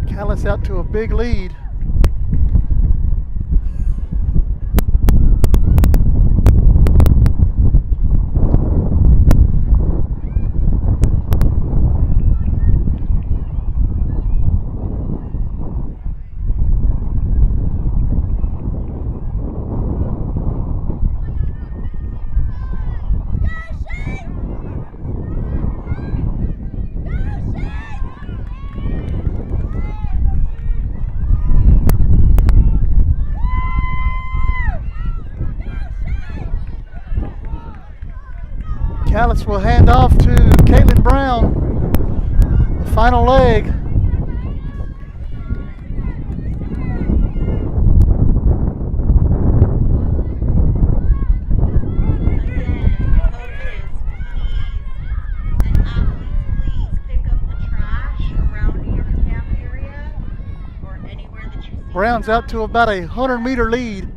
Callis out to a big lead. Callis will hand off to Caitlin Brown. The final leg. Brown's out to about a 100-meter lead.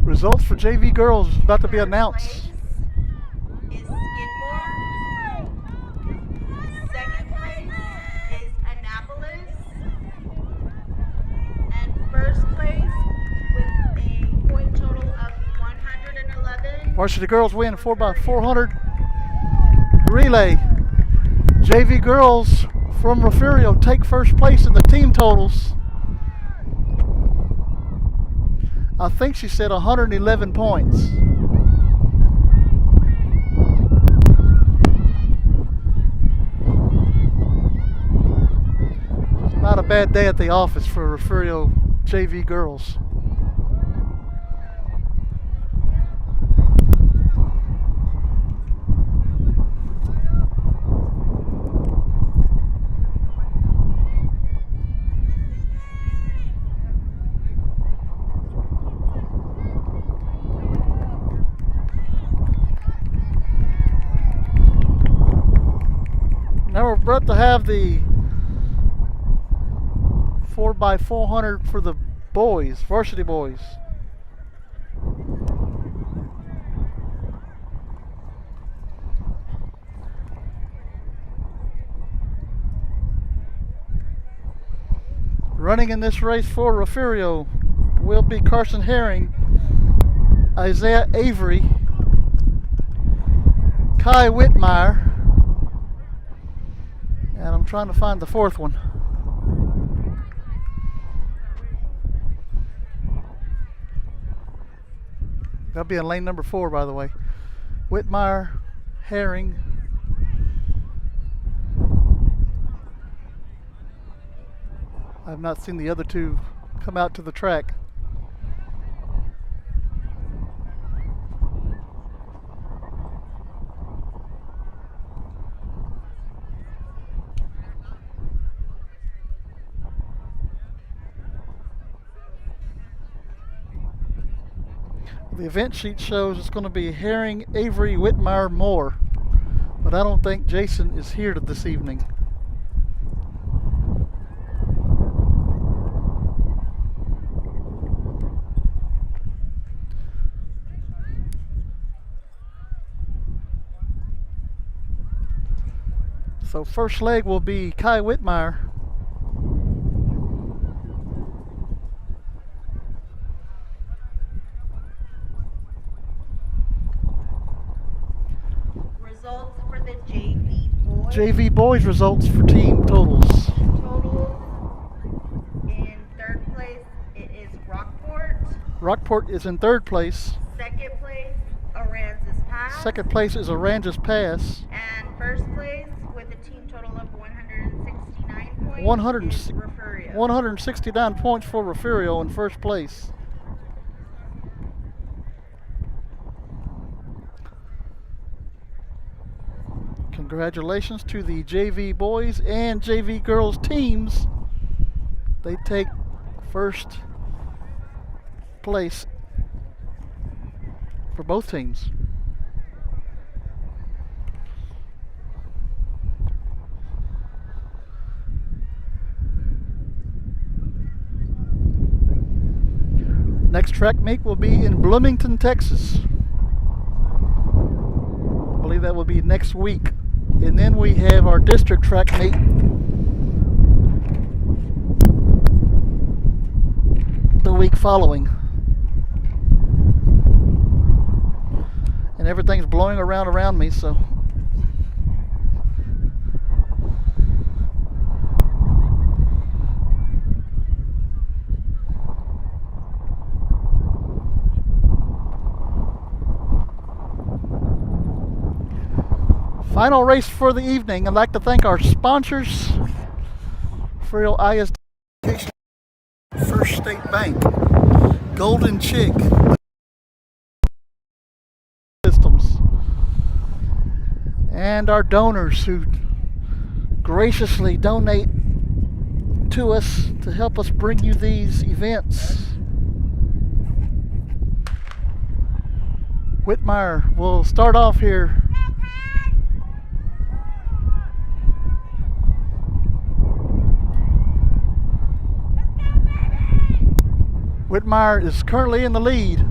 Results for JV girls is about to be announced.
Second place is Annapolis. And first place with a point total of 111.
Varsity girls win 4x400 relay. JV girls from Refugio take first place in the team totals. I think she said 111 points. Not a bad day at the office for Refugio JV girls. Now we're about to have the 4x400 for the boys, varsity boys. Running in this race for Refugio will be Carson Herring, Isaiah Avery, Kai Whitmire, and I'm trying to find the fourth one. That'll be in lane number 4, by the way. Whitmire, Herring. I've not seen the other two come out to the track. The event sheet shows it's going to be Herring, Avery, Whitmire, Moore, but I don't think Jason is here this evening. So first leg will be Kai Whitmire.
Results for the JV boys.
JV boys results for team totals.
Totals. In third place, it is Rockport.
Rockport is in third place.
Second place, Aransas Pass. class.
Second place is Aransas Pass.
And first place with a team total of 169 points
100,
is Refugio.
169 points for Refugio in first place. Congratulations to the JV boys and JV girls teams. They take first place for both teams. Next track meet will be in Bloomington, Texas. I believe that will be next week. And then we have our district track meet the week following. And everything's blowing around me, so final race for the evening. I'd like to thank our sponsors, Frio ISD, First State Bank, Golden Chick Systems, and our donors who graciously donate to us to help us bring you these events. Whitmire will start off here. Whitmire is currently in the lead.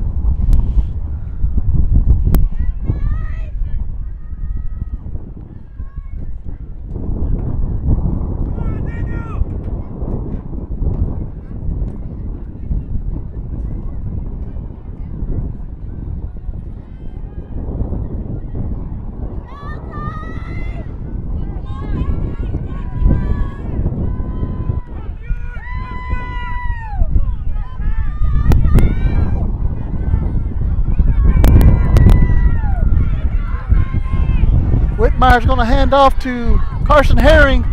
Whitmire's going to hand off to Carson Herring.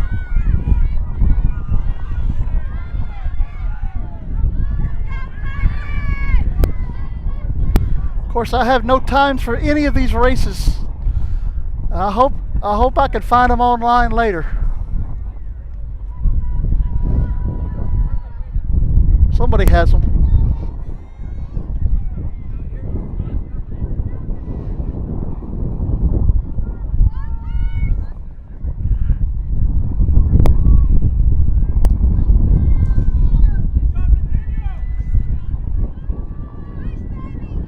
Of course, I have no times for any of these races. I hope I can find them online later. Somebody has them.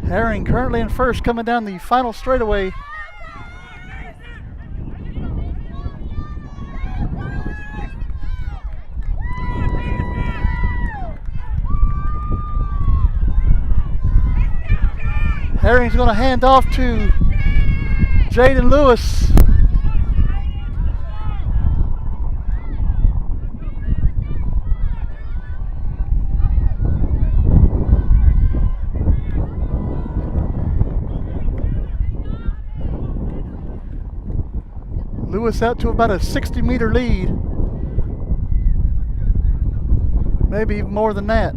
Herring currently in first, coming down the final straightaway. Herring's going to hand off to Jaden Lewis. Lewis out to about a 60-meter lead. Maybe even more than that.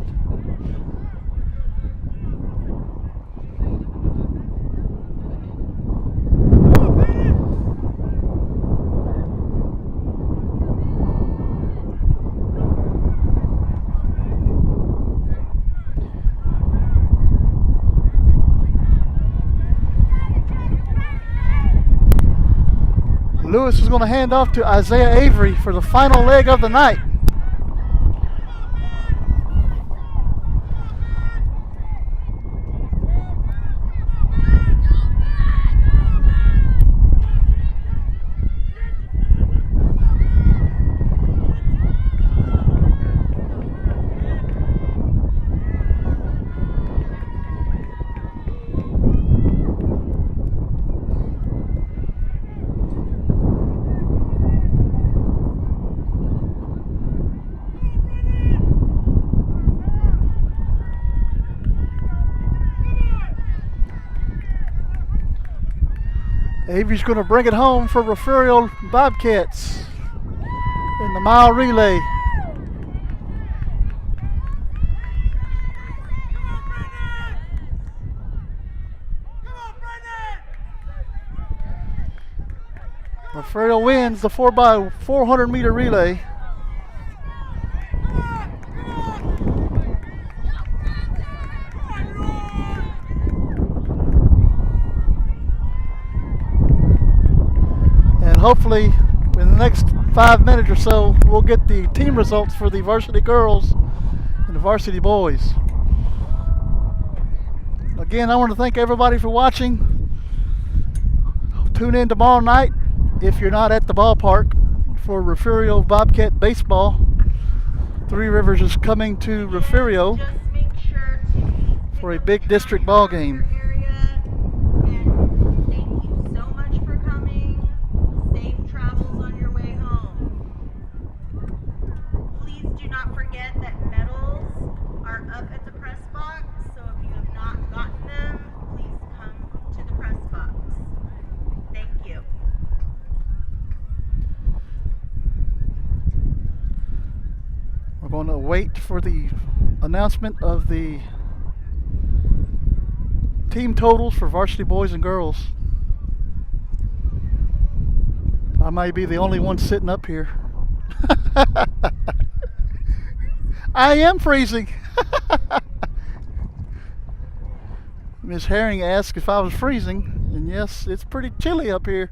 Lewis is going to hand off to Isaiah Avery for the final leg of the night. Avery's going to bring it home for Refugio Bobcats in the mile relay. Refugio wins the 4x400 meter relay. And hopefully in the next 5 minutes or so we'll get the team results for the varsity girls and the varsity boys. Again, I want to thank everybody for watching. Tune in tomorrow night if you're not at the ballpark for Refugio Bobcat baseball. Three Rivers is coming to Refugio for a big district ball game.
Thank you so much for coming. Safe travels on your way home. Please do not forget that medals are up at the press box, so if you have not gotten them, please come to the press box. Thank you.
We're going to wait for the announcement of the team totals for varsity boys and girls. I may be the only one sitting up here. I am freezing. Miss Herring asked if I was freezing, and yes, it's pretty chilly up here.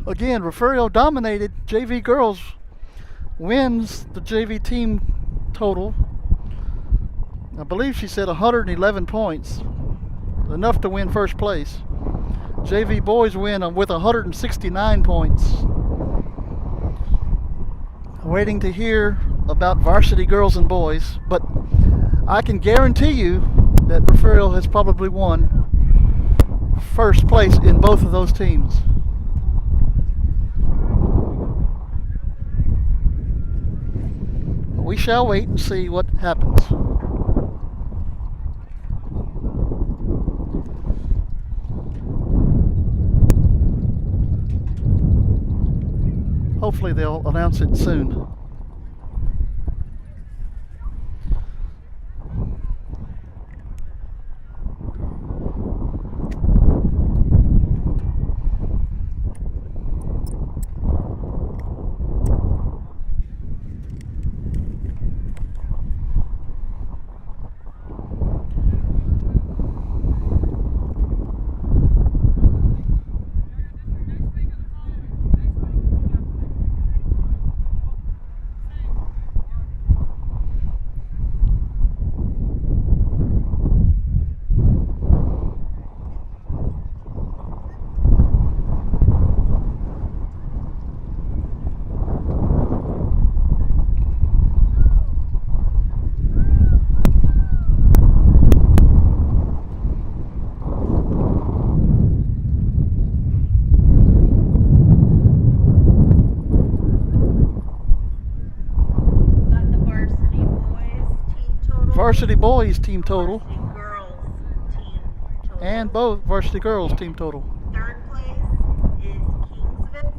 Again, Refugio dominated. JV girls wins the JV team total. I believe she said 111 points, enough to win first place. JV boys win with 169 points. Waiting to hear about varsity girls and boys, but I can guarantee you that Refugio has probably won first place in both of those teams. We shall wait and see what happens. Hopefully they'll announce it soon. Varsity boys team total, and both varsity girls team total.
Third place is Kingsville.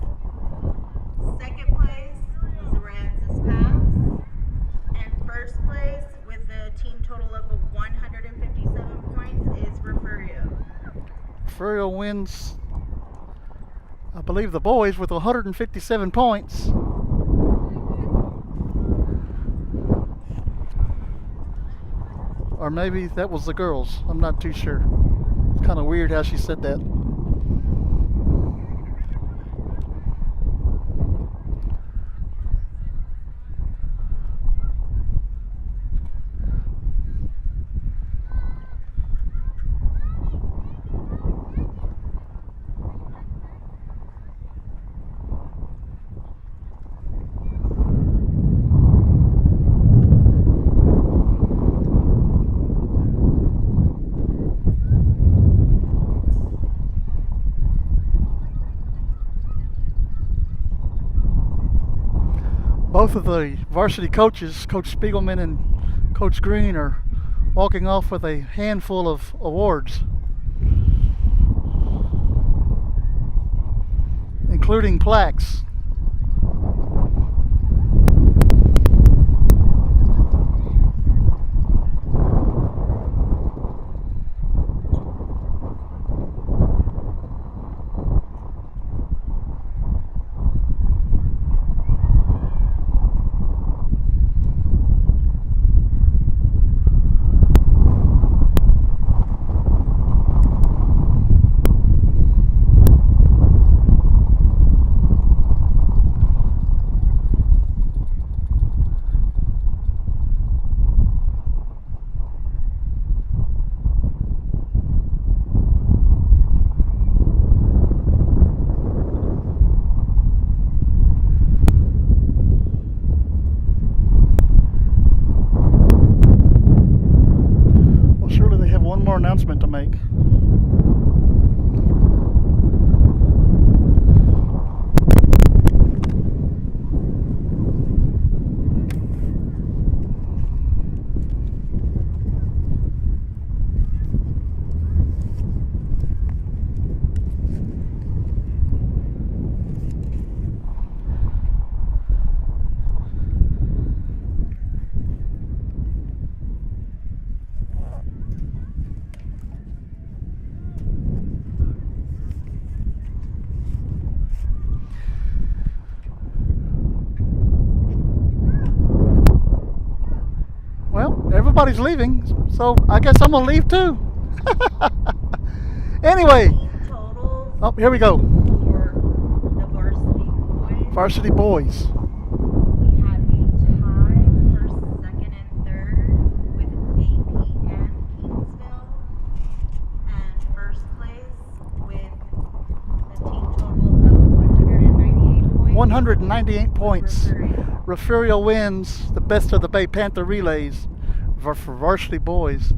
Second place is Aransas Pass. And first place with a team total of 157 points is Refugio.
Refugio wins, I believe, the boys with 157 points. Or maybe that was the girls. I'm not too sure. It's kind of weird how she said that. Both of the varsity coaches, Coach Spiegelman and Coach Green, are walking off with a handful of awards, including plaques. Announcement to make. Everybody's leaving, so I guess I'm gonna leave too. Anyway, oh, here we go.
For the varsity boys.
Varsity boys.
We had a tie for second and third with AP and Kingsville, and first place with a team total of 198 points.
198 points. Refugio wins the Best of the Bay Panther relays for varsity boys.